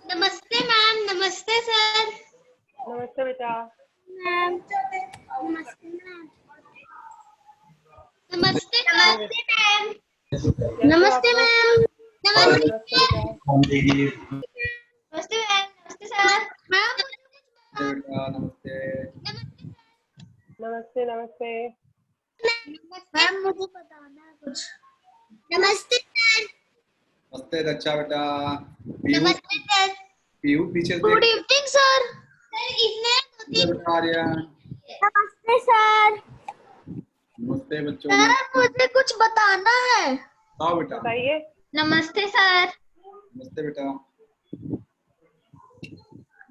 नमस्ते मैम। नमस्ते सर। नमस्ते बेटा। मैम नमस्ते मैम। नमस्ते मैम। नमस्ते मैम। नमस्ते बेटा। नमस्ते मैम। नमस्ते सर। मैम नमस्ते। नमस्ते नमस्ते। मैम मुझे बताना है कुछ। नमस्ते सर। नमस्ते अच्छा बेटा। नमस्ते सर। पीयू पीछे से गुड इवनिंग सर। सर इसमें बेटा आर्यन। नमस्ते सर। नमस्ते बच्चों। सर मुझे कुछ बताना है। आओ बेटा। बताइए। नमस्ते सर। नमस्ते बेटा।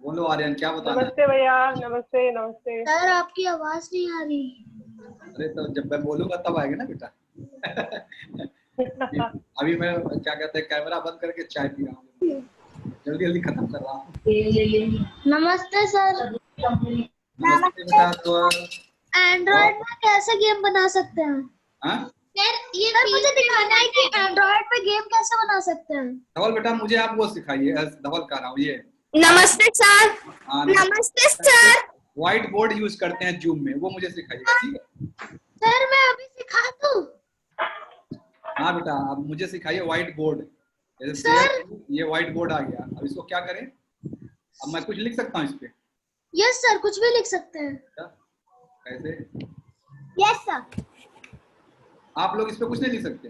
बोलो आर्यन क्या बताना है? नमस्ते भैया। नमस्ते नमस्ते। सर आपकी आवाज नहीं आ रही। अरे तो जब मैं बोलूंगा तब आएगा ना बेटा। अभी मैं क्या कहते हैं कैमरा बंद करके चाय पी रहा हूँ। जल्दी जल्दी खत्म कर रहा हूँ। नमस्ते सर। नमस्ते बेटा। तो एंड्रॉइड में कैसे गेम बना सकते हैं? हाँ सर मुझे दिखाना है कि एंड्रॉइड पे गेम कैसे बना सकते हैं। धवल बेटा मुझे आप वो सिखाइए। धवल कह रहा हूँ ये। नमस्ते सर। हाँ, नमस्ते सर। व्हाइट बोर्ड यूज करते हैं जूम में, वो मुझे सिखाइएगा ठीक है? सर मैं अभी सिखा दूं। हाँ बेटा अब मुझे सिखाइए व्हाइट बोर्ड। जैसे सर ये व्हाइट बोर्ड आ गया, अब इसको क्या करें? अब मैं कुछ लिख सकता हूँ इस पे? यस सर कुछ भी लिख सकते हैं। कैसे? Yes sir. आप लोग इस पे कुछ नहीं लिख सकते?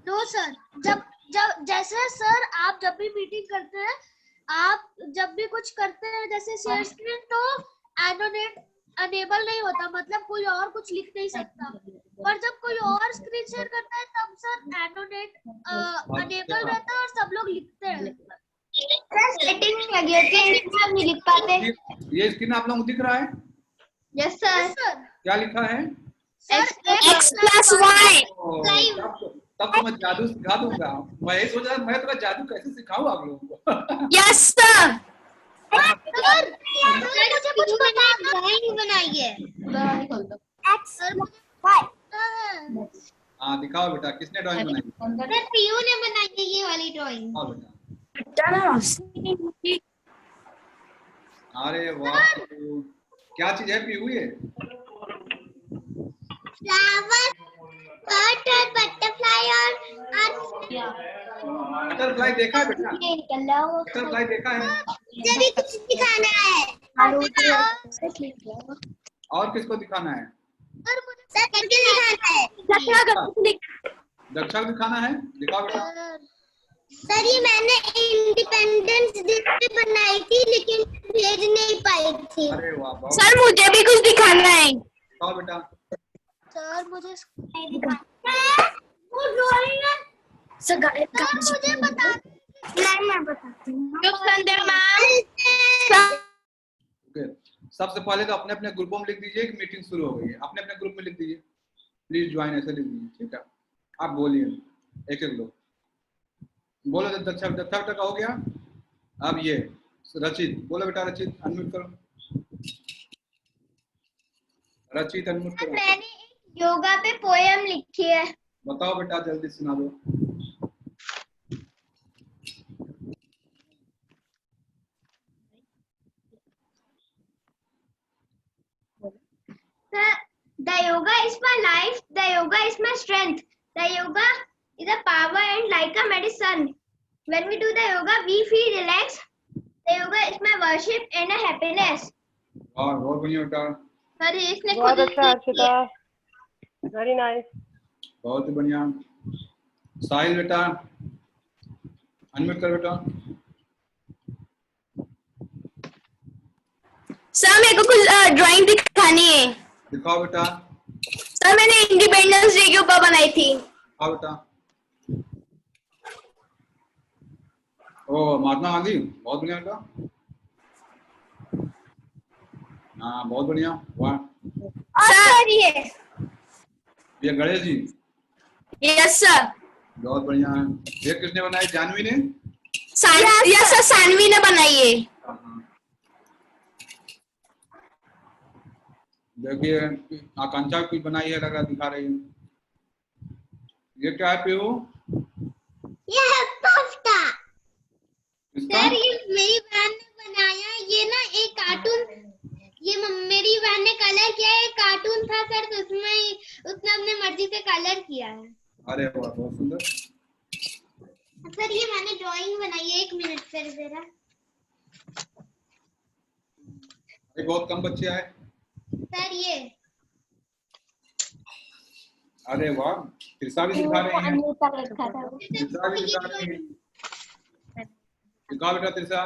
No sir. जब जब जैसे सर आप जब भी मीटिंग करते हैं, आप जब भी कुछ करते हैं जैसे शेयर स्क्रीन, तो एनोटेट अनेबल नहीं होता, मतलब कोई और कुछ लिख नहीं सकता। पर जब कोई और स्क्रीन शेयर करता है तब सर एनोटेट अनेबल रहता है और सब लोग लिखते हैं। सेटिंग में लगी होती है इसलिए हम नहीं लिख पाते। ये स्क्रीन आप लोगों को दिख रहा है? Yes sir. क्या लिखा है? x+y। तब तो मैं जादू सिखा दूंगा। मैं ये सोच रहा मैं थोड़ा जादू कैसे सिखाऊं आप लोगों को। Yes sir. सर मुझे कुछ बताना। ड्राइंग बनाइए। x+y। हाँ दिखाओ बेटा, किसने ड्राइंग बनाई? सर पीयू ने बनाई है ये वाली ड्राइंग। हाँ बेटा। अरे वाह, क्या चीज है पीहू ये? फ्लावर, बर्ड और बटरफ्लाई और बटरफ्लाई देखा है बेटा? बटरफ्लाई देखा है? मुझे भी कुछ दिखाना है। और किसको दिखाना है? सर मुझे दिखाना है। दक्षा को दिखाना है? दिखाओ बेटा। सर ये मैंने इंडिपेंडेंस डे पे बनाई थी लेकिन भेज नहीं पाई थी। अरे वाह बहुत। सर मुझे भी कुछ दिखाना है। दिखाओ बेटा। सर मुझे नहीं दिखाना है। वो ड्राइंग है। सर मुझे बता। नहीं मैं बताती हूँ। ओके, सबसे पहले तो अपने अपने ग्रुपों में लिख दीजिए कि मीटिंग शुरू हो गई है। अपने अपने ग्रुप में लिख दीजिए, प्लीज ज्वाइन, ऐसे लिख दीजिए ठीक है? आप बोलिए एक एक लोग बोलो। दक्षा बेटा का हो गया। अब ये रचित बोलो बेटा। रचित अनम्यूट करो। रचित अनम्यूट करो। मैंने एक योगा पे पोएम लिखी है। बताओ बेटा जल्दी सुना दो। The yoga is my life. The yoga is my strength. The yoga is a power and like a medicine. When we do the yoga, we feel relaxed. The yoga is my worship and a happiness. और बहुत बढ़िया बेटा। Sir इसने बहुत खुद अच्छा Archita. Very nice. बहुत ही बढ़िया। साहिल बेटा अनम्यूट कर बेटा। सर मेरे को कुछ ड्राइंग दिखानी है। दिखाओ बेटा। सर मैंने इंडिपेंडेंस डे के ऊपर बनाई थी। दिखाओ बेटा। ओ महात्मा गांधी, बहुत बढ़िया बेटा। हाँ बहुत बढ़िया, वाह। सर ये गणेश जी। Yes sir. बहुत बढ़िया है। ये किसने बनाई? जानवी ने? यस सर, सानवी ने बनाई है। हाँ। देखिए आकांक्षा कुछ बनाई है, लग रहा दिखा रही है। ये क्या है पीहू? ये है पास्ता। इसका सर ये मेरी बहन ने बनाया है। ये ना एक कार्टून, ये मेरी बहन ने कलर किया है। कार्टून था सर, तो उसमें उसने अपने मर्जी से कलर किया है। अरे वाह बहुत सुंदर। सर ये मैंने ड्राइंग बनाई है। 1 मिनट सर जरा। ये बहुत कम बच्चे आए। सर ये अरे वाह, त्रिशा भी दिखा रही है। अमृता लिखा था। त्रिशा भी दिखा रही है। दिखा बेटा त्रिशा।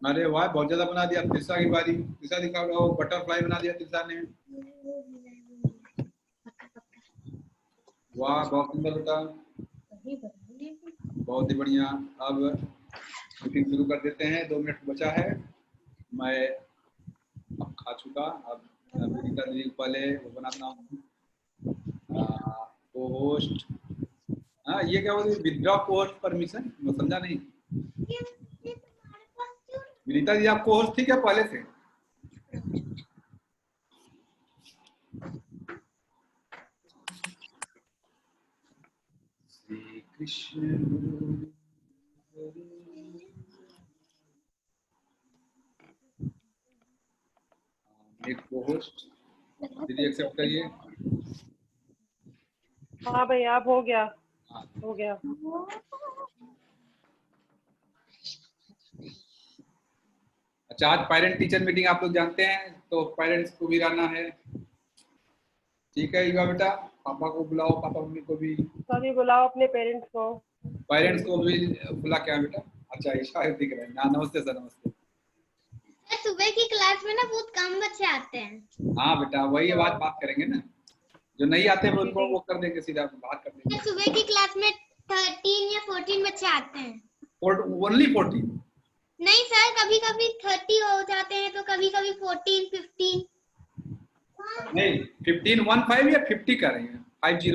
अरे वाह बहुत ज्यादा बना दिया। त्रिशा की बारी। त्रिशा दिखा रहा हो, बटरफ्लाई बना दिया त्रिशा ने। वाह बहुत सुंदर बेटा, बहुत ही बढ़िया। अब मीटिंग शुरू कर देते हैं, 2 मिनट बचा है। मैं अब खा चुका। अब विनीता दीदी पहले वो बनाता हूँ को होस्ट। हाँ ये क्या बोलते, विथड्रॉ को होस्ट परमिशन, मैं समझा नहीं। विनीता जी आप को होस्ट थी क्या पहले से? श्री कृष्ण एक को होस्ट दीदी एक्सेप्ट करिए। हाँ भैया आप हो गया, हाँ हो गया। अच्छा, आज पेरेंट टीचर मीटिंग आप लोग जानते हैं, तो पेरेंट्स को भी रहना है। ठीक है युवा बेटा, पापा को बुलाओ, पापा मम्मी को भी। सभी बुलाओ अपने पेरेंट्स को। पेरेंट्स को भी बुला क्या बेटा? अच्छा ईशा दिख रहे हैं ना। नमस्ते सर, नमस्ते। सुबह की क्लास में ना बहुत कम बच्चे आते हैं। हाँ बेटा वही बात करेंगे ना, जो नहीं आते हैं उनको वो कर देंगे, सीधा बात कर देंगे। सुबह की क्लास में 13 या 14 बच्चे आते हैं। ओनली 14? नहीं सर, कभी कभी 30 हो जाते हैं, तो कभी कभी 14, 15। नहीं 15 15 या 50 कर रही हैं? 50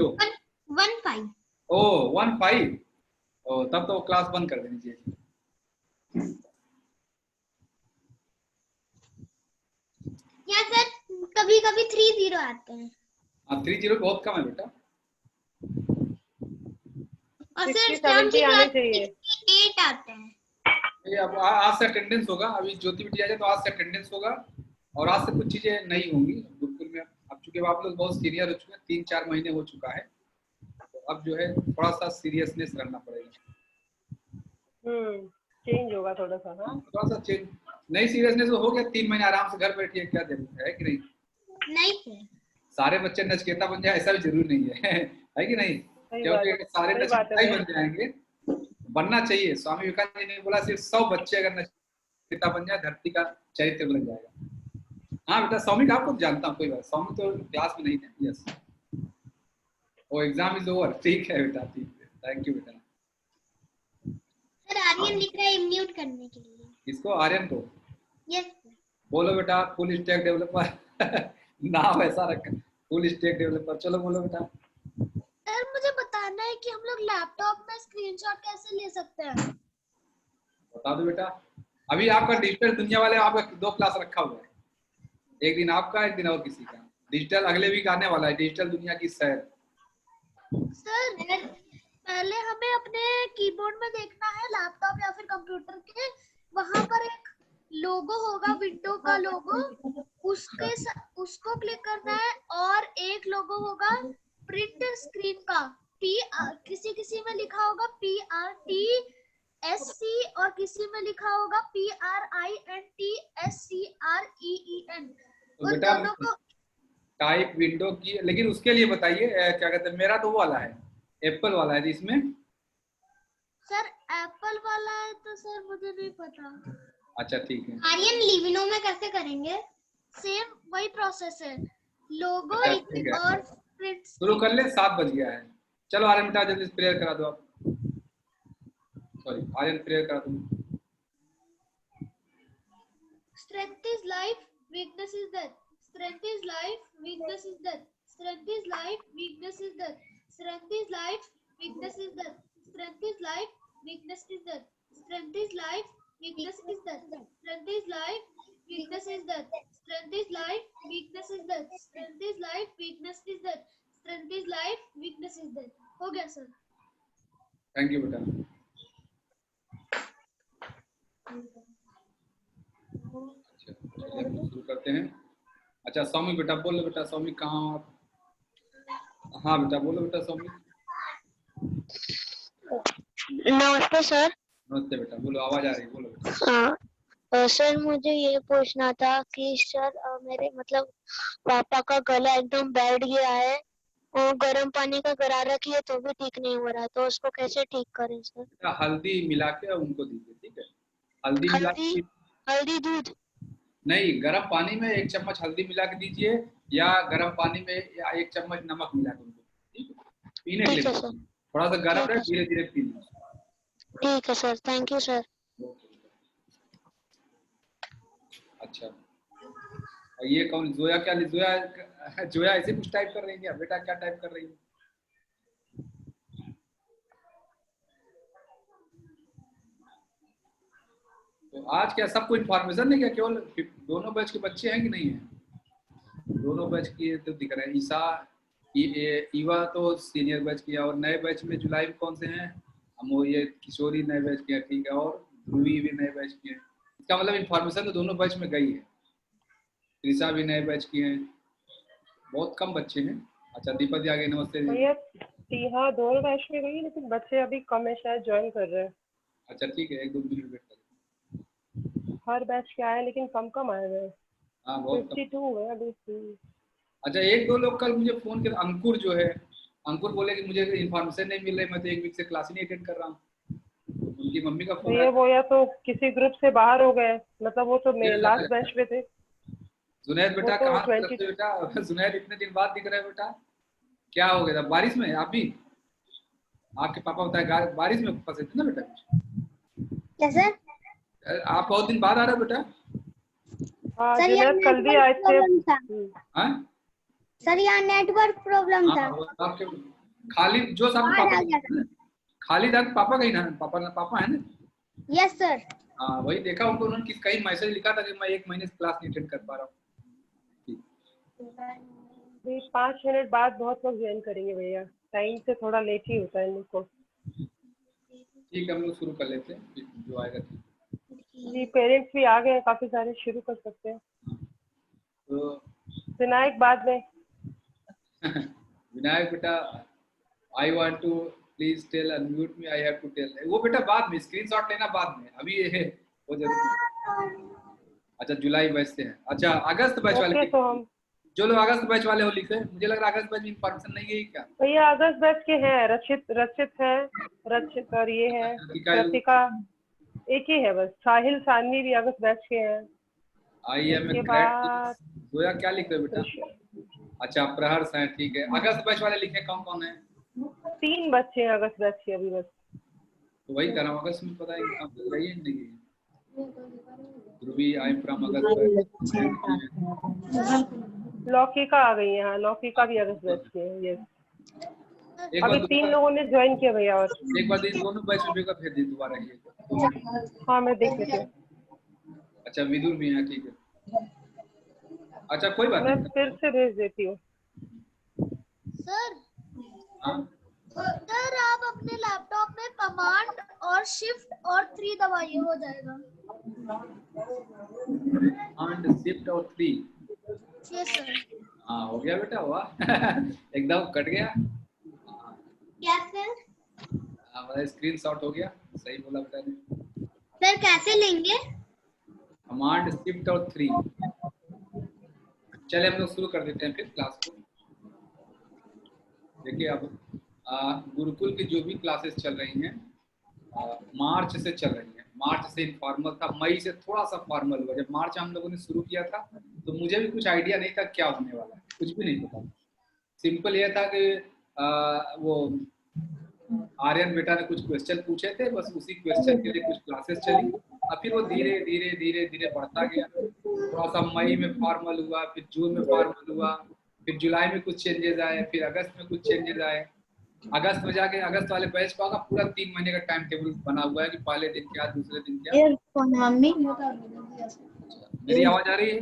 15। ओ 15। ओ तब तो क्लास बंद कर देनी चाहिए। या सर कभी कभी 30 आते हैं। हाँ 30 बहुत कम है बेटा। और सर 60, शाम की 70 आने क्लास चाहिए। 8 आते हैं। ये अब आज से अटेंडेंस होगा। अभी ज्योति बिटिया जाए तो आज से अटेंडेंस होगा, और आज से कुछ चीजें नहीं होंगी बिल्कुल में। अब चूंकि आप लोग बहुत सीनियर हो चुके हैं, 3-4 महीने हो चुका है, तो अब जो है थोड़ा सा सीरियसनेस रखना पड़ेगा। चेंज होगा थोड़ा सा। हाँ थोड़ा सा चेंज, नहीं सीरियसनेस हो गया। 3 महीने आराम से घर बैठिए, क्या जरूरत है कि नहीं? नहीं सर, सारे बच्चे नचकेता बन जाए ऐसा भी जरूरी नहीं है है कि नहीं? क्योंकि सारे नचकेता ही बन जाएंगे, बनना चाहिए। स्वामी विवेकानंद जी ने बोला सिर्फ 100 बच्चे अगर नचकेता बन जाए, धरती का चरित्र बन जाएगा। हाँ बेटा सौमिक आपको जानता हूँ, कोई बात। सौमिक तो क्लास में नहीं है। यस वो एग्जाम इज ओवर। ठीक है बेटा, ठीक है, थैंक यू बेटा। सर आर्यन लिख रहा है म्यूट करने के लिए। इसको आर्यन को यस बोलो बेटा फुल स्टैक डेवलपर नाम ऐसा रखा, फुल स्टैक डेवलपर। चलो बोलो बेटा। सर, मुझे बताना है कि हम लोग लैपटॉप में स्क्रीनशॉट कैसे ले सकते हैं। बता दो बेटा। अभी आपका डिजिटल दुनिया वाले आपका 2 क्लास रखा हुआ है, एक दिन आपका, एक दिन और किसी का। डिजिटल अगले वीक आने वाला है, डिजिटल दुनिया की सैर। सर पहले हमें अपने कीबोर्ड में देखना है, लैपटॉप या फिर कंप्यूटर के, वहां पर एक लोगो होगा, विंडो का लोगो, उसको क्लिक करना है। और एक लोगो होगा प्रिंट स्क्रीन का, किसी में लिखा होगा PRTSC और किसी में लिखा होगा PRINTSCREEN। तो उन बेटा दोनों को टाइप विंडो की, लेकिन उसके लिए बताइए क्या कहते हैं। मेरा तो वो वाला है, एप्पल वाला है इसमें। सर एप्पल वाला है तो सर मुझे नहीं पता। अच्छा ठीक है। आर्यन लिविनो में कैसे करेंगे? सेम वही प्रोसेस है, लोगो अच्छा, ठीक है। और प्रिंट। शुरू कर ले, 7 बज गया है। चलो आर्यन बेटा जल्दी प्रेयर करा दो आप। सॉरी आर्यन प्रेयर करा दो। Strength is life, weakness is death. Strength is life, weakness is death. Strength is life, weakness is death. Strength is life, weakness is death. Strength is life, weakness is death. Strength is life, weakness is death. Strength is life, weakness is death. Strength is life, weakness is death. Strength is life, weakness is death. Strength is life, weakness is death. हो गया sir. Thank you बेटा. अच्छा चलिए हम लोग शुरू करते हैं. अच्छा सौमी बेटा बोलो बेटा. सौमी कहाँ हो आप? हाँ बेटा बोलो बेटा सौमी. नमस्ते सर. नमस्ते बेटा बोलो. आवाज आ रही है बोलो बेटा. सर मुझे ये पूछना था कि सर मेरे मतलब पापा का गला एकदम बैठ गया है और गर्म पानी का गरारा किए तो भी ठीक नहीं हो रहा, तो उसको कैसे ठीक करें सर? बेटा हल्दी मिला के उनको दीजिए. ठीक है. हल्दी मिला के हल्दी दूध नहीं, गर्म पानी में 1 चम्मच हल्दी मिला के दीजिए या गर्म पानी में या 1 चम्मच नमक मिला के उनको. ठीक है. पीने के ठीक है लिए सर. थोड़ा सा गर्म रहे, धीरे धीरे पीना. ठीक है सर. Thank you sir. अच्छा और ये कौन जोया? क्या जोया ऐसे कुछ टाइप कर रही है क्या बेटा? क्या टाइप कर रही है? तो आज क्या सबको इन्फॉर्मेशन है क्या? केवल दोनों बैच के बच्चे हैं कि नहीं है? दोनों बैच की तो दिख रहे हैं. ईसा ईवा तो सीनियर बैच की है. और नए बैच में जुलाई में कौन से हैं? हम वो ये किशोरी नए बैच की है. ठीक है. और ध्रुवी भी नए बैच की है. इसका मतलब इन्फॉर्मेशन तो दोनों बैच में गई है. ऋषा भी नए बैच की है. बहुत कम बच्चे हैं. अच्छा दीपक जी आ गए. नमस्ते भैया. हाँ दोनों बैच में गई लेकिन बच्चे अभी कम है, शायद ज्वाइन कर रहे हैं. अच्छा ठीक है. 1-2 मिनट वेट करें. हर बैच के आए लेकिन कम आए हुए हैं. हाँ बहुत 52 है अभी. अच्छा 1-2 लोग कल मुझे फोन किया. अंकुर जो है, अंकुर बोले कि मुझे इन्फॉर्मेशन नहीं मिल रही, मैं तो 1 वीक से क्लास ही नहीं अटेंड कर रहा हूँ. उनकी मम्मी का फोन ये वो या तो किसी ग्रुप से बाहर हो गए, मतलब वो तो लास्ट बेंच पे थे. जुनैद बेटा वो तो कहाँ 20 थे बेटा? जुनैद इतने दिन बाद दिख रहे हैं बेटा. क्या हो गया था? बारिश में आप भी? आपके पापा बताए बारिश में फंसे थे ना बेटा? क्या सर? आप बहुत दिन बाद आ रहे हो बेटा. हाँ सर यहाँ जुनैद कल भी आए थे. प्रॉब्लम था. हाँ सर यहाँ नेटवर्क प्रॉब्लम था. आपके खाली जो सब बाहर आ पापा गया था. खाली था. पापा कहीं ना पापा है ना? Yes sir. हाँ वही देखा उनको. उन्होंने कहीं मैसेज लिखा था कि मैं 1 महीने से क्लास नहीं अटेंड कर पा रहा हूँ. 5 मिनट बाद बहुत लोग ज्वाइन करेंगे भैया. टाइम से थोड़ा लेट ही होता है इन लोग को. ठीक है हम लोग शुरू कर लेते हैं. जो आएगा ठीक. जी पेरेंट्स भी आ गए हैं काफी सारे. शुरू कर सकते हैं. तो विनायक बाद में. विनायक बेटा I want to please tell unmute me. I have to tell. वो बेटा बाद में स्क्रीनशॉट लेना बाद में. अभी ये वो जरूर. अच्छा जुलाई बैच से है. अच्छा अगस्त बैच वाले ओके तो हम जो लोग अगस्त बैच वाले हो लिखे. मुझे लग रहा है अगस्त बैच में इन्फॉर्मेशन नहीं है क्या? भैया अगस्त बैच के हैं. रचित है. रचित और ये है कृतिका. एक ही है बस. साहिल सानवी भी अगस्त बैच के हैं. आई एम ए बाद जोया क्या लिख रहे हो बेटा? अच्छा प्रहर्ष है. ठीक है. अगस्त बैच वाले लिखे कौन कौन है? 3 बच्चे हैं अगस्त बैच के अभी बस. तो वही कर रहा हूँ. अगस्त में पता है कि गई है नहीं गई. ध्रुवी आई एम फ्रॉम अगस्त. लौकिका आ गई है. हाँ लौकिका भी अगस्त बैच के है. यस एक अभी बार 3 लोगों ने ज्वाइन किया भैया. और एक बार इन दोनों बैच में भेजा फिर दी दोबारा ये. हाँ मैं देख लेती हूँ. अच्छा विदुर भी है. ठीक है. अच्छा कोई बात मैं नहीं. फिर से भेज देती हूँ. सर हाँ सर आप अपने लैपटॉप में कमांड और शिफ्ट और 3 दबाइए, हो जाएगा. एंड शिफ्ट और 3. Yes sir. हाँ हो गया बेटा. वाह एकदम कट गया. क्या सर? हमारा स्क्रीनशॉट हो गया. सही बोला बेटा ने. सर कैसे लेंगे? कमांड शिफ्ट और 3. चलिए हम लोग शुरू कर देते हैं फिर क्लास को. देखिए अब गुरुकुल की जो भी क्लासेस चल रही हैं मार्च से चल रही हैं. मार्च से इनफॉर्मल था. मई से थोड़ा सा फॉर्मल हुआ. जब मार्च हम लोगों ने शुरू किया था तो मुझे भी कुछ आइडिया नहीं था क्या होने वाला है. कुछ भी नहीं पता. सिंपल ये था कि वो आर्यन बेटा ने कुछ क्वेश्चन पूछे थे. बस उसी क्वेश्चन के लिए कुछ क्लासेस चली. और फिर वो धीरे धीरे धीरे धीरे बढ़ता गया. थोड़ा सा मई में फॉर्मल हुआ, फिर जून में फॉर्मल हुआ, फिर जुलाई में कुछ चेंजेस आए, फिर अगस्त में कुछ चेंजेस आए. अगस्त में जाके अगस्त वाले बैच का होगा, पूरा 3 महीने का टाइम टेबल बना हुआ है कि पहले दिन क्या, दूसरे दिन क्या। मेरी आवाज आ रही है?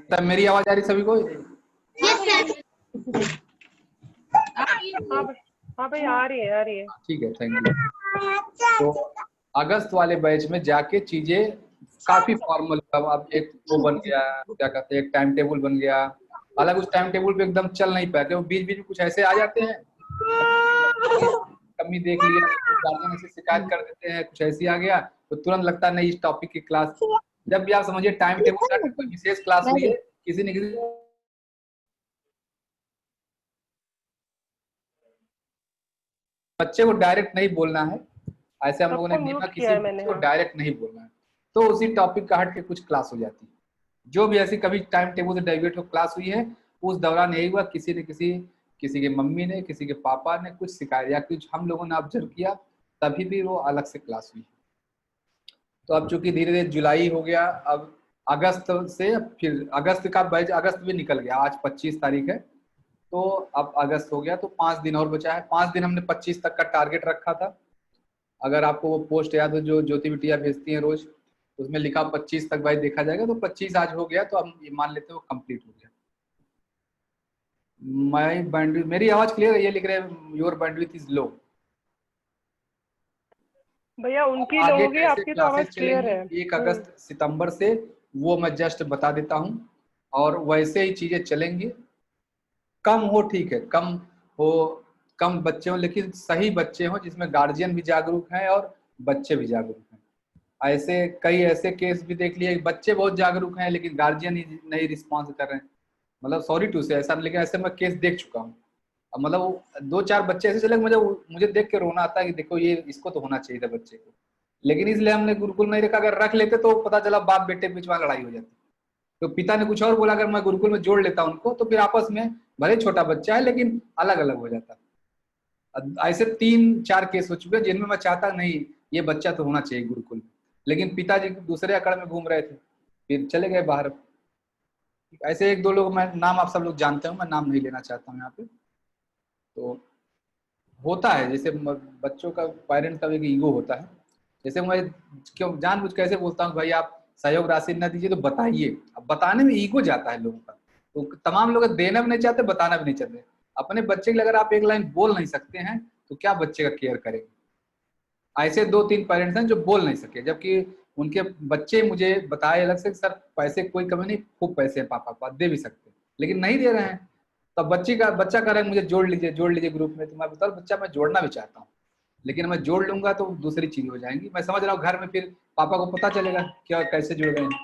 तब मेरी आवाज आ रही सभी को? हाँ भाई आ रही है, आ रही है। ठीक है, थैंक यू। तो अगस्त वाले बैच में जाके चीजें काफी फॉर्मल, अब एक वो बन गया, क्या कहते हैं, एक टाइम टेबल बन गया। हालांकि उस टाइम टेबल पे एकदम चल नहीं पाते, वो बीच बीच में कुछ ऐसे आ जाते हैं, कमी देख लिया, गार्जियन से शिकायत कर देते हैं, कुछ ऐसे आ गया तो तुरंत लगता है नहीं इस टॉपिक की क्लास। जब भी आप समझिए टाइम टेबल का कोई विशेष क्लास हुई है, किसी न किसी बच्चे को डायरेक्ट नहीं बोलना है, ऐसे हम लोगों ने सबको नियम, म्यूट किसी किया है बच्चे मैंने। को डायरेक्ट नहीं बोलना है, तो उसी टॉपिक का हट के कुछ क्लास हो जाती है। जो भी ऐसी कभी टाइम टेबल से डाइवर्ट हो क्लास हुई है, उस दौरान यही हुआ, किसी ने किसी के मम्मी ने, किसी के पापा ने कुछ शिकायत या कुछ हम लोगों ने ऑब्जर्व किया, तभी भी वो अलग से क्लास हुई। तो अब चूंकि धीरे धीरे जुलाई हो गया, अब अगस्त से फिर अगस्त का बैच, अगस्त भी निकल गया, आज 25 तारीख है, तो अब अगस्त हो गया, तो 5 दिन और बचा है। 5 दिन हमने 25 तक का टारगेट रखा था। अगर आपको वो पोस्ट याद हो जो ज्योति बिटिया भेजती है रोज, उसमें लिखा 25 तक भाई देखा जाएगा, तो 25 आज हो गया, तो हम ये मान लेते हैं वो कंप्लीट हो गया। माई बैंडविड्थ, मेरी आवाज क्लियर है? ये लिख रहे हैं योर बैंडविड्थ इज लो। भैया उनकी आगे लोगे, कैसे आपकी तो आवाज क्लासेस क्लियर चलेंगी है। 1 अगस्त सितंबर से, वो मैं जस्ट बता देता हूँ, और वैसे ही चीजें चलेंगी। कम हो ठीक है, कम हो, कम बच्चे हो, लेकिन सही बच्चे हो जिसमें गार्जियन भी जागरूक हैं और बच्चे भी जागरूक हैं। ऐसे कई ऐसे केस भी देख लिए, बच्चे बहुत जागरूक हैं लेकिन गार्जियन ही नहीं रिस्पॉन्स कर रहे हैं, मतलब सॉरी टू से ऐसा, लेकिन ऐसे मैं केस देख चुका हूँ। अब मतलब 2-4 बच्चे ऐसे चले, मुझे देख के रोना आता है कि देखो ये इसको तो होना चाहिए था बच्चे को, लेकिन इसलिए हमने गुरुकुल नहीं रखा। अगर रख लेते तो पता चला बाप बेटे बीच में लड़ाई हो जाती, तो पिता ने कुछ और बोला, अगर मैं गुरुकुल में जोड़ लेता उनको तो फिर आपस में भले छोटा बच्चा है लेकिन अलग अलग हो जाता। ऐसे 3-4 केस हो चुके हैं जिनमें मैं चाहता नहीं ये बच्चा तो होना चाहिए गुरुकुल में, लेकिन पिताजी दूसरे अकड़ में घूम रहे थे, फिर चले गए बाहर। ऐसे 1-2 लोग, मैं नाम आप सब लोग जानते हो, मैं नाम नहीं लेना चाहता हूँ यहाँ पे। तो होता है, जैसे बच्चों का, पेरेंट्स का एक ईगो होता है। जैसे मैं क्यों जानबूझ कैसे बोलता हूँ भाई आप सहयोग राशि न दीजिए तो बताइए, अब बताने में ईगो जाता है लोगों का, तो तमाम लोग देना भी नहीं चाहते, बताना भी नहीं चाहते। अपने बच्चे के लिए अगर आप एक लाइन बोल नहीं सकते हैं तो क्या बच्चे का केयर करेंगे। ऐसे 2-3 पेरेंट्स हैं जो बोल नहीं सके, जबकि उनके बच्चे मुझे बताए अलग से, सर पैसे कोई कमी नहीं, खूब पैसे हैं पापा पास, दे भी सकते, लेकिन नहीं दे रहे हैं। तब बच्चा कह रहा है मुझे जोड़ लीजिए ग्रुप में, तो मैं बताऊँ बच्चा मैं जोड़ना भी चाहता हूँ, लेकिन मैं जोड़ लूंगा तो दूसरी चीज हो जाएंगी। मैं समझ रहा हूँ घर में फिर पापा को पता चलेगा क्या कैसे जुड़ रहे हैं।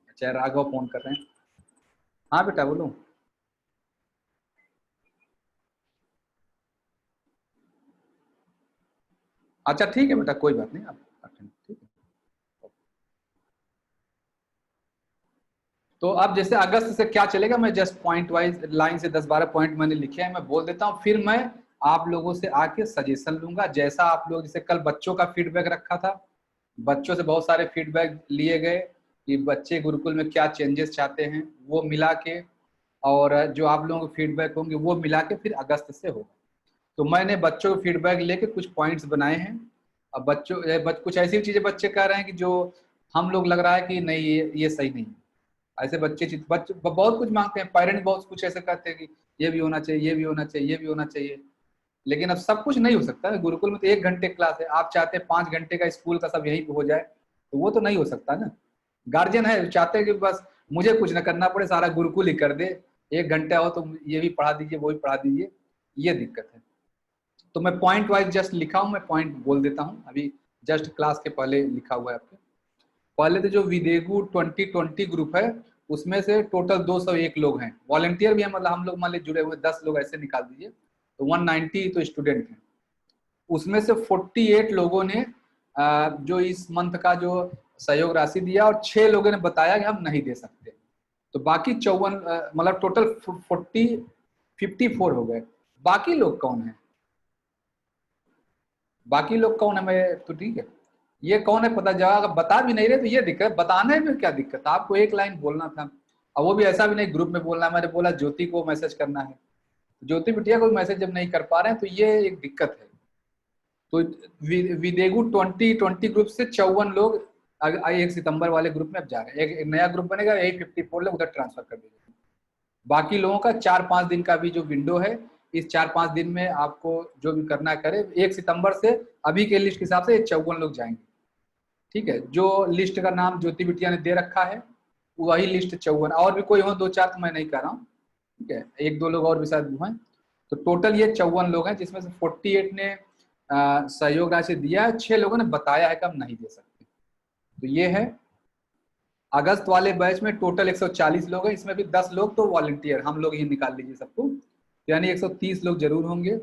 अच्छा, राघव फोन कर रहे हैं। हाँ बेटा बोलो। अच्छा ठीक है बेटा, कोई बात नहीं, आप ठीक है। तो अब जैसे अगस्त से क्या चलेगा, मैं जस्ट पॉइंट वाइज लाइन से 10-12 पॉइंट मैंने लिखे हैं, मैं बोल देता हूँ, फिर मैं आप लोगों से आके सजेशन लूंगा। जैसा आप लोग, जैसे कल बच्चों का फीडबैक रखा था, बच्चों से बहुत सारे फीडबैक लिए गए कि बच्चे गुरुकुल में क्या चेंजेस चाहते हैं, वो मिला के, और जो आप लोगों को फीडबैक होंगे वो मिला के फिर अगस्त से होगा। तो मैंने बच्चों को फीडबैक लेके कुछ पॉइंट्स बनाए हैं। अब कुछ ऐसी चीजें बच्चे कह रहे हैं कि जो हम लोग लग रहा है कि नहीं ये सही नहीं है। ऐसे बच्चे बहुत कुछ मांगते हैं, पेरेंट्स बहुत कुछ ऐसे कहते हैं कि ये भी होना चाहिए, ये भी होना चाहिए, ये भी होना चाहिए, लेकिन अब सब कुछ नहीं हो सकता है। गुरुकुल में तो 1 घंटे क्लास है, आप चाहते हैं 5 घंटे का स्कूल का सब यही हो जाए, तो वो तो नहीं हो सकता ना। गार्जियन है चाहते हैं कि बस मुझे कुछ ना करना पड़े, सारा गुरुकुल ही कर दे, 1 घंटा हो तो ये भी पढ़ा दीजिए, वो भी पढ़ा दीजिए, ये दिक्कत है। तो मैं पॉइंट वाइज जस्ट लिखा हूँ, मैं पॉइंट बोल देता हूँ, अभी जस्ट क्लास के पहले लिखा हुआ है आपके। पहले तो जो विदेगु 2020 ग्रुप है, उसमें से टोटल 201 लोग हैं, वॉलंटियर भी है, मतलब हम लोग मान लीजिए जुड़े हुए 10 लोग ऐसे निकाल दीजिए, तो 190 तो स्टूडेंट हैं। उसमें से 48 लोगों ने जो इस मंथ का जो सहयोग राशि दिया, और 6 लोगों ने बताया कि हम नहीं दे सकते, तो बाकी 54 मतलब टोटल 54 हो गए। बाकी लोग कौन है, बाकी लोग कौन है, मैं तो ठीक है, ये कौन है पता जगह, अगर बता भी नहीं रहे तो ये दिक्कत, बताने में क्या दिक्कत, आपको एक लाइन बोलना था, और वो भी ऐसा भी नहीं ग्रुप में बोलना, मैंने बोला ज्योति को मैसेज करना है, ज्योति बिटिया को मैसेज जब नहीं कर पा रहे हैं तो ये एक दिक्कत है। तो विदेगु 2020 ग्रुप से 54 लोग 1 सितंबर वाले ग्रुप में अब जा रहे हैं। एक नया ग्रुप बनेगा, यही 54 लोग उधर ट्रांसफर कर देंगे। बाकी लोगों का 4-5 दिन का भी जो विंडो है, इस 4-5 दिन में आपको जो भी करना करे। 1 सितंबर से अभी के लिस्ट के हिसाब से 54 लोग जाएंगे, ठीक है। जो लिस्ट का नाम ज्योति बिटिया ने दे रखा है वही लिस्ट 54, और भी कोई हो 2-4 तो मैं नहीं कर रहा हूँ, ठीक है। 1-2 लोग और भी शायद हुए हैं, तो टोटल ये 54 लोग हैं, जिसमें से 48 ने सहयोग राशि दिया है, 6 लोगों ने बताया है कि हम नहीं दे सकते। तो ये है अगस्त वाले बैच में टोटल 140 लोग हैं, इसमें भी 10 लोग तो वॉलंटियर, हम लोग ही निकाल लीजिए सबको, यानी 130 लोग जरूर होंगे।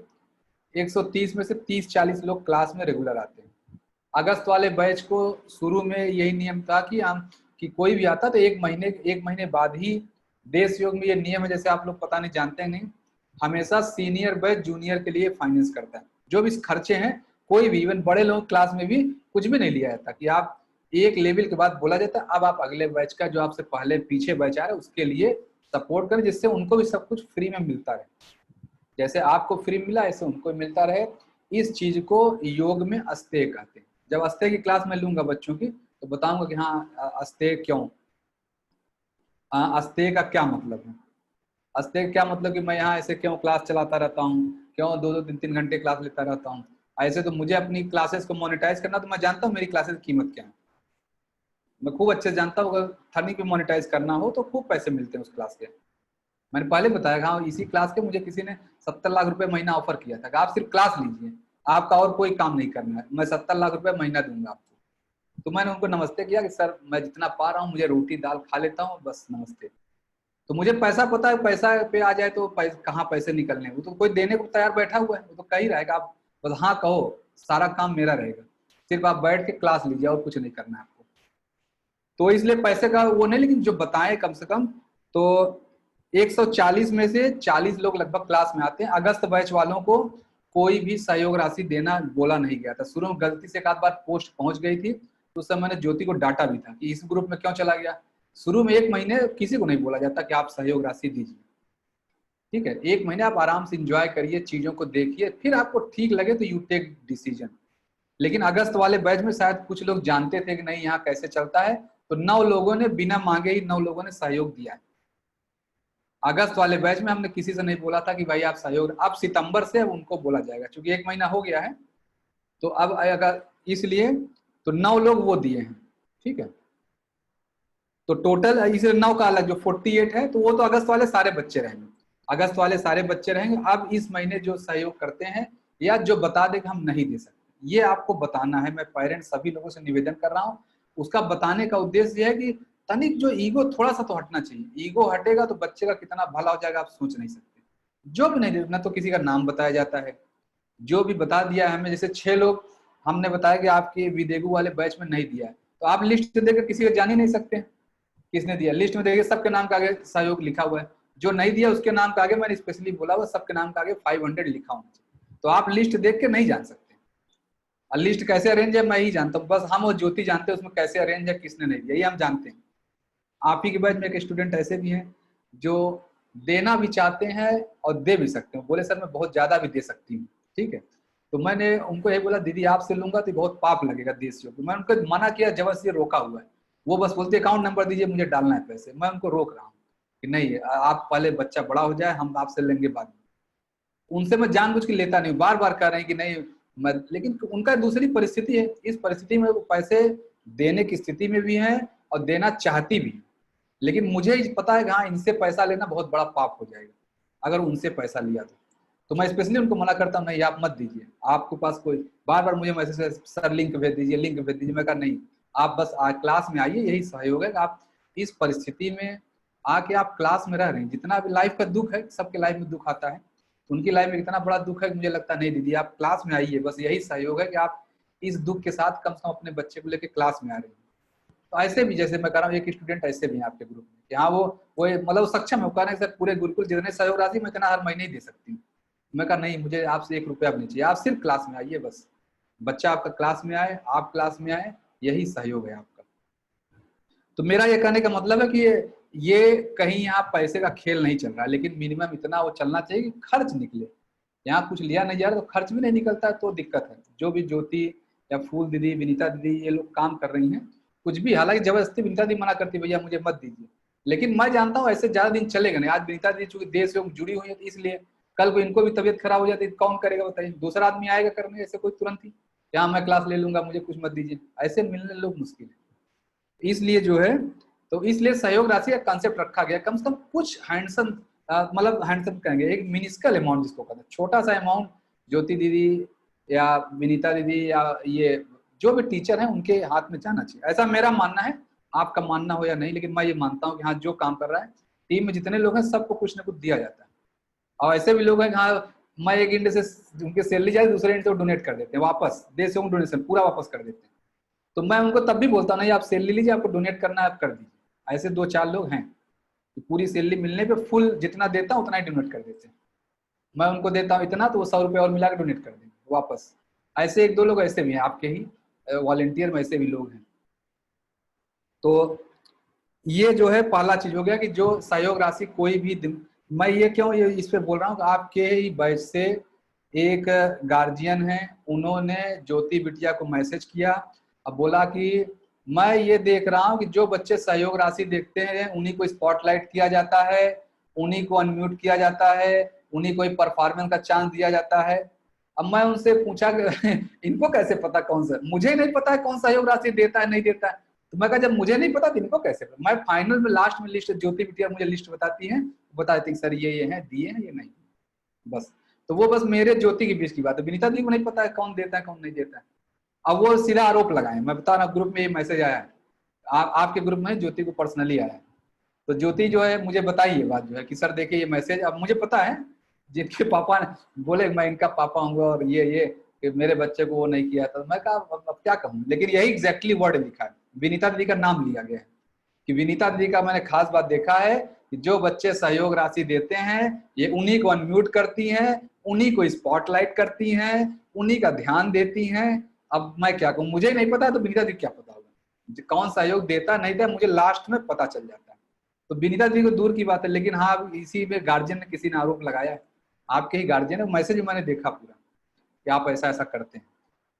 130 में से 30-40 लोग क्लास में रेगुलर आते हैं। अगस्त वाले बैच को शुरू में यही नियम था कि कोई भी आता तो एक महीने बाद ही, देश योग में ये नियम है, जैसे आप लोग पता नहीं जानते हैं नहीं, हमेशा सीनियर बैच जूनियर के लिए फाइनेंस करता है। जो भी खर्चे हैं, कोई भी, इवन बड़े लोग क्लास में भी कुछ भी नहीं लिया जाता, कि आप एक लेवल के बाद बोला जाता है अब आप अगले बैच का, जो आपसे पहले पीछे बैच आ रहा है उसके लिए सपोर्ट करें, जिससे उनको भी सब कुछ फ्री में मिलता रहे। जैसे आपको फ्री मिला ऐसे उनको मिलता रहे। इस चीज को योग में अस्तेय कहते हैं। जब अस्तेय की क्लास में लूंगा बच्चों की तो बताऊंगा कि हाँ अस्तेय क्यों, अस्तेय का क्या मतलब है। अस्तेय क्या मतलब कि मैं यहाँ ऐसे क्यों क्लास चलाता रहता हूँ, क्यों 2-2, 3-3 घंटे क्लास लेता रहता हूँ। ऐसे तो मुझे अपनी क्लासेस को मोनेटाइज करना, तो मैं जानता हूँ मेरी क्लासेस की कीमत क्या है, मैं खूब अच्छे से जानता हूँ। अगर थर्निंग पे मोनेटाइज करना हो तो खूब पैसे मिलते हैं उस क्लास के। मैंने पहले बताया हाँ, इसी क्लास के मुझे किसी ने 70 लाख रुपए महीना ऑफर किया था कि आप सिर्फ क्लास लीजिए, आपका और कोई काम नहीं करना है, मैं 70 लाख रुपए महीना दूंगा आपको। तो मैंने उनको नमस्ते किया कि सर मैं जितना पा रहा हूँ, मुझे रोटी दाल खा लेता हूँ बस, नमस्ते। तो मुझे पैसा पता है, पैसा पे आ जाए तो कहाँ पैसे निकलने, वो तो कोई देने को तैयार बैठा हुआ है, वो तो कही रहेगा, आप बस हाँ कहो, सारा काम मेरा रहेगा, सिर्फ आप बैठ के क्लास लीजिए और कुछ नहीं करना है आपको। तो इसलिए पैसे का वो नहीं, लेकिन जो बताएं कम से कम, तो 140 में से 40 लोग लगभग क्लास में आते हैं। अगस्त बैच वालों को कोई भी सहयोग राशि देना बोला नहीं गया था। शुरू में गलती से एक आध बार पोस्ट पहुंच गई थी, तो उस समय मैंने ज्योति को डांटा भी था कि इस ग्रुप में क्यों चला गया। शुरू में 1 महीने किसी को नहीं बोला जाता कि आप सहयोग राशि दीजिए, ठीक है। 1 महीने आप आराम से इंजॉय करिए, चीजों को देखिए, फिर आपको ठीक लगे तो यू टेक डिसीजन। लेकिन अगस्त वाले बैच में शायद कुछ लोग जानते थे कि नहीं यहाँ कैसे चलता है, तो 9 लोगों ने बिना मांगे ही 9 लोगों ने सहयोग दिया है। अगस्त वाले बैच में हमने किसी से नहीं बोला था कि भाई आप सहयोग, अब सितंबर से अब उनको बोला जाएगा, क्योंकि 1 महीना हो गया है, तो अब अगर इसलिए तो 9 लोग वो दिए हैं, ठीक है। तो टोटल इसे 9 का अलग जो 48 है, तो वो तो अगस्त वाले सारे बच्चे रहेंगे, अगस्त वाले सारे बच्चे रहेंगे। अब इस महीने जो सहयोग करते हैं या जो बता दे कि हम नहीं दे सकते, ये आपको बताना है। मैं पेरेंट्स सभी लोगों से निवेदन कर रहा हूँ, उसका बताने का उद्देश्य यह है कि तनिक जो ईगो थोड़ा सा तो हटना चाहिए। ईगो हटेगा तो बच्चे का कितना भला हो जाएगा आप सोच नहीं सकते। जो भी नहीं देना, तो किसी का नाम बताया जाता है, जो भी बता दिया है हमें, जैसे 6 लोग हमने बताया कि आपके विदेगु वाले बैच में नहीं दिया है, तो आप लिस्ट देकर किसी को जान ही नहीं सकते किसने दिया। लिस्ट में देखिए सबके नाम के आगे सहयोग लिखा हुआ है, जो नहीं दिया उसके नाम के आगे मैंने स्पेशली बोला हुआ सबके नाम के आगे 500 लिखा होना चाहिए। तो आप लिस्ट देख के नहीं जान सकते। और लिस्ट कैसे अरेंज है मैं ही जानता हूँ, बस हम और ज्योति जानते हैं उसमें कैसे अरेंज है, किसने नहीं दिया, ये हम जानते हैं। आप ही के बैच में एक स्टूडेंट ऐसे भी हैं जो देना भी चाहते हैं और दे भी सकते हैं, बोले सर मैं बहुत ज्यादा भी दे सकती हूँ, ठीक है। तो मैंने उनको ये बोला दीदी आपसे लूंगा तो बहुत पाप लगेगा देश योग। मैं उनको मना किया, जबरदस्ती रोका हुआ है। वो बस बोलते अकाउंट नंबर दीजिए मुझे डालना है पैसे। मैं उनको रोक रहा हूँ कि नहीं, आप पहले बच्चा बड़ा हो जाए, हम आपसे लेंगे बाद में। उनसे मैं जानबूझ के लेता नहीं, बार बार कह रहे हैं कि नहीं मैं, लेकिन उनका दूसरी परिस्थिति है। इस परिस्थिति में वो पैसे देने की स्थिति में भी है और देना चाहती भी, लेकिन मुझे पता है कि हाँ इनसे पैसा लेना बहुत बड़ा पाप हो जाएगा अगर उनसे पैसा लिया तो मैं स्पेशली उनको मना करता हूँ, नहीं आप मत दीजिए। आपके पास कोई बार बार मुझे मैसेज सर लिंक भेज दीजिए, लिंक भेज दीजिए, मैं कहा नहीं, आप बस क्लास में आइए, यही सहयोग है कि आप इस परिस्थिति में आके आप क्लास में रह रहे हैं। जितना भी लाइफ का दुख है, सबके लाइफ में दुख आता है, उनकी लाइफ में इतना बड़ा दुख है कि मुझे लगता नहीं दीदी आप क्लास में आइए, बस यही सहयोग है कि आप इस दुख के साथ कम से कम अपने बच्चे को लेकर क्लास में आ रहे हैं। तो ऐसे भी जैसे मैं कह रहा हूँ, एक स्टूडेंट ऐसे भी हैं आपके ग्रुप में कि हाँ वो मतलब सक्षम है, वो कह रहे हैं सर पूरे गुरुकुल जितने सहयोग राशि मैं इतना हर महीने ही दे सकती हूँ। मैं कहा नहीं, मुझे आपसे 1 रुपया भी नहीं चाहिए, आप सिर्फ क्लास में आइए, बस बच्चा आपका क्लास में आए, आप क्लास में आए, यही सहयोग है आपका। तो मेरा ये कहने का मतलब है कि ये कहीं यहाँ पैसे का खेल नहीं चल रहा है, लेकिन मिनिमम इतना वो चलना चाहिए कि खर्च निकले। यहाँ कुछ लिया नहीं जा रहा तो खर्च भी नहीं निकलता है तो दिक्कत है। जो भी ज्योति या फूल दीदी, विनीता दीदी, ये लोग काम कर रही हैं कुछ भी, हालांकि जबरदस्ती विनीता दीदी मना करती भैया मुझे मत दीजिए, लेकिन मैं जानता हूँ ऐसे ज्यादा दिन चलेगा नहीं। आज विनीता दीदी चूंकि देश से जुड़ी हुई है इसलिए कल को इनको भी तबीयत खराब हो जाती है कौन करेगा बताइए? दूसरा आदमी आएगा करने, ऐसे कोई तुरंत ही यहाँ मैं क्लास ले लूंगा मुझे कुछ मत दीजिए, ऐसे मिलने लोग मुश्किल है। इसलिए जो है तो इसलिए सहयोग राशि का कंसेप्ट रखा गया, कम से कम कुछ हैंडसम, मतलब हैंडसम कहेंगे एक मिनिस्कल अमाउंट जिसको कहते हैं, छोटा सा अमाउंट ज्योति दीदी या विनीता दीदी या ये जो भी टीचर हैं उनके हाथ में जाना चाहिए, ऐसा मेरा मानना है। आपका मानना हो या नहीं, लेकिन मैं ये मानता हूँ कि हाँ जो काम कर रहा है टीम में जितने लोग हैं सबको कुछ ना कुछ दिया जाता है। और ऐसे भी लोग हैं हाँ मैं एक इंड से उनके सैलरी जाए दूसरे इंड से डोनेट कर देते हैं, वापस देश से डोनेशन पूरा वापस कर देते हैं। तो मैं उनको तब भी बोलता हूँ नहीं आप सैलरी लीजिए, आपको डोनेट करना है आप कर दीजिए। ऐसे 2-4 लोग हैं कि पूरी सैलरी मिलने पे फुल जितना देता हूँ उतना ही डोनेट कर देते हैं। मैं उनको देता हूँ इतना तो वो 100 रुपये और मिला के डोनेट कर देंगे वापस। ऐसे 1-2 लोग ऐसे भी हैं, आपके ही वॉलंटियर में ऐसे भी लोग हैं। तो ये जो है पहला चीज हो गया कि जो सहयोग राशि कोई भी मैं ये क्यों ये इस पे बोल रहा हूँ कि आपके ही बैच से एक गार्जियन है, उन्होंने ज्योति बिटिया को मैसेज किया, अब बोला कि मैं ये देख रहा हूँ कि जो बच्चे सहयोग राशि देखते हैं उन्हीं को स्पॉटलाइट किया जाता है, उन्हीं को अनम्यूट किया जाता है, उन्हीं को परफॉर्मेंस का चांस दिया जाता है। अब मैं उनसे पूछा कि इनको कैसे पता कौन सा, मुझे नहीं पता है कौन सहयोग राशि देता है नहीं देता है। तो मैं कहा जब मुझे नहीं पता तो इनको कैसे पता? मैं फाइनल में लास्ट में लिस्ट ज्योति बिटिया मुझे लिस्ट बताती है, बता देती सर ये है दिए हैं ये नहीं, बस। तो वो बस मेरे ज्योति के बीच की बात है, विनीता दी को नहीं पता है कौन देता है कौन नहीं देता है। अब वो सीधा आरोप लगाए, मैं बता रहा ग्रुप में ये मैसेज आया है, आपके ग्रुप में ज्योति को पर्सनली आया है। तो ज्योति जो है मुझे बताई ये बात जो है कि सर देखिए ये मैसेज, अब मुझे पता है जिनके पापा ने बोले मैं इनका पापा हूँगा और ये कि मेरे बच्चे को वो नहीं किया, तो मैं कहा अब क्या कहूँ, लेकिन यही एग्जैक्टली वर्ड लिखा है, विनीता दीदी का नाम लिया गया है कि विनीता दीदी का मैंने खास बात देखा है कि जो बच्चे सहयोग राशि देते हैं ये उन्हीं को अनम्यूट करती हैं, उन्हीं को स्पॉटलाइट करती हैं, उन्हीं का ध्यान देती हैं। अब मैं क्या कहूँ, मुझे नहीं पता है तो विनीता दीदी क्या पता होगा कौन सहयोग देता नहीं था, मुझे लास्ट में पता चल जाता है। तो विनीता दीदी को दूर की बात है, लेकिन हाँ इसी में गार्जियन ने किसी ने आरोप लगाया है, आपके ही गार्जियन है, मैसेज मैंने देखा पूरा कि आप ऐसा ऐसा करते हैं।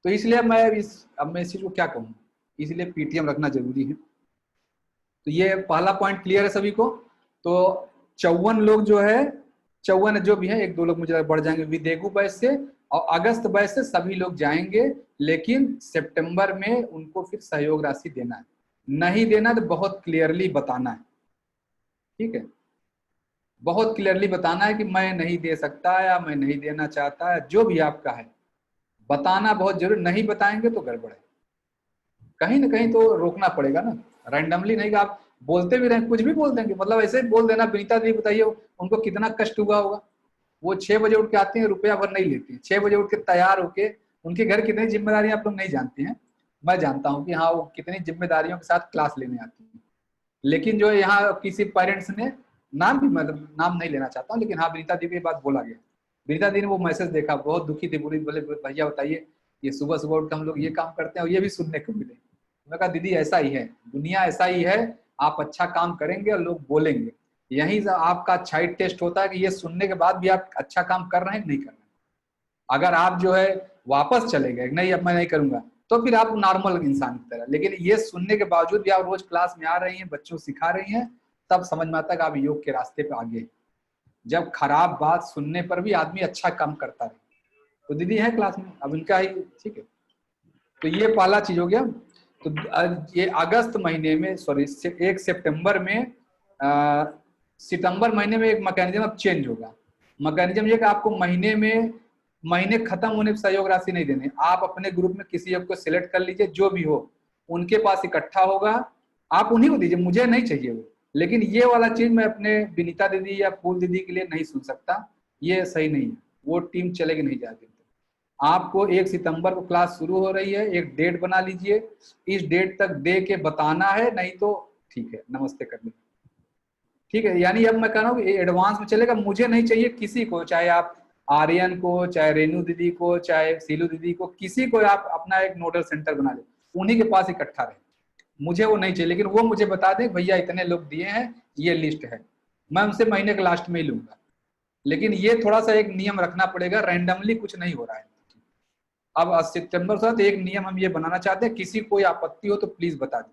तो इसलिए मैं इस चीज को क्या कहूँ, इसलिए पीटीएम रखना जरूरी है। तो ये पहला पॉइंट क्लियर है सभी को। तो 54 लोग जो है 54 जो भी है 1-2 लोग मुझे बढ़ जाएंगे विदेगु बैच से, और अगस्त बैच से सभी लोग जाएंगे, लेकिन सितंबर में उनको फिर सहयोग राशि देना है, नहीं देना तो बहुत क्लियरली बताना है, ठीक है, बहुत क्लियरली बताना है कि मैं नहीं दे सकता या मैं नहीं देना चाहता, जो भी आपका है बताना बहुत जरूरी। नहीं बताएंगे तो गड़बड़ है, कहीं ना कहीं तो रोकना पड़ेगा ना, रैंडमली नहीं कि आप बोलते भी रहे कुछ भी बोल देंगे, मतलब ऐसे ही बोल देना। विनीता दी बताइए उनको कितना कष्ट हुआ होगा, वो 6 बजे उठ के आती हैं, रुपया भर नहीं लेती है, 6 बजे उठ के तैयार होके, उनके घर कितनी जिम्मेदारियां आप लोग नहीं जानते हैं, मैं जानता हूँ कि हाँ वो कितनी जिम्मेदारियों के साथ क्लास लेने आती है। लेकिन जो यहाँ किसी पेरेंट्स ने नाम भी मतलब नाम नहीं लेना चाहता हूँ, लेकिन हाँ विनीता दी की बात बोला गया, विनीता दी ने वो मैसेज देखा, बहुत दुखी थी, बोले भैया बताइए ये सुबह सुबह उठ के हम लोग ये काम करते हैं और ये भी सुनने को मिले। मैं कहा दीदी ऐसा ही है, दुनिया ऐसा ही है, आप अच्छा काम करेंगे और लोग बोलेंगे, यहीं से आपका अच्छा टेस्ट होता है कि ये सुनने के बाद भी आप अच्छा काम कर रहे हैं नहीं कर रहे हैं। अगर आप जो है वापस चले गए नहीं अब मैं नहीं करूंगा, तो फिर आप नॉर्मल इंसान की तरह, लेकिन ये सुनने के बावजूद भी आप रोज क्लास में आ रही हैं, बच्चों को सिखा रही हैं, तब समझ में आता है कि आप योग के रास्ते पे आगे। जब खराब बात सुनने पर भी आदमी अच्छा काम करता है। तो दीदी है क्लास में, अब इनका ही ठीक है। तो ये पहला चीज हो गया। तो ये अगस्त महीने में, सॉरी 1 सितंबर में, सितंबर महीने में एक मैकेनिज्म अब चेंज होगा। मैकेनिज्म ये कि आपको महीने खत्म होने पर सहयोग राशि नहीं देने, आप अपने ग्रुप में किसी एक को सिलेक्ट कर लीजिए, जो भी हो उनके पास इकट्ठा होगा, आप उन्हीं को दीजिए, मुझे नहीं चाहिए वो। लेकिन ये वाला चीज मैं अपने विनीता दीदी या फूल दीदी के लिए नहीं सुन सकता, ये सही नहीं है, वो टीम चलेगी नहीं जाती। आपको 1 सितंबर को क्लास शुरू हो रही है, एक डेट बना लीजिए, इस डेट तक दे के बताना है, नहीं तो ठीक है नमस्ते कर लीजिए, ठीक है। यानी अब मैं कह रहा हूँ एडवांस में चलेगा, मुझे नहीं चाहिए किसी को, चाहे आप आर्यन को, चाहे रेनू दीदी को, चाहे सीलू दीदी को, किसी को आप अपना एक नोडल सेंटर बना ले, उन्हीं के पास इकट्ठा रहे, मुझे वो नहीं चाहिए, लेकिन वो मुझे बता दें भैया इतने लोग दिए हैं, ये लिस्ट है, मैं उनसे महीने के लास्ट में ही लूंगा। लेकिन ये थोड़ा सा एक नियम रखना पड़ेगा, रैंडमली कुछ नहीं हो रहा है। अब सितंबर से तो एक नियम हम ये बनाना चाहते हैं, किसी कोई आपत्ति हो तो प्लीज बता दें,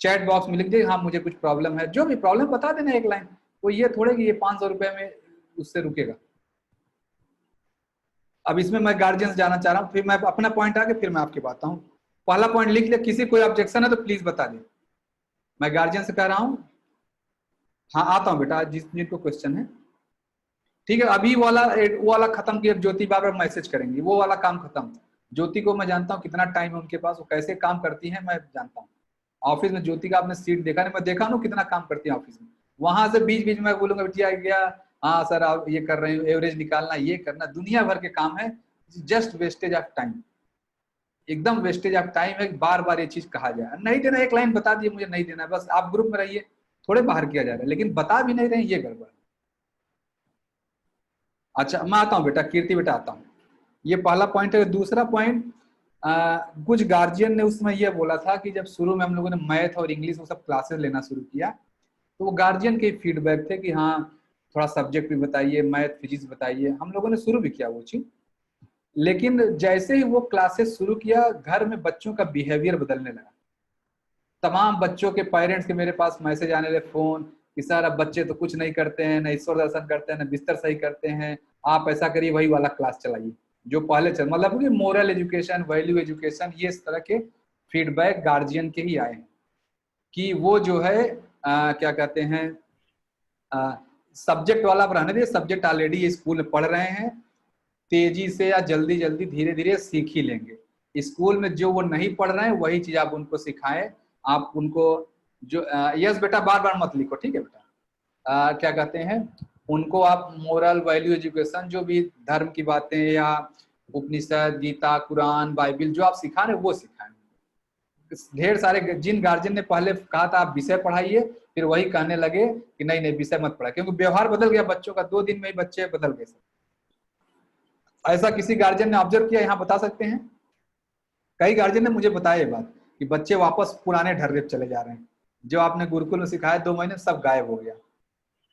चैट बॉक्स में लिख दे हाँ मुझे कुछ प्रॉब्लम है, जो भी प्रॉब्लम बता देना एक लाइन। वो ये थोड़े कि ये 500 रुपए में उससे रुकेगा। अब इसमें मैं गार्जियंस जाना चाह रहा हूँ, फिर मैं अपना पॉइंट आके फिर मैं आपकी बात हूँ। पहला पॉइंट लिख लिया, किसी कोई ऑब्जेक्शन है तो प्लीज बता दें। मैं गार्जियन से कह रहा हूँ, हाँ आता हूँ बेटा जिनको क्वेश्चन है। ठीक है, अभी वो वाला खत्म किया, ज्योति बार बार मैसेज करेंगी, वो वाला काम खत्म। ज्योति को मैं जानता हूँ कितना टाइम है उनके पास, वो कैसे काम करती है मैं जानता हूँ। ऑफिस में ज्योति का आपने सीट देखा नहीं, मैं देखा ना कितना काम करती है ऑफिस में। वहां से बीच बीच में बोलूंगा बिटिया गया, हाँ सर आप ये कर रहे हो, एवरेज निकालना, ये करना, दुनिया भर के काम है। जस्ट वेस्टेज ऑफ टाइम, एकदम वेस्टेज ऑफ टाइम है। बार बार ये चीज कहा जाए, नहीं देना, एक लाइन बता दिए मुझे नहीं देना, बस आप ग्रुप में रहिए, थोड़े बाहर किया जा रहा है, लेकिन बता भी नहीं रहे, ये गड़बड़। अच्छा मैं आता हूँ बेटा, कीर्ति बेटा आता हूँ। ये पहला पॉइंट है। दूसरा पॉइंट, कुछ गार्जियन ने उसमें यह बोला था कि जब शुरू में हम लोगों ने मैथ और इंग्लिश वो सब क्लासेस लेना शुरू किया, तो वो गार्जियन के फीडबैक थे कि हाँ थोड़ा सब्जेक्ट भी बताइए, मैथ फिजिक्स बताइए। हम लोगों ने शुरू भी किया वो चीज, लेकिन जैसे ही वो क्लासेस शुरू किया, घर में बच्चों का बिहेवियर बदलने लगा। तमाम बच्चों के पेरेंट्स के मेरे पास मैसेज आने लगे, फोन कि सर अब बच्चे तो कुछ नहीं करते हैं, न ईश्वर दर्शन करते हैं, न बिस्तर सही करते हैं, आप ऐसा करिए वही वाला क्लास चलाइए जो पहले चल, मतलब कि मोरल एजुकेशन, वैल्यू एजुकेशन, ये इस तरह के फीडबैक गार्जियन के ही आए हैं कि वो जो है क्या कहते हैं सब्जेक्ट वाला पर रहने दे, सब्जेक्ट ऑलरेडी स्कूल में पढ़ रहे हैं, तेजी से या जल्दी जल्दी धीरे धीरे सीख ही लेंगे। स्कूल में जो वो नहीं पढ़ रहे हैं वही चीज आप उनको सिखाएं। आप उनको जो यस बेटा बार बार मत लिखो, ठीक है बेटा, क्या कहते हैं उनको आप मोरल वैल्यू एजुकेशन, जो भी धर्म की बातें या उपनिषद, गीता, कुरान, बाइबिल जो आप सिखा रहे हैं वो सिखाएं। ढेर सारे जिन गार्जियन ने पहले कहा था आप विषय पढ़ाइए, फिर वही कहने लगे कि नहीं नहीं विषय मत पढ़ाइए, क्योंकि व्यवहार बदल गया बच्चों का, 2 दिन में ही बच्चे बदल गए। ऐसा किसी गार्जियन ने ऑब्जर्व किया, यहाँ बता सकते हैं? कई गार्जियन ने मुझे बताया ये बात कि बच्चे वापस पुराने ढर्रे पे चले जा रहे हैं, जो आपने गुरुकुल में सिखाया 2 महीने सब गायब हो गया।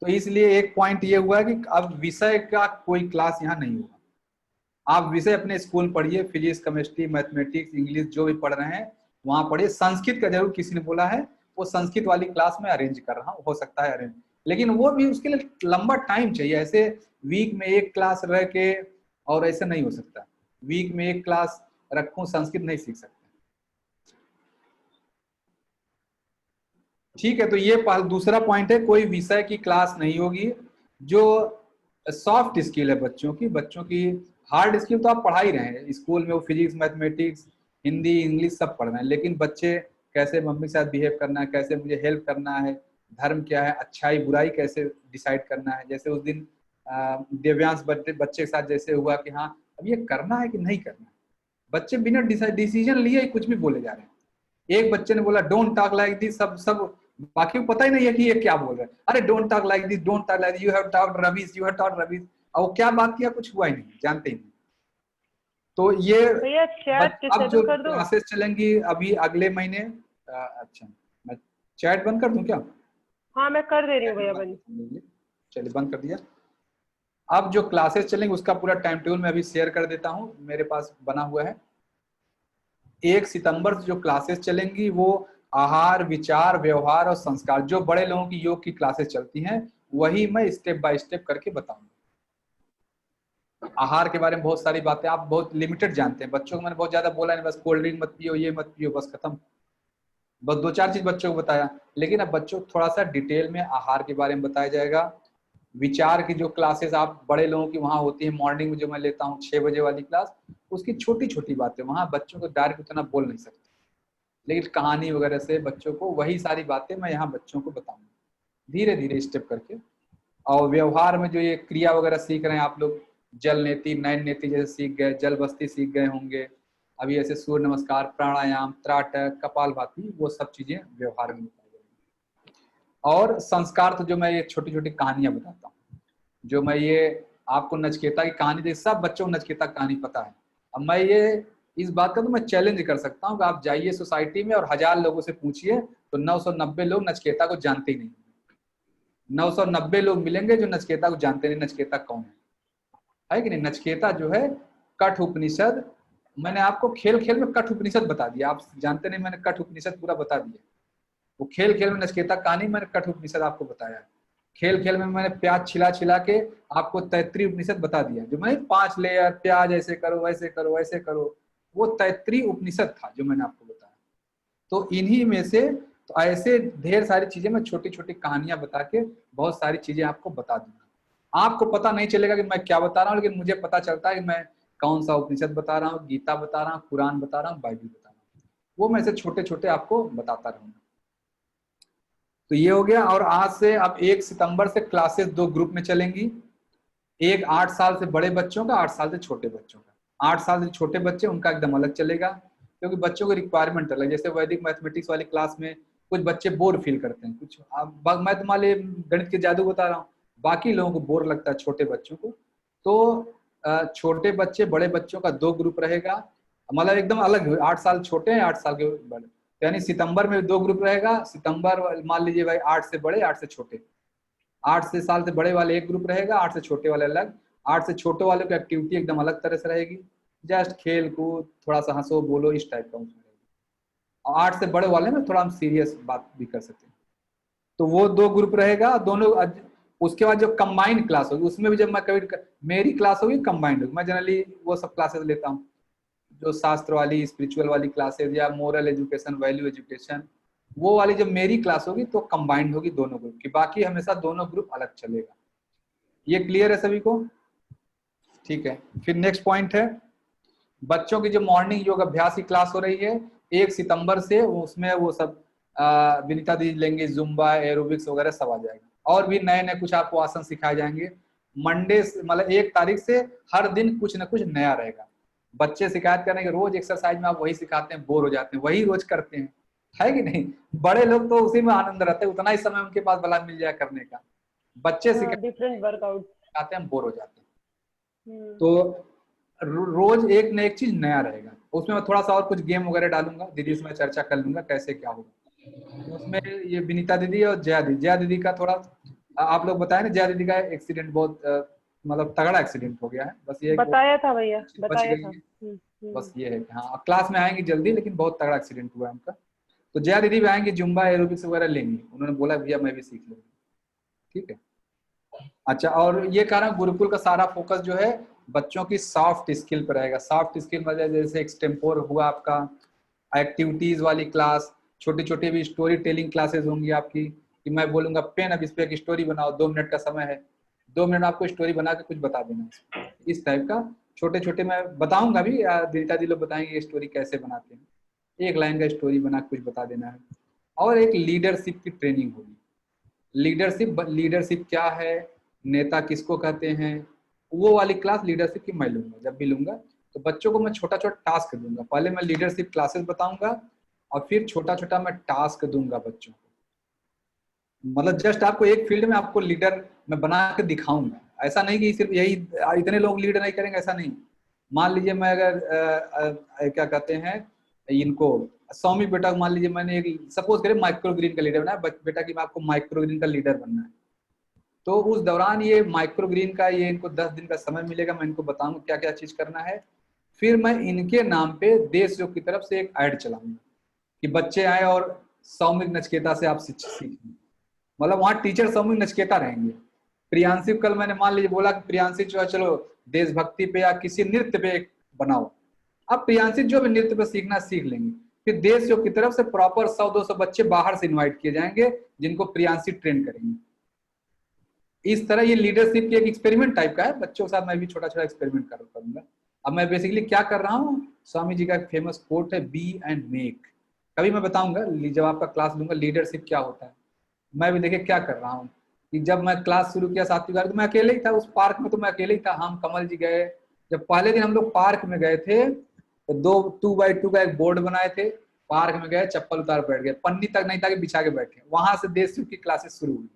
तो इसलिए एक पॉइंट ये हुआ कि अब विषय का कोई क्लास यहाँ नहीं होगा। आप विषय अपने स्कूल पढ़िए, फिजिक्स, केमिस्ट्री, मैथमेटिक्स, इंग्लिश जो भी पढ़ रहे हैं वहां पढ़िए। संस्कृत का जरूर किसी ने बोला है, वो संस्कृत वाली क्लास में अरेंज कर रहा हूँ, हो सकता है अरेंज, लेकिन वो भी उसके लिए लंबा टाइम चाहिए। ऐसे वीक में एक क्लास रह के और ऐसे नहीं हो सकता, वीक में एक क्लास रखूं संस्कृत नहीं सीख सकते। ठीक है, तो ये दूसरा पॉइंट है, कोई विषय की क्लास नहीं होगी। जो सॉफ्ट स्किल है बच्चों की हार्ड स्किल तो आप पढ़ा ही रहे हैं स्कूल में, वो फिजिक्स, मैथमेटिक्स, हिंदी, इंग्लिश सब पढ़ रहे हैं, लेकिन बच्चे कैसे मम्मी के साथ बिहेव करना है, कैसे मुझे हेल्प करना है, धर्म क्या है, अच्छाई बुराई कैसे डिसाइड करना है। जैसे उस दिन दिव्यांश बच्चे के साथ जैसे हुआ कि हाँ अब ये करना है कि नहीं करना है, बच्चे बिना डिसीजन लिए कुछ भी बोले जा रहे हैं। एक बच्चे ने बोला डोंट टॉक लाइक दिस, सब बाकी को पता ही नहीं है कि ये क्या बोल रहा है। अरे don't talk like this, don't talk like this, you have talked रबीश, you have talked रबीश। अब वो क्या बात किया कुछ हुआ ही नहीं, जानते ही नहीं। तो ये अब जो क्लासेस चलेंगी अभी अगले महीने, अच्छा मैं चैट बंद कर दूं क्या? हाँ मैं कर दे रही हूँ भैया बंद। चलिए बंद कर दिया। अब जो क्लासेस चलेंगे उसका पूरा टाइम टेबल मैं अभी शेयर कर देता हूँ, मेरे पास बना हुआ है। 1 सितंबर से जो क्लासेस चलेंगी वो आहार, विचार, व्यवहार और संस्कार, जो बड़े लोगों की योग की क्लासेस चलती हैं वही मैं स्टेप बाय स्टेप करके बताऊंगा। आहार के बारे में बहुत सारी बातें आप बहुत लिमिटेड जानते हैं, बच्चों को मैंने बहुत ज्यादा बोला नहीं, बस कोल्ड ड्रिंक मत पियो, ये मत पियो, बस खत्म। बस 2-4 चीज बच्चों को बताया, लेकिन अब बच्चों को थोड़ा सा डिटेल में आहार के बारे में बताया जाएगा। विचार की जो क्लासेस आप बड़े लोगों की वहां होती है मॉर्निंग में, जो मैं लेता हूँ 6 बजे वाली क्लास, उसकी छोटी छोटी बातें वहां बच्चों को डायरेक्ट उतना बोल नहीं सकते, लेकिन कहानी वगैरह से बच्चों को वही सारी बातें मैं यहाँ बच्चों को बताऊंगा धीरे धीरे स्टेप करके। और व्यवहार में जो ये क्रिया वगैरह सीख रहे हैं आप लोग, जल नेति, नयन नेति जैसे सीख गए, जल बस्ती सीख गए होंगे अभी, ऐसे सूर्य नमस्कार, प्राणायाम, त्राटक, कपालभाति, वो सब चीजें व्यवहार में बताई जाएंगी। और संस्कार तो जो मैं ये छोटी छोटी कहानियां बताता हूँ, जो मैं ये आपको नचकेता की कहानी दे, सब बच्चों को नचकेता कहानी पता है। अब मैं ये इस बात का तो मैं चैलेंज कर सकता हूँ कि आप जाइए सोसाइटी में और 1000 लोगों से पूछिए तो 990 लोग नचिकेता को जानते ही नहीं। 990 लोग मिलेंगे जो नचिकेता को जानते नहीं नचिकेता कौन है कि नहीं। नचिकेता जो है कठ उपनिषद, मैंने आपको खेल खेल में कठ उपनिषद बता दिया, आप जानते नहीं, मैंने कठ उपनिषद पूरा बता दिया। वो खेल खेल में नचिकेता कहानी मैंने कठ उपनिषद आपको बताया। खेल खेल में मैंने प्याज छिला छिला के आपको तैतृय उपनिषद बता दिया, जो मैंने 5 लेयर प्याज ऐसे करो वैसे करो वैसे करो, वो तैतृय उपनिषद था जो मैंने आपको बताया। तो इन्हीं में से तो ऐसे ढेर सारी चीजें मैं छोटी छोटी कहानियां बता के बहुत सारी चीजें आपको बता दूंगा। आपको पता नहीं चलेगा कि मैं क्या बता रहा हूँ, लेकिन मुझे पता चलता है कि मैं कौन सा उपनिषद बता रहा हूँ, गीता बता रहा हूँ, कुरान बता रहा हूँ, बाइबल बता रहा हूँ, वो मैं से छोटे छोटे आपको बताता रहूंगा। तो ये हो गया। और आज से अब 1 सितंबर से क्लासेस 2 ग्रुप में चलेंगी, एक 8 साल से बड़े बच्चों का, 8 साल से छोटे बच्चों का। 8 साल से छोटे बच्चे उनका एकदम अलग चलेगा, क्योंकि बच्चों की रिक्वायरमेंट अलग। जैसे वैदिक मैथमेटिक्स वाली क्लास में कुछ बच्चे बोर फील करते हैं, कुछ मैं तुम्हारे गणित के जादू बता रहा हूँ, बाकी लोगों को बोर लगता है छोटे बच्चों को। तो छोटे बच्चे बड़े बच्चों का 2 ग्रुप रहेगा, मतलब एकदम अलग। 8 साल छोटे हैं, 8 साल के बड़े, यानी सितंबर में 2 ग्रुप रहेगा। सितंबर मान लीजिए भाई 8 से बड़े 8 से छोटे, 8 से साल से बड़े वाले एक ग्रुप रहेगा, 8 से छोटे वाले अलग। 8 से छोटे वाले की एक्टिविटी एकदम अलग तरह से रहेगी, जस्ट खेल कूद थोड़ा सा हंसो बोलो इस टाइप का उसमें रहेगा। और 8 से बड़े वाले में थोड़ा हम सीरियस बात भी कर सकते हैं। तो वो 2 ग्रुप रहेगा दोनों। उसके बाद जो कंबाइंड क्लास होगी उसमें भी जब मैं कभी मेरी क्लास होगी कंबाइंड होगी, मैं जनरली वो सब क्लासेस लेता हूँ जो शास्त्र वाली स्पिरिचुअल वाली क्लासेस या मोरल एजुकेशन वैल्यू एजुकेशन, वो वाली जब मेरी क्लास होगी तो कंबाइंड होगी दोनों ग्रुप की, बाकी हमेशा दोनों ग्रुप अलग चलेगा। ये क्लियर है सभी को? ठीक है। फिर नेक्स्ट पॉइंट है बच्चों की जो मॉर्निंग योग अभ्यास की क्लास हो रही है 1 सितंबर से, उसमें वो सब विनीता दी लेंगे, जुम्बा एरोबिक्स वगैरह सब आ जाएगा, और भी नए नए कुछ आपको आसन सिखाए जाएंगे। मंडे मतलब 1 तारीख से हर दिन कुछ ना कुछ नया रहेगा। बच्चे शिकायत करने के रोज एक्सरसाइज में आप वही सिखाते हैं, बोर हो जाते हैं, वही रोज करते हैं, है कि नहीं? बड़े लोग तो उसी में आनंद रहते हैं, उतना ही समय उनके पास भला मिल जाए करने का। बच्चे डिफरेंट वर्कआउट सिखाते हैं, बोर हो जाते हैं। तो रोज एक न एक चीज नया रहेगा। उसमें मैं थोड़ा सा और कुछ गेम वगैरह डालूंगा, दीदी से मैं चर्चा कर लूंगा कैसे क्या होगा। उसमें ये विनीता दीदी और जया दीदी का थोड़ा आप लोग बताए ना, जया दीदी का एक्सीडेंट बहुत मतलब तगड़ा एक्सीडेंट हो गया है, बस ये बताया था भैया, बच बताया गई था। है। बस ये है कि हाँ क्लास में आएंगी जल्दी, लेकिन बहुत तगड़ा एक्सीडेंट हुआ है उनका। तो जया दीदी भी आएंगी, जुम्बा एरोबिक्स वगैरह लेंगी, उन्होंने बोला भैया मैं भी सीख लूंगी। ठीक है। अच्छा, और ये कह रहा हूँ गुरुकुल का सारा फोकस जो है बच्चों की सॉफ्ट स्किल पर रहेगा। सॉफ्ट स्किल मतलब जैसे एक्सटेम्पोर हुआ आपका, एक्टिविटीज वाली क्लास, छोटी छोटी भी स्टोरी टेलिंग क्लासेस होंगी आपकी, कि मैं बोलूंगा पेन अब इस पे एक स्टोरी बनाओ, 2 मिनट का समय है, 2 मिनट आपको स्टोरी बना के कुछ बता देना। इस टाइप का छोटे छोटे मैं बताऊंगा भी, दीता जी लोग बताएंगे ये स्टोरी कैसे बनाते हैं, 1 लाइन का स्टोरी बना कुछ बता देना है। और एक लीडरशिप की ट्रेनिंग होगी। लीडरशिप क्या है, नेता किसको कहते हैं, वो वाली क्लास लीडरशिप की मैं लूंगा। जब भी लूंगा तो बच्चों को मैं छोटा छोटा टास्क दूंगा। पहले मैं लीडरशिप क्लासेस बताऊंगा और फिर छोटा छोटा मैं टास्क दूंगा बच्चों को। मतलब जस्ट आपको एक फील्ड में आपको लीडर मैं बना के दिखाऊंगा। ऐसा नहीं कि सिर्फ यही इतने लोग लीडर नहीं करेंगे, ऐसा नहीं। मान लीजिए मैं अगर क्या कहते हैं इनको स्वामी बेटा, मान लीजिए मैंने एक सपोज करें माइक्रो ग्रीन का लीडर बनाया बेटा कि आपको माइक्रो ग्रीन का लीडर बनना है, तो उस दौरान ये माइक्रो ग्रीन का ये इनको 10 दिन का समय मिलेगा, मैं इनको बताऊंगा क्या क्या चीज करना है। फिर मैं इनके नाम पे देश योग की तरफ से एक ऐड चलाऊंगा कि बच्चे आए और सौमिक नचिकेता से आप सीखें। मतलब वहाँ टीचर सौमिक नचिकेता रहेंगे। प्रियांशी कल मैंने मान लीजिए बोला कि प्रियांशी जो है चलो देशभक्ति पे या किसी नृत्य पे बनाओ, अब प्रियांशी जो भी नृत्य पे सीखना सीख लेंगे। फिर देश योग की तरफ से प्रॉपर 100-200 बच्चे बाहर से इन्वाइट किए जाएंगे जिनको प्रियांशी ट्रेन करेंगे। इस तरह ये लीडरशिप की एक एक्सपेरिमेंट टाइप का है, बच्चों के साथ मैं भी छोटा छोटा एक्सपेरिमेंट करूंगा। अब मैं बेसिकली क्या कर रहा हूँ, स्वामी जी का एक फेमस कोट है, बी एंड मेक। कभी मैं बताऊंगा जब आपका क्लास लूंगा लीडरशिप क्या होता है। मैं भी देखिए क्या कर रहा हूँ कि जब मैं क्लास शुरू किया 7वीं क्लास तो मैं अकेले ही था उस पार्क में, तो मैं अकेले ही था। हम कमल जी गए, जब पहले दिन हम लोग पार्क में गए थे तो 2x2 का एक बोर्ड बनाए थे, पार्क में गए चप्पल उतार बैठ गए, पन्नी तक नहीं था कि बिछा के बैठे, वहां से देश की क्लासेस शुरू हुई।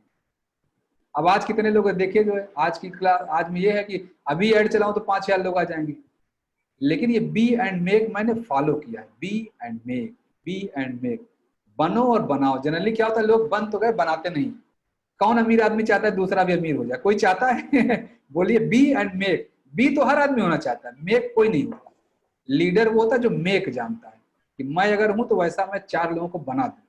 अब आज कितने लोग देखिए जो है आज की क्लास, आज में ये है कि अभी ऐड चलाऊं तो 5000 लोग आ जाएंगे, लेकिन ये बी एंड मेक मैंने फॉलो किया है, be and make, be and make, बनो और बनाओ। जनरली क्या होता है, लोग बन तो गए, बनाते नहीं। कौन अमीर आदमी चाहता है दूसरा भी अमीर हो जाए? कोई चाहता है? बोलिए, बी एंड मेक। बी तो हर आदमी होना चाहता है, मेक कोई नहीं होता। लीडर वो होता है जो मेक जानता है कि मैं अगर हूं तो वैसा मैं 4 लोगों को बना दूं,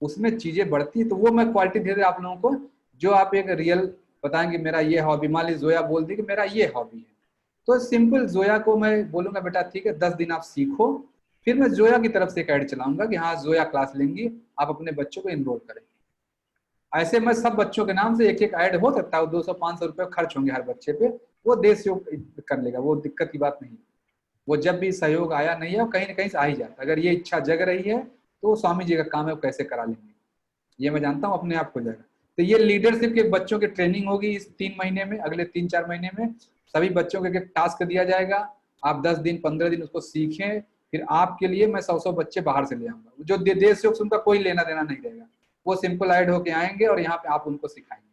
उसमें चीजें बढ़ती है। तो वो मैं क्वालिटी दे रहा आप लोगों को, जो आप एक रियल बताएंगे मेरा ये हॉबी। मान लीजिए जोया बोल दी कि मेरा ये हॉबी है, तो सिंपल जोया को मैं बोलूंगा बेटा ठीक है 10 दिन आप सीखो, फिर मैं जोया की तरफ से एक ऐड चलाऊंगा कि हाँ जोया क्लास लेंगी, आप अपने बच्चों को इनरोल करेंगे। ऐसे मैं सब बच्चों के नाम से एक एक ऐड हो सकता है, 200-500 रुपए खर्च होंगे हर बच्चे पे, वो देश कर लेगा, वो दिक्कत की बात नहीं। वो जब भी सहयोग आया नहीं है, कहीं ना कहीं से आ ही जाता है। अगर ये इच्छा जग रही है तो स्वामी जी का काम है, वो कैसे करा लेंगे, ये मैं जानता हूँ, अपने आप हो जाएगा। तो ये लीडरशिप के बच्चों की ट्रेनिंग होगी इस 3 महीने में, अगले 3-4 महीने में सभी बच्चों को एक टास्क दिया जाएगा। आप 10 दिन 15 दिन उसको सीखें, फिर आपके लिए मैं 100 बच्चे बाहर से ले आऊंगा, जो देश से उनका कोई लेना देना नहीं रहेगा, वो सिंपल ऐड होके आएंगे और यहाँ पे आप उनको सिखाएंगे।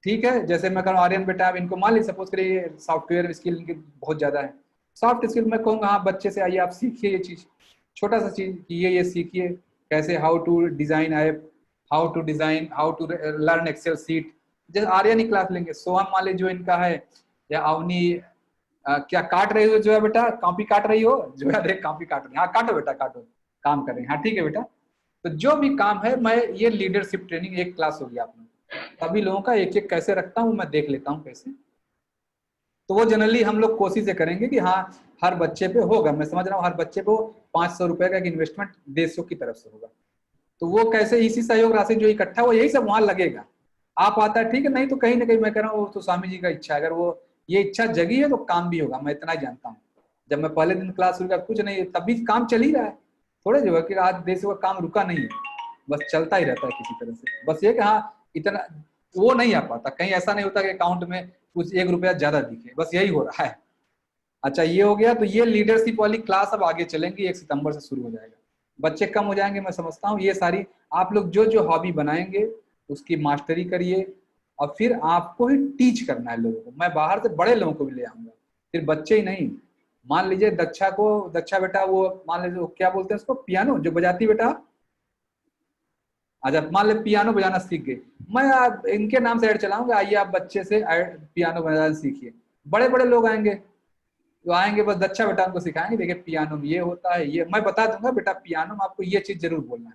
ठीक है, जैसे मैं कहूँ आर्यन बेटा आप इनको मान ली सपोज करिए सॉफ्टवेयर स्किल इनकी बहुत ज्यादा है, सॉफ्ट स्किल मैं कहूँगा हाँ बच्चे से आइए आप सीखिए ये चीज, छोटा सा चीज कि ये सीखिए कैसे, how to design app, how to design, how to learn Excel sheet. जैसे आर्यन ही क्लास लेंगे, सोहम मान ली जो इनका है, या अवनी क्या काट रही हो जो है बेटा, कॉपी काट रही हो जो है, देख कॉपी काट रही है, हाँ काटो बेटा काटो, काम कर रहे हैं, हाँ ठीक है बेटा। तो जो भी काम है, मैं ये लीडरशिप ट्रेनिंग एक क्लास होगी आप लोग, सभी लोगों का एक एक कैसे रखता हूँ मैं देख लेता हूँ कैसे। तो वो जनरली हम लोग कोशिश से करेंगे कि हाँ हर बच्चे पे होगा, मैं समझ रहा हूँ हर बच्चे को 500 रुपए का एक इन्वेस्टमेंट देशों की तरफ से होगा। तो वो कैसे, इसी सहयोग राशि जो इकट्ठा वो यही सब वहां लगेगा। आप आता है ठीक है, नहीं तो कहीं ना कहीं मैं कह रहा हूँ तो स्वामी जी का इच्छा, अगर वो ये इच्छा जगी है तो काम भी होगा, मैं इतना ही जानता हूँ। जब मैं पहले दिन क्लास शुरू किया कुछ नहीं, तब भी काम चल ही रहा है, थोड़े जो है कि आज देश का काम रुका नहीं है, बस चलता ही रहता है किसी तरह से। बस ये कि हाँ इतना वो नहीं आ पाता, कहीं ऐसा नहीं होता कि अकाउंट में कुछ 1 रुपया ज्यादा दिखे, बस यही हो रहा है। अच्छा ये हो गया। तो ये लीडरशिप वाली क्लास अब आगे चलेंगी, 1 सितंबर से शुरू हो जाएगा, बच्चे कम हो जाएंगे मैं समझता हूँ। ये सारी आप लोग जो जो हॉबी बनाएंगे उसकी मास्टरी करिए, और फिर आपको ही टीच करना है लोगों को। मैं बाहर से बड़े लोगों को भी ले आऊंगा, फिर बच्चे ही नहीं। मान लीजिए दक्षा बेटा वो मान लीजिए क्या बोलते हैं उसको, पियानो जो बजाती बेटा, अच्छा मान ले पियानो बजाना सीख गए, मैं इनके नाम से ऐड चलाऊंगा, आइए आप बच्चे से पियानो बजाना सीखिए। बड़े बड़े लोग आएंगे, तो आएंगे बस दक्षा बेटा उनको सिखाएंगे, देखिए पियानो में ये होता है, ये मैं बता दूंगा बेटा पियानो में आपको ये चीज जरूर बोलना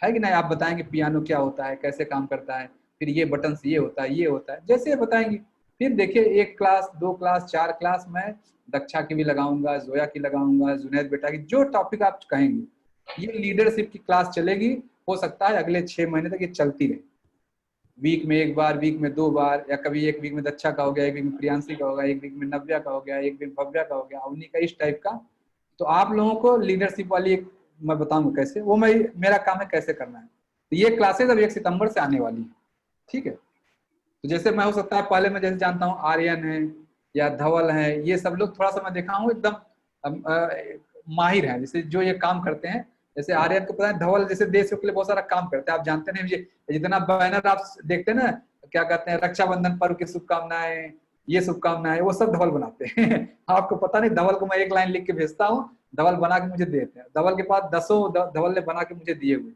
है कि नहीं। आप बताएंगे पियानो क्या होता है, कैसे काम करता है, फिर ये बटन से ये होता है, ये होता है, जैसे बताएंगे। फिर देखिए 1 क्लास 2 क्लास 4 क्लास मैं दक्षा की भी लगाऊंगा, जोया की लगाऊंगा, जुनैद बेटा की, जो टॉपिक आप कहेंगे। ये लीडरशिप की क्लास चलेगी, हो सकता है अगले 6 महीने तक ये चलती रहे, वीक में 1 बार, वीक में 2 बार, या कभी 1 वीक में दक्षा का हो गया, 1 वीक में प्रियांशी का होगा, 1 वीक में नव्या का हो गया, 1 वीक भव्या का हो गया, अवनी का, इस टाइप का। तो आप लोगों को लीडरशिप वाली एक मैं बताऊंगा कैसे, वो मैं मेरा काम है कैसे करना है। तो ये क्लासेस अब 1 सितंबर से आने वाली है, ठीक है। तो जैसे मैं हो सकता है पहले मैं जैसे जानता हूँ आर्यन है या धवल है, ये सब लोग थोड़ा सा मैं देखा हूँ एकदम माहिर है, जैसे जो ये काम करते हैं। जैसे आर्यन को पता है, धवल जैसे देश के लिए बहुत सारा काम करते हैं, आप जानते नहीं, मुझे जितना बैनर आप देखते हैं ना, क्या कहते हैं रक्षाबंधन पर्व की शुभकामनाएं, ये शुभकामनाएं, वो सब धवल बनाते हैं। आपको पता नहीं, धवल को मैं 1 लाइन लिख के भेजता हूँ, धवल बना के मुझे देते हैं। धवल के पास 10 धवल ने बना के मुझे दिए हुए,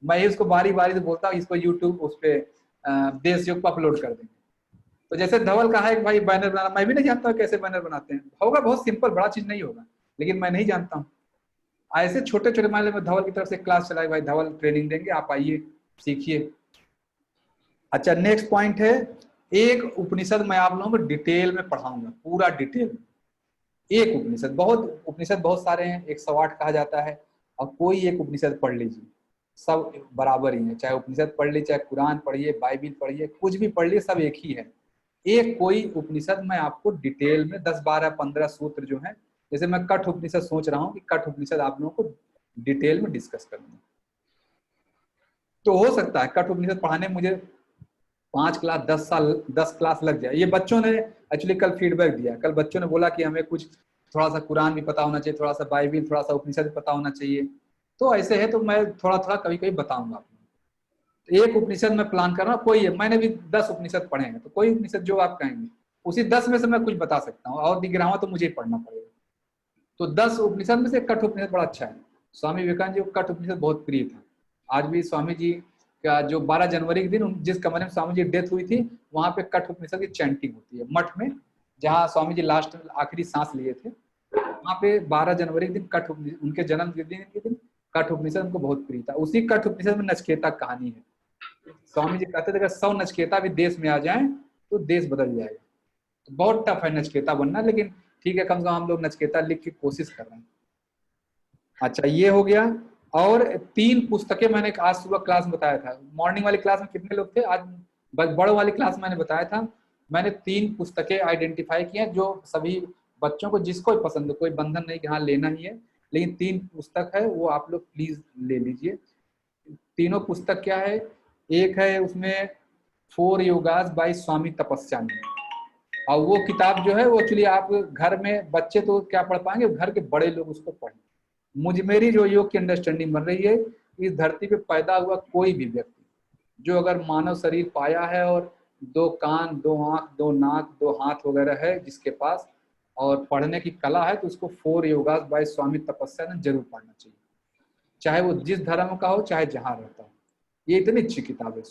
मैं ही उसको बारी बारी से बोलता हूँ इसको यूट्यूब उस पर देश योग पर अपलोड कर देंगे। तो जैसे धवल का है कि भाई बैनर बनाना, मैं भी नहीं जानता हूँ कैसे बैनर बनाते हैं, होगा बहुत सिंपल, बड़ा चीज नहीं होगा, लेकिन मैं नहीं जानता हूँ। ऐसे छोटे छोटे मान में धवल की तरफ से क्लास चलाए, भाई धवल ट्रेनिंग देंगे, आप आइए सीखिए। अच्छा नेक्स्ट पॉइंट है, एक उपनिषद मैं आप लोगों को डिटेल में पढ़ाऊंगा, पूरा डिटेल में। एक उपनिषद, बहुत उपनिषद बहुत सारे हैं, 108 कहा जाता है, और कोई एक उपनिषद पढ़ लीजिए, सब बराबर ही है, चाहे उपनिषद पढ़ लीजिए, चाहे कुरान पढ़िए, बाइबिल पढ़िए, कुछ भी पढ़ लीजिए, सब एक ही है। एक कोई उपनिषद मैं आपको डिटेल में 10, 12, 15 सूत्र जो है, जैसे मैं कठ उपनिषद सोच रहा हूँ कि कठ उपनिषद आप लोगों को डिटेल में डिस्कस करूंगा। तो हो सकता है कठ उपनिषद पढ़ाने मुझे 5 क्लास 10 क्लास लग जाए। ये बच्चों ने एक्चुअली कल फीडबैक दिया, कल बच्चों ने बोला कि हमें कुछ थोड़ा सा कुरान भी पता होना चाहिए, थोड़ा सा बाइबिल, थोड़ा सा उपनिषद भी पता होना चाहिए। तो ऐसे है, तो मैं थोड़ा थोड़ा कभी कभी बताऊंगा आपको। एक उपनिषद में प्लान कर रहा हूँ, कोई है, मैंने भी 10 उपनिषद पढ़े हैं, तो कोई उपनिषद जो आप कहेंगे उसी 10 में से मैं कुछ बता सकता हूँ, और दिग्रामा तो मुझे ही पढ़ना पड़ेगा। तो 10 उपनिषद में से कठ उपनिषद बड़ा अच्छा है। स्वामी विवेकानंद जी को कठ उपनिषद बहुत प्रिय था। आज भी स्वामी जी का जो 12 जनवरी के दिन जिस कमरे में स्वामी जी डेथ हुई थी, वहां पे कठ उपनिषद की चैंटिंग होती है मठ में, जहाँ स्वामी जी लास्ट आखिरी सांस लिए थे। वहाँ पे 12 जनवरी के दिन कठ उपनिषद, उनके जन्म के दिन कठ उपनिषद उनको बहुत प्रिय था। उसी कठ उपनिषद में नचिकेता कहानी है। स्वामी जी कहते थे अगर 100 नचिकेता भी देश में आ जाएं तो देश बदल जाएगा। तो बहुत टफ है नचिकेता बनना, लेकिन ठीक है, कम से कम हम लोग नचिकेता लिख की कोशिश कर रहे हैं। अच्छा, ये हो गया। और 3 पुस्तकें मैंने आज सुबह क्लास में बताया था। मॉर्निंग वाली क्लास में कितने लोग थे? आज बड़ों वाली क्लास मैंने बताया था। मैंने 3 पुस्तकें आइडेंटिफाई की हैं जो सभी बच्चों को, जिसको भी पसंद हो, कोई बंधन नहीं कि हाँ लेना ही है, लेकिन 3 पुस्तक है वो आप लोग प्लीज ले लीजिए। तीनों पुस्तक क्या है? एक है उसमें 4 योगास बाय स्वामी तपस्यानंद, और वो किताब जो है वो एक्चुअली आप घर में, बच्चे तो क्या पढ़ पाएंगे, घर के बड़े लोग उसको पढ़ें। मेरी जो योग की अंडरस्टैंडिंग बन रही है, इस धरती पे पैदा हुआ कोई भी व्यक्ति जो अगर मानव शरीर पाया है और 2 कान, 2 आंख, 2 नाक, 2 हाथ वगैरह है जिसके पास, और पढ़ने की कला है, तो उसको 4 योगास बाय स्वामी तपस्यानंद जरूर पढ़ना चाहिए, चाहे वो जिस धर्म का हो, चाहे जहाँ रहता हो। ये इतनी अच्छी किताब है।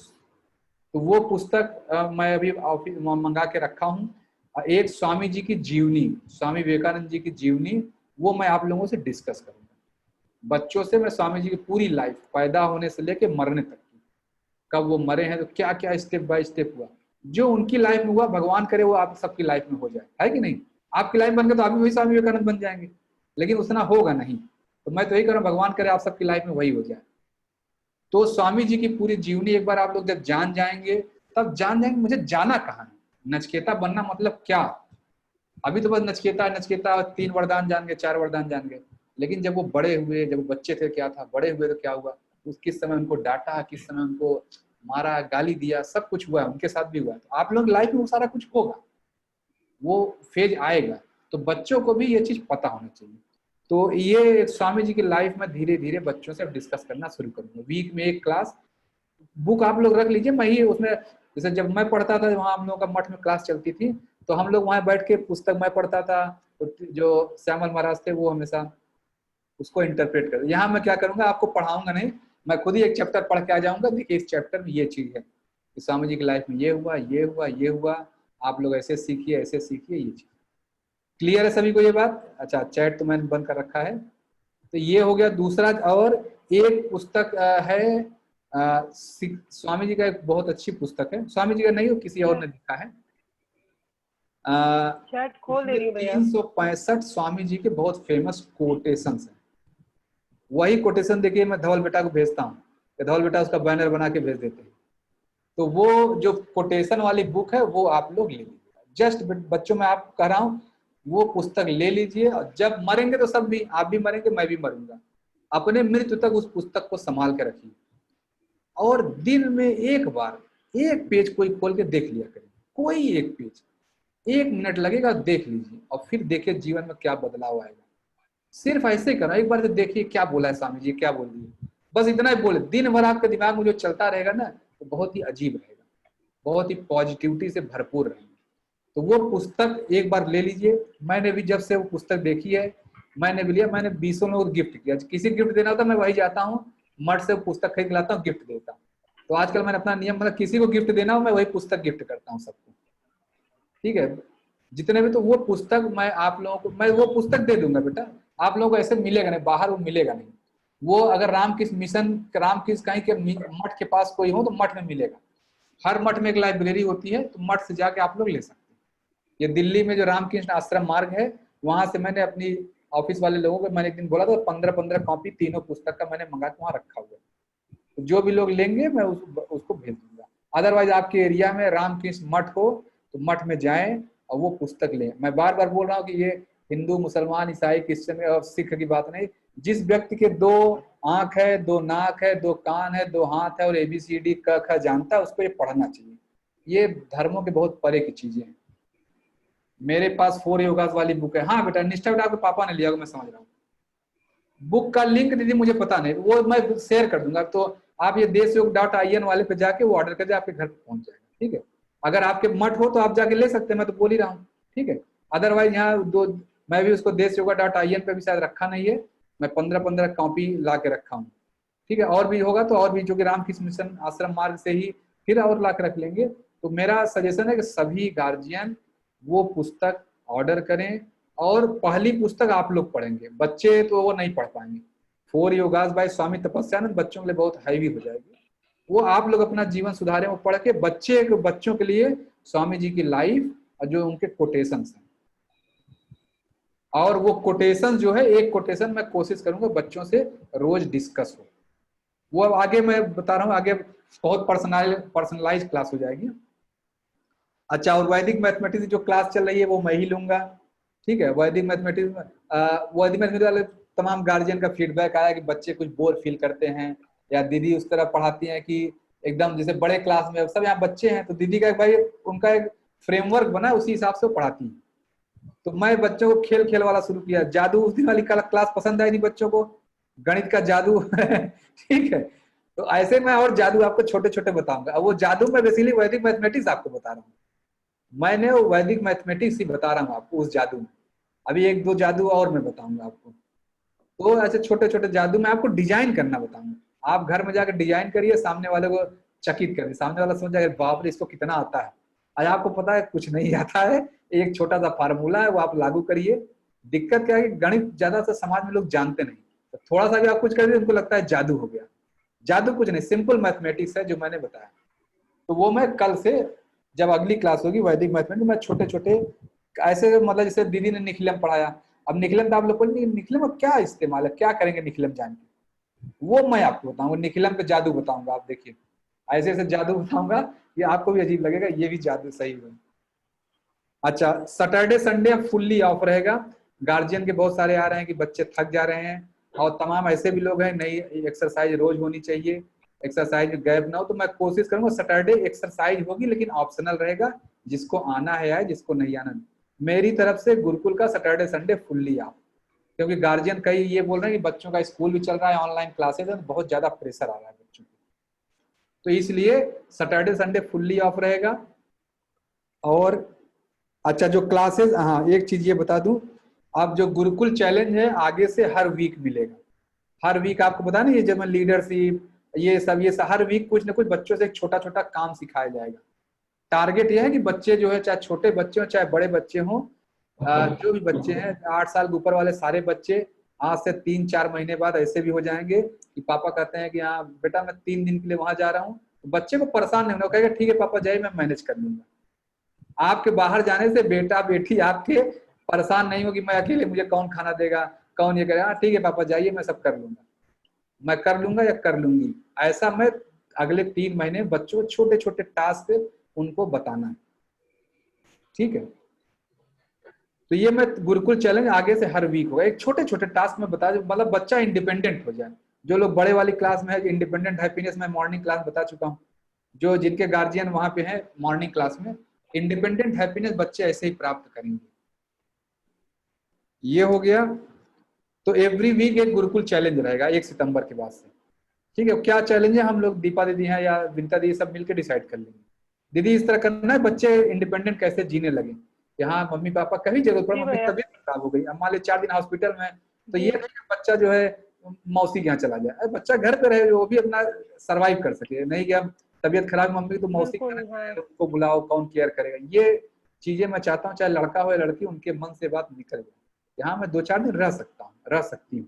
तो वो पुस्तक मैं अभी ऑफिस मंगा के रखा हूँ। एक स्वामी जी की जीवनी, स्वामी विवेकानंद जी की जीवनी, वो मैं आप लोगों से डिस्कस करूंगा। बच्चों से मैं स्वामी जी की पूरी लाइफ, पैदा होने से लेके मरने तक की, कब वो मरे हैं तो क्या क्या स्टेप बाय स्टेप हुआ, जो उनकी लाइफ में हुआ, भगवान करे वो आप सबकी लाइफ में हो जाए, है कि नहीं? आपकी लाइफ बन गए तो आप भी वही स्वामी विवेकानंद बन जाएंगे, लेकिन उतना होगा नहीं। तो मैं तो यही करूँ, भगवान करे आप सबकी लाइफ में वही हो जाए। तो स्वामी जी की पूरी जीवनी एक बार आप लोग जब जान जाएंगे, तब जान जाएंगे मुझे जाना कहाँ है, नचिकेता बनना मतलब क्या। अभी तो बस नचिकेता नचिकेता 3 वरदान जान गए, 4 वरदान जान गए, लेकिन जब वो बड़े हुए, जब वो बच्चे थे क्या था, बड़े हुए तो क्या हुआ, उस किस समय उनको डांटा, किस समय उनको मारा, गाली दिया, सब कुछ हुआ, उनके साथ भी हुआ। तो आप लोग लाइफ में वो सारा कुछ होगा, वो फेज आएगा, तो बच्चों को भी ये चीज पता होना चाहिए। तो ये स्वामी जी की लाइफ में धीरे धीरे बच्चों से डिस्कस करना शुरू करूंगा। वीक में 1 क्लास, बुक आप लोग रख लीजिए, मैं ही उसमें, जैसे जब मैं पढ़ता था वहाँ हम लोगों का मठ में क्लास चलती थी, तो हम लोग वहाँ बैठ के पुस्तक मैं पढ़ता था, तो जो श्यामल महाराज थे वो हमेशा उसको इंटरप्रेट कर। यहाँ मैं क्या करूंगा, आपको पढ़ाऊंगा नहीं, मैं खुद ही एक चैप्टर पढ़ के आ जाऊंगा, देखिए इस चैप्टर में ये चीज है कि स्वामी जी की लाइफ में ये हुआ, ये हुआ, ये हुआ, आप लोग ऐसे सीखिए, ऐसे सीखिए, ये चीज क्लियर है सभी को ये बात? अच्छा, चैट तो मैंने बंद कर रखा है। तो ये हो गया दूसरा। और एक पुस्तक है स्वामी जी का, एक बहुत अच्छी पुस्तक है, स्वामी जी का नहीं हो किसी और ने लिखा है, चैट खोल दे रही हूं भैया। 365 स्वामी जी के बहुत फेमस कोटेशंस हैं। वही कोटेशन देखिए मैं धवल बेटा को भेजता हूँ, धवल बेटा उसका बैनर बना के भेज देते हैं। तो वो जो कोटेशन वाली बुक है वो आप लोग ले लीजिए। जस्ट बच्चों में आप कह रहा हूँ, वो पुस्तक ले लीजिए, और जब मरेंगे तो सब भी, आप भी मरेंगे, मैं भी मरूंगा, अपने मृत्यु तक उस पुस्तक को संभाल के रखिए, और दिन में 1 बार 1 पेज कोई खोल के देख लिया करिए, कोई 1 पेज, 1 मिनट लगेगा, देख लीजिए, और फिर देखिए जीवन में क्या बदलाव आएगा। सिर्फ ऐसे करो, एक बार तो देखिए क्या बोला है स्वामी जी, क्या बोल दिए, बस इतना ही बोले। दिन भर आपके दिमाग में जो चलता रहेगा ना, तो बहुत ही अजीब रहेगा, बहुत ही पॉजिटिविटी से भरपूर रहेगा। तो वो पुस्तक एक बार ले लीजिए। मैंने भी जब से वो पुस्तक देखी है, मैंने भी लिया, मैंने 20 लोगों को गिफ्ट किया। किसी गिफ्ट देना होता है मैं वही जाता हूँ, मठ से पुस्तक खरीद लाता हूँ, गिफ्ट देता हूँ। तो आजकल मैंने अपना नियम, मतलब किसी को गिफ्ट देना हो मैं वही पुस्तक गिफ्ट करता हूँ सबको, ठीक है, जितने भी। तो वो पुस्तक मैं आप लोगों को, मैं वो पुस्तक दे दूंगा बेटा, आप लोगों को ऐसे मिलेगा नहीं, बाहर वो मिलेगा नहीं। वो अगर रामकृष्ण मिशन, रामकृष्ण कहीं के मठ के पास कोई हो तो मठ में मिलेगा। हर मठ में एक लाइब्रेरी होती है, तो मठ से जाके आप लोग ले सकते हैं। ये दिल्ली में जो रामकृष्ण आश्रम मार्ग है, वहां से मैंने अपनी ऑफिस वाले लोगों को मैंने एक दिन बोला था, 15-15 कॉपी तीनों पुस्तक का मैंने मंगा के वहां रखा हुआ है। तो जो भी लोग लेंगे मैं उसको भेज दूंगा। अदरवाइज आपके एरिया में रामकृष्ण मठ हो तो मठ में जाएं और वो पुस्तक लें। मैं बार बार बोल रहा हूँ कि ये हिंदू, मुसलमान, ईसाई, क्रिश्चियन और सिख की बात नहीं। जिस व्यक्ति के 2 आंख है, 2 नाक है, 2 कान है, 2 हाथ है और ABCD क ख जानता है, उसको ये पढ़ना चाहिए। ये धर्मों के बहुत परे की चीजें हैं। मेरे पास 4 योगास वाली बुक है। हाँ बेटा, निष्ठा बेटा आपके पापा ने लिया, मैं समझ रहा हूँ। बुक का लिंक दीदी मुझे पता नहीं, वो मैं शेयर कर दूंगा। तो आप ये desयोग.in वाले पे जाके वो ऑर्डर कर दे, आपके घर पे पहुंच जाएगा, ठीक है। अगर आपके मठ हो तो आप जाके ले सकते हैं, मैं तो बोल ही रहा हूँ, ठीक है। अदरवाइज यहाँ दो, मैं भी उसको desyoga.in पे भी शायद रखा नहीं है, मैं 15-15 कॉपी ला के रखा हूँ, ठीक है। और भी होगा तो और भी, जो कि रामकृष्ण मिशन आश्रम मार्ग से ही फिर और ला के रख लेंगे। तो मेरा सजेशन है कि सभी गार्जियन वो पुस्तक ऑर्डर करें, और पहली पुस्तक आप लोग पढ़ेंगे, बच्चे तो वो नहीं पढ़ पाएंगे। 4 योगास बाय स्वामी तपस्यानंद बच्चों के लिए बहुत हैवी हो जाएगी, वो आप लोग अपना जीवन सुधारे वो पढ़ के बच्चों के लिए स्वामी जी की लाइफ और जो उनके कोटेशंस हैं, और वो कोटेशन जो है, एक कोटेशन मैं कोशिश करूंगा बच्चों से रोज डिस्कस हो। वो अब आगे मैं बता रहा हूँ, आगे बहुत पर्सनलाइज क्लास हो जाएगी। अच्छा, और वैदिक मैथमेटिक्स जो क्लास चल रही है वो मैं ही लूंगा, ठीक है। वैदिक मैथमेटिक्स वाले तमाम गार्जियन का फीडबैक आया कि बच्चे कुछ बोर फील करते हैं, या दीदी उस तरह पढ़ाती हैं कि एकदम जैसे बड़े क्लास में सब यहाँ बच्चे हैं, तो दीदी का भाई उनका एक फ्रेमवर्क बना, उसी हिसाब से वो पढ़ाती है। तो मैं बच्चों को खेल खेल वाला शुरू किया। जादू उस दिन वाली क्लास पसंद आई नहीं बच्चों को, गणित का जादू ठीक है। तो ऐसे मैं और जादू आपको छोटे छोटे बताऊंगा। अब वो जादू में बेसिकली वैदिक मैथमेटिक्स आपको बता रहा हूँ, मैंने वो वैदिक मैथमेटिक्स ही बता रहा हूँ आपको उस जादू में। अभी 1-2 जादू और मैं बताऊंगा आपको। तो ऐसे छोटे छोटे जादू में आपको डिजाइन करना बताऊंगा। आप घर में जाकर डिजाइन करिए, सामने वाले को चकित करिए, सामने वाला समझ जाएगा बाप रे इसको कितना आता है। आज आपको पता है कुछ नहीं आता है, एक छोटा सा फार्मूला है, वो आप लागू करिए। दिक्कत क्या है कि गणित ज्यादा से समाज में लोग जानते नहीं, तो थोड़ा सा भी आप कुछ कर दिए उनको लगता है जादू हो गया। जादू कुछ नहीं, सिंपल मैथमेटिक्स है जो मैंने बताया। तो वो मैं कल से, जब अगली क्लास होगी वैदिक मैथमेटिक्स, मैं छोटे छोटे ऐसे, मतलब जैसे दीदी ने निखिलम पढ़ाया, अब निखिलम तो आप लोग को निखिलम अब क्या इस्तेमाल है, क्या करेंगे निखिलम जान के, वो मैं आपको बताऊंगा। निखिलम पे जादू बताऊंगा, आप देखिए ऐसे ऐसे जादू बताऊंगा, ये आपको भी अजीब लगेगा, ये भी जादू सही है। अच्छा, सैटरडे संडे फुल्ली ऑफ रहेगा। गार्जियन के बहुत सारे आ रहे हैं कि बच्चे थक जा रहे हैं, और तमाम ऐसे भी लोग हैं नई एक्सरसाइज रोज होनी चाहिए, एक्सरसाइज में गैप ना हो। तो मैं कोशिश करूंगा सैटरडे एक्सरसाइज होगी, लेकिन ऑप्शनल रहेगा, जिसको आना है आए, जिसको नहीं आना नहीं। मेरी तरफ से गुरुकुल का सैटरडे संडे फुल्ली ऑफ, क्योंकि गार्जियन कई ये बोल रहे हैं कि बच्चों का स्कूल भी चल रहा है, ऑनलाइन क्लासेज है, बहुत ज्यादा प्रेशर आ रहा है बच्चों को, तो इसलिए सैटरडे संडे फुल्ली ऑफ रहेगा। और अच्छा, जो क्लासेस, हाँ एक चीज ये बता दूं, अब जो गुरुकुल चैलेंज है आगे से हर वीक मिलेगा। हर वीक आपको पता नहीं, ये जब लीडरशिप ये सब हर वीक कुछ ना कुछ बच्चों से एक छोटा छोटा काम सिखाया जाएगा। टारगेट ये है कि बच्चे जो है, चाहे छोटे बच्चे हो चाहे बड़े बच्चे हो, जो भी बच्चे हैं 8 साल के ऊपर वाले सारे बच्चे, आज से 3-4 महीने बाद ऐसे भी हो जाएंगे कि पापा कहते हैं कि हाँ बेटा मैं 3 दिन के लिए वहां जा रहा हूँ, तो बच्चे को परेशान नहीं होना, कहेगा ठीक है पापा जाइए मैं मैनेज कर लूंगा। आपके बाहर जाने से बेटा बेटी आपके परेशान नहीं होगी, मैं अकेले, मुझे कौन खाना देगा, कौन ये करेगा, ठीक है पापा जाइए मैं सब कर लूंगा, मैं कर लूंगा या कर लूंगी। ऐसा मैं अगले 3 महीने बच्चों को छोटे छोटे टास्क उनको बताना है, ठीक है। तो ये मैं गुरुकुल चैलेंज आगे से हर वीक होगा, एक छोटे छोटे टास्क में बता दूं, मतलब बच्चा इंडिपेंडेंट हो जाए। जो लोग बड़े वाली क्लास में है, इंडिपेंडेंट हैप्पीनेस में मॉर्निंग क्लास बता चुका हूँ, जो जिनके गार्जियन वहां पे हैं मॉर्निंग क्लास में, इंडिपेंडेंट हैप्पीनेस बच्चे ऐसे ही प्राप्त करेंगे। ये हो गया। तो एवरी वीक एक गुरुकुल चैलेंज रहेगा 1 सितंबर के बाद से, ठीक है। क्या चैलेंज है हम लोग दीपा दीदी हैं या विनीता दीदी सब मिलकर डिसाइड कर लेंगे। दीदी इस तरह करना है, बच्चे इंडिपेंडेंट कैसे जीने लगे, यहाँ मम्मी पापा कभी जरूरत पड़े, मम्मी तबीयत खराब हो गई, अब मान ली 4 दिन हॉस्पिटल में, तो ये नहीं कि बच्चा जो है मौसी के यहाँ चला जाए, बच्चा घर पे रहे, वो भी अपना सर्वाइव कर सके, नहीं कि अब तबीयत खराब मम्मी तो मौसी को बुलाओ, कौन केयर करेगा। ये चीजें मैं चाहता हूँ चाहे लड़का हो या लड़की, उनके मन से बात निकल जाए, यहाँ मैं 2-4 दिन रह सकता हूँ, रह सकती हूँ।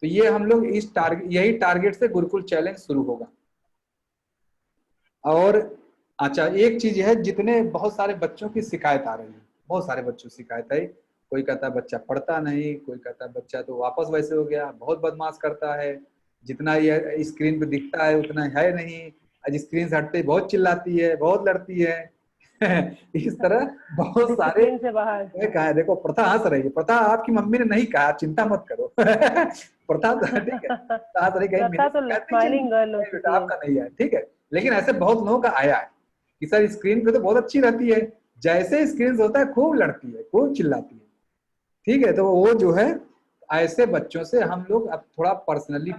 तो ये हम लोग इस यही टारगेट से गुरुकुल चैलेंज शुरू होगा। और अच्छा एक चीज है, जितने बहुत सारे बच्चों की शिकायत आ रही है, बहुत सारे बच्चों की शिकायत है, कोई कहता है बच्चा पढ़ता नहीं, कोई कहता है बच्चा तो वापस वैसे हो गया, बहुत बदमाश करता है, जितना ये स्क्रीन पे दिखता है उतना है नहीं, आज स्क्रीन से हटते बहुत चिल्लाती है, बहुत लड़ती है इस तरह बहुत सारे से बाहर कहा है। देखो प्रथा हंस रही है, प्रथा आपकी मम्मी ने नहीं कहा, आपका मत करो प्रथा ठीक है, आपका नहीं है, ठीक है। लेकिन ऐसे बहुत लोगों का आया है कि सर स्क्रीन पे तो बहुत अच्छी रहती है, जैसे स्क्रीन से होता है खूब लड़ती है, खूब चिल्लाती है, ठीक है। तो वो जो है ऐसे बच्चों से हम लोग अब थोड़ा पर्सनल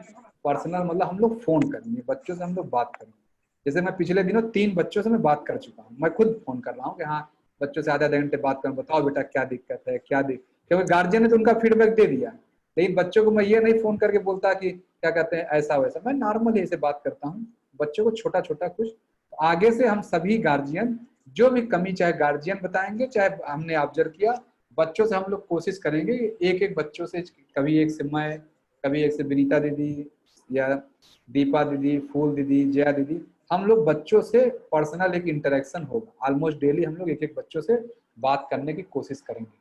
मतलब हम लोग फोन करेंगे, बच्चों से हम लोग बात करेंगे, जैसे मैं पिछले दिनों 3 बच्चों से मैं बात कर चुका हूँ, मैं खुद फोन कर रहा हूँ कि हाँ बच्चों से आधे घंटे बात कर, बताओ बेटा क्या दिक्कत है, क्या क्योंकि गार्जियन ने तो उनका फीडबैक दे दिया, लेकिन बच्चों को मैं ये नहीं फोन करके बोलता कि क्या कहते हैं ऐसा वैसा, मैं नॉर्मल ऐसे बात करता हूँ बच्चों को, छोटा छोटा कुछ। तो आगे से हम सभी गार्जियन जो भी कमी चाहे गार्जियन बताएंगे चाहे हमने ऑब्जर्व किया, बच्चों से हम लोग कोशिश करेंगे एक एक बच्चों से, कभी एक से मैं, कभी एक से विनीता दीदी या दीपा दीदी, फूल दीदी, जया दीदी, हम लोग बच्चों से पर्सनल एक इंटरेक्शन होगा, ऑलमोस्ट डेली हम लोग एक एक बच्चों से बात करने की कोशिश करेंगे।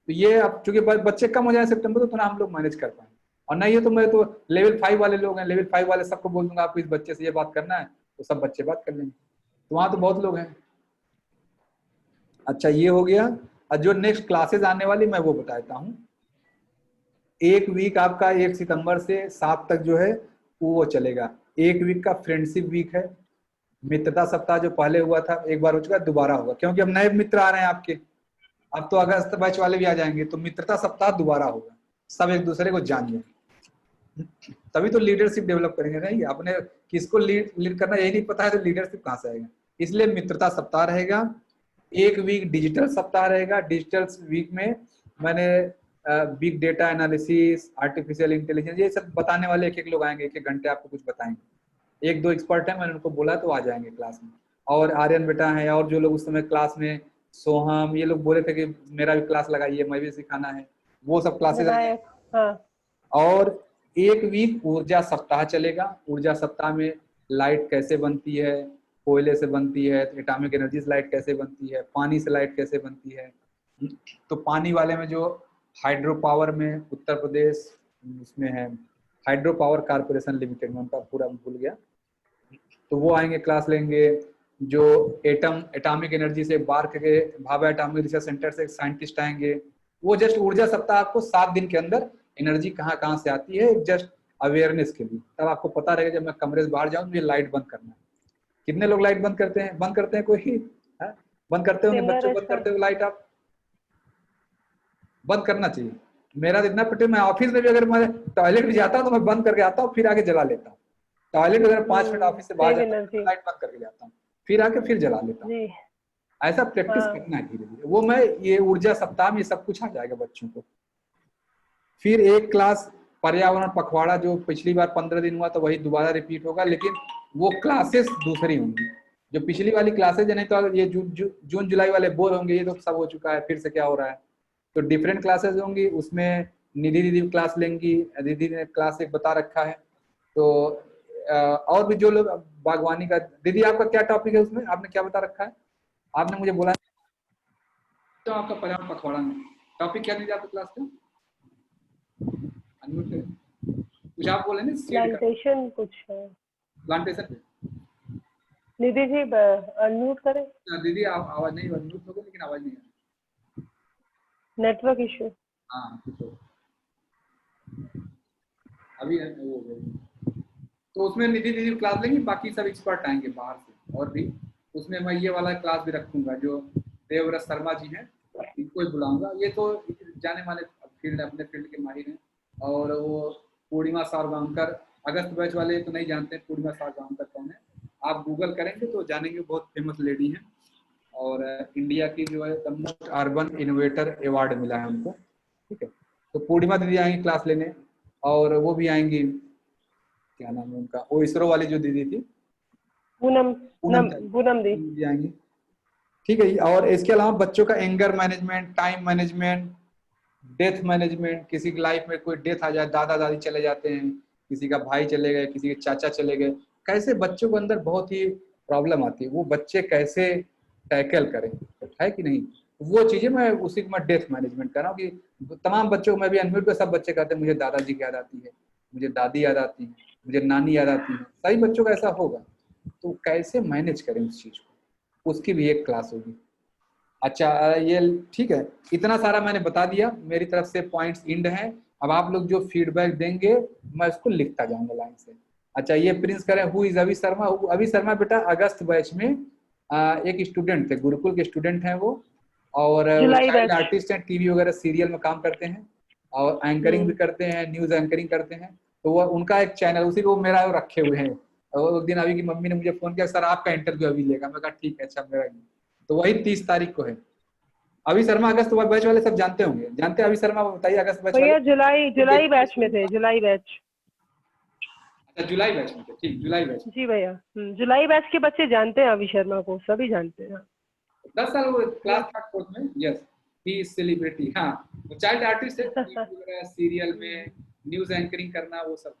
तो ये अब चूंकि बच्चे कम हो जाए सितंबर तो थोड़ा हम लोग मैनेज कर पाएंगे, और नहीं है तो मैं तो लेवल 5 वाले लोग हैं, लेवल 5 वाले सबको बोल दूंगा आपको इस बच्चे से ये बात करना है, तो सब बच्चे बात कर लेंगे, तो वहां तो बहुत लोग हैं। अच्छा ये हो गया। और जो नेक्स्ट क्लासेस आने वाली मैं वो बताता हूँ। एक वीक आपका 1 सितंबर से 7 तक जो है वो चलेगा। एक वीक का फ्रेंडशिप वीक है। मित्रता सप्ताह जो पहले हुआ था एक बार हो चुका, दोबारा होगा, क्योंकि अब नए मित्र आ रहे हैं आपके, अब तो अगस्त बैच वाले भी आ जाएंगे, तो मित्रता सप्ताह दोबारा होगा, सब एक दूसरे को जान जाएंगे, तभी तो लीडरशिप डेवलप करेंगे। नहीं आपने किसको लीड करना यही नहीं पता है तो लीडरशिप कहाँ से आएगा। इसलिए मित्रता सप्ताह रहेगा। एक वीक डिजिटल सप्ताह रहेगा। डिजिटल वीक में मैंने big data analysis, artificial intelligence, ये सब बताने वाले एक एक लोग आएंगे, एक एक घंटे आपको कुछ बताएंगे। 1-2 एक्सपर्ट है, मैंने उनको बोला तो आ जाएंगे क्लास में। और आर्यन बेटा है, और जो लोग उस समय क्लास में, सोहम, ये लोग बोले थे कि मेरा भी क्लास लगाइए, मैं भी सिखाना है, वो सब क्लासेस आएंगे। हाँ। और एक वीक ऊर्जा सप्ताह चलेगा। ऊर्जा सप्ताह में लाइट कैसे बनती है, कोयले से बनती है, एटॉमिक एनर्जी से लाइट कैसे बनती है, पानी से लाइट कैसे बनती है। तो पानी वाले में जो हाइड्रो पावर में उत्तर प्रदेश उसमें है, हाइड्रो पावर कारपोरेशन लिमिटेड में, उनका पूरा भूल गया, तो वो आएंगे क्लास लेंगे। जो एटॉमिक एनर्जी से बार्क के भाभा एटॉमिक रिसर्च सेंटर से साइंटिस्ट आएंगे, वो जस्ट ऊर्जा सप्ताह आपको 7 दिन के अंदर एनर्जी कहाँ कहाँ से आती है जस्ट अवेयरनेस के लिए, तब आपको पता रहेगा जब मैं कमरे से बाहर जाऊँ मुझे लाइट बंद करना है। कितने लोग लाइट बंद करते हैं? बंद करते हैं कोई है? बंद करते होंगे बच्चों, बंद करते हो लाइट आप? बंद करना चाहिए। मेरा तो इतना पटे, मैं ऑफिस में भी अगर मैं टॉयलेट भी जाता हूँ तो मैं बंद करके आता हूँ, फिर आके जला लेता हूँ। टॉयलेट अगर 5 मिनट ऑफिस से बाहर जाता हूँ लाइट बंद करके जाता हूँ, फिर आके फिर जला लेता हूँ। ऐसा प्रैक्टिस करना है धीरे धीरे। वो मैं ये ऊर्जा सप्ताह में सब कुछ आ जाएगा बच्चों को। फिर एक क्लास पर्यावरण पखवाड़ा जो पिछली बार 15 दिन हुआ तो वही दोबारा रिपीट होगा, लेकिन वो क्लासेस दूसरी होंगी। जो पिछली वाली क्लासेज नहीं तो ये जून जुलाई वाले बोर होंगे, ये तो सब हो चुका है, फिर से क्या हो रहा है। तो डिफरेंट क्लासेज होंगी, उसमें निधि दीदी क्लास लेंगी, दीदी ने क्लास एक बता रखा है। तो और भी जो लोग बागवानी का, दीदी आपका क्या टॉपिक है उसमें, आपने क्या बता रखा है? आपने मुझे बोला तो आपका पर्यावरण पखवाड़ा में टॉपिक क्या दीजिए आपकी क्लास का? कुछ आप बोले ना, प्लांटेशन कुछ है। प्लांटेशन पे निधि जी अनम्यूट करें। दीदी आप आवाज नहीं, अनम्यूट हो गए लेकिन आवाज नहीं आ रही, नेटवर्क इशू। हाँ कुछ हो अभी वो तो उसमें निधि दीदी क्लास लेंगी, बाकी सब एक्सपर्ट आएंगे बाहर से। और भी उसमें मैं ये वाला क्लास भी रखूंगा, जो देवव्रत शर्मा जी हैं इनको ही बुलाऊंगा। ये तो जाने माने फील्ड, अपने फील्ड के माहिर हैं। और वो पूर्णिमा सारगांवकर, अगस्त बैच वाले तो नहीं जानते पूर्णिमा सारगांवकर कौन है, आप गूगल करेंगे तो जानेंगे, बहुत फेमस लेडी हैं। और इंडिया की जो है the most urban innovator award मिला है उनको, ठीक है। तो पूर्णिमा दीदी आएंगी क्लास लेने, और वो भी आएंगी, क्या नाम है उनका, वो इसरो वाली जो दीदी थी, पूनम दी आएंगी, ठीक है। और इसके अलावा बच्चों का anger management, time management, death management, किसी की लाइफ में कोई डेथ आ जाए, दादा दादी चले जाते हैं, किसी का भाई चले गए, किसी के चाचा चले गए, कैसे बच्चों के अंदर बहुत ही प्रॉब्लम आती है, वो बच्चे कैसे टैकल करें, है कि नहीं। वो चीजें मैं उसी को मैं डेथ मैनेजमेंट कर रहा हूँ कि तमाम बच्चों को मैं भी अनम्यूट पे, सब बच्चे कहते हैं मुझे दादाजी की याद आती है, मुझे दादी याद आती है, मुझे नानी याद आती है, सही बच्चों का ऐसा होगा, तो कैसे मैनेज करें उस चीज को, उसकी भी एक क्लास होगी। अच्छा ये ठीक है, इतना सारा मैंने बता दिया, मेरी तरफ से पॉइंट्स इंड हैं। अब आप लोग जो फीडबैक देंगे मैं उसको लिखता जाऊंगा लाइन से। अच्छा ये प्रिंस करें, हु इज अभी शर्मा। अभी शर्मा बेटा अगस्त बैच में एक स्टूडेंट थे, गुरुकुल के स्टूडेंट हैं वो, और चाइल्ड आर्टिस्ट हैं, टीवी वगैरह सीरियल में काम करते हैं, और एंकरिंग भी करते हैं, न्यूज एंकरिंग करते हैं। तो वो उनका एक चैनल, उसी को मेरा रखे हुए हैं, और एक दिन अभी की मम्मी ने मुझे फोन किया, सर आपका इंटरव्यू अभी लेगा। मैं कहा ठीक है, अच्छा मेरा नहीं। तो वही 30 तारीख को है। अभी शर्मा अगस्त बैच वाले सब जानते होंगे, जानते हैं अभी शर्मा, बताइए अगस्त बैच भैया वाले। जुलाई बैच में थे, जुलाई बैच। अच्छा जुलाई बैच में थे, ठीक, जुलाई बैच। जी भैया, जुलाई बैच के बच्चे जानते हैं अभी शर्मा को, सभी जानते हैं। 10 साल वो क्लास था कोर्स में। Yes, he is celebrity. हाँ, वो चाइल्ड आर्टिस्ट है, टीवी वगैरह सीरियल में न्यूज एंकरिंग करना वो सब।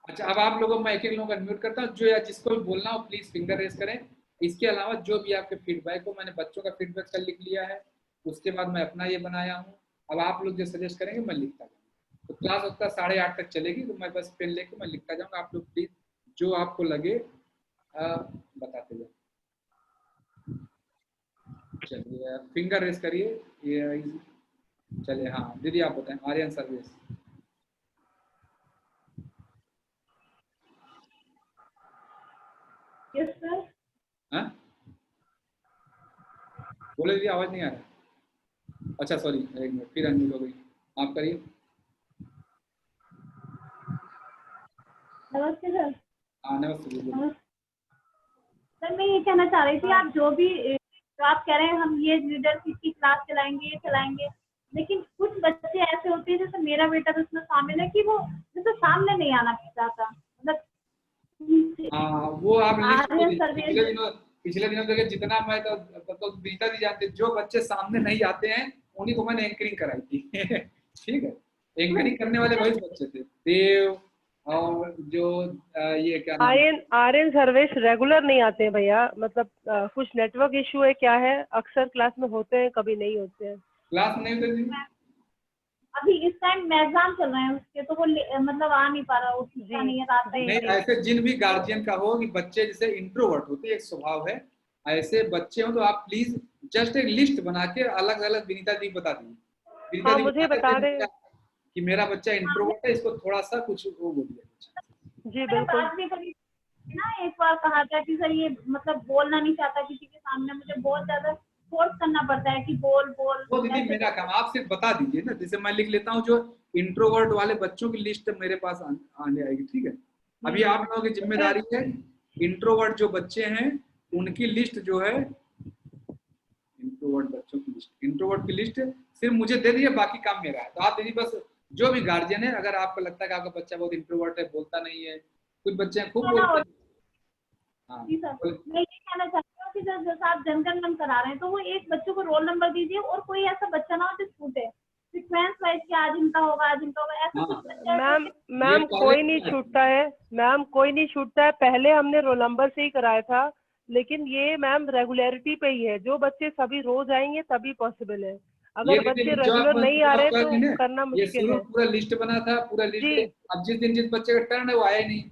अच्छा, अब आप लोगों, मैं एक एक लोगों को अनम्यूट करता हूँ, जो या जिसको भी बोलना हो प्लीज फिंगर रेज करें। इसके अलावा जो भी आपके फीडबैक हो, मैंने बच्चों का फीडबैक कल लिख लिया है, उसके बाद मैं अपना ये बनाया हूँ। अब आप लोग जो सजेस्ट करेंगे मैं लिखता जाऊँगा। तो क्लास उसका 8:30 तक चलेगी, तो मैं बस पेन लेके मैं लिखता जाऊँगा। आप लोग प्लीज जो आपको लगे बताते जाओ। चलिए फिंगर रेस करिए, ये चलिए। हाँ दीदी आप बताएं, आर्यन सर्विस। Yes sir. हाँ बोले दीदी, आवाज नहीं आ रहा। अच्छा सॉरी, एक मिनट, फिर अनम्यूट हो गई। आप करिए। नमस्ते सर। हाँ नमस्ते दीदी। सर मैं ये कहना चाह रही थी, आप जो आप कह रहे हैं हम ये लीडरशिप की क्लास चलाएंगे, ये चलाएंगे, लेकिन कुछ बच्चे ऐसे होते हैं, जैसे मेरा बेटा तो उसमें शामिल है, कि वो जैसे सामने नहीं आना चाहता, मतलब हाँ वो आप आर्यन सर्विस। पिछले दिनों देखिए, जितना मैं तो बीता दी जाते, जो बच्चे सामने नहीं आते हैं उन्हीं को मैंने एंकरिंग कराई थी। ठीक है, एंकरिंग करने वाले वही बच्चे थे, देव और जो ये क्या नाम, आर्यन सर्वेश रेगुलर नहीं आते हैं भैया, मतलब कुछ नेटवर्क इशू है क्या है, अक्सर क्लास में होते हैं, कभी नहीं होते हैं। क्लास नहीं होते जी। अभी इस टाइम एग्जाम चल रहे हैं उसके, तो वो मतलब आ नहीं पा रहा, उठता नहीं है रात तक। नहीं, ऐसे जिन भी गार्जियन का हो कि बच्चे जैसे इंट्रोवर्ट होते हैं, एक स्वभाव है, ऐसे बच्चे हो तो आप प्लीज जस्ट एक लिस्ट बना के अलग अलग विनीता जी बता दीजिए। हाँ मुझे बता दें कि मेरा बच्चा इंट्रोवर्ट है, इसको थोड़ा सा कुछ वो बोलिए। जी बिल्कुल। बात भी करी ना, एक बार कहा था कि सर ये मतलब बोलना नहीं चाहता किसी के सामने, मुझे बहुत ज्यादा फोर्स करना पड़ता है कि बोल बोल। वो दीदी मेरा काम, आप सिर्फ बता दीजिए ना, जैसे मैं लिख लेता हूँ जो इंट्रोवर्ट वाले बच्चों की लिस्ट मेरे पास आने आएगी। ठीक है, अभी आप लोगों की जिम्मेदारी है इंट्रोवर्ट जो बच्चे हैं उनकी लिस्ट जो है, इंट्रोवर्ट बच्चों की लिस्ट, इंट्रोवर्ट की लिस्ट सिर्फ मुझे दे दीजिए, बाकी काम मेरा है। तो आप दीदी बस जो भी गार्जियन है, अगर आपको लगता है कि आपका बच्चा बहुत इंट्रोवर्ट है, बोलता नहीं है, कुछ बच्चे खूब बोलते हैं। हाँ जी सर, मैं ये कहना चाहती हूँ कि जैसे आप जनगण मन करा रहे हैं, तो वो एक बच्चों को रोल नंबर दीजिए, और कोई ऐसा बच्चा ना हो जो छूटे, सीक्वेंस वाइज कि आज इनका होगा, आज इनका होगा, ऐसा कुछ बच्चा। मैम कोई नहीं छूटता है, मैम कोई नहीं छूटता है। पहले हमने रोल नंबर से ही कराया था, लेकिन ये मैम रेगुलरिटी पे ही है, जो बच्चे सभी रोज आएंगे तभी पॉसिबल है। अगर बच्चे रेगुलर नहीं आ रहे तो करना मुश्किल है। पूरा लिस्ट बना था, पूरा लिस्ट। अब जिस दिन जिस बच्चे का टर्न है वो आया ही नहीं,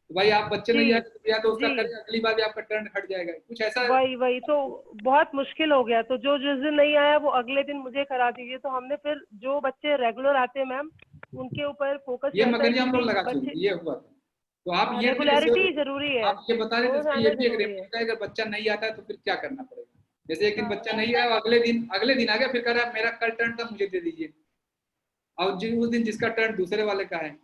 तो भाई आप बच्चे नहीं आए तो या तो उसका करें, अगली बार भी आपका टर्न हट जाएगा, कुछ ऐसा। वही तो बहुत मुश्किल हो गया। तो जो जिस दिन नहीं आया वो अगले दिन मुझे करा दीजिए। तो हमने फिर जो बच्चे रेगुलर आते हैं मैम उनके ऊपर फोकस ये मगर हम लोग लगा चुके, ये हुआ था। तो आप ये रेगुलरिटी जरूरी है, आप ये बता रहे थे, ये भी एक रेफरेंस है, अगर बच्चा नहीं आता है तो फिर क्या करना पड़ेगा। जैसे एक दिन बच्चा नहीं आया, अगले दिन आ गया, फिर कह रहा है मेरा कल टर्न था, मुझे दे दीजिए। और उस दिन जिसका टर्न दूसरे वाले का है,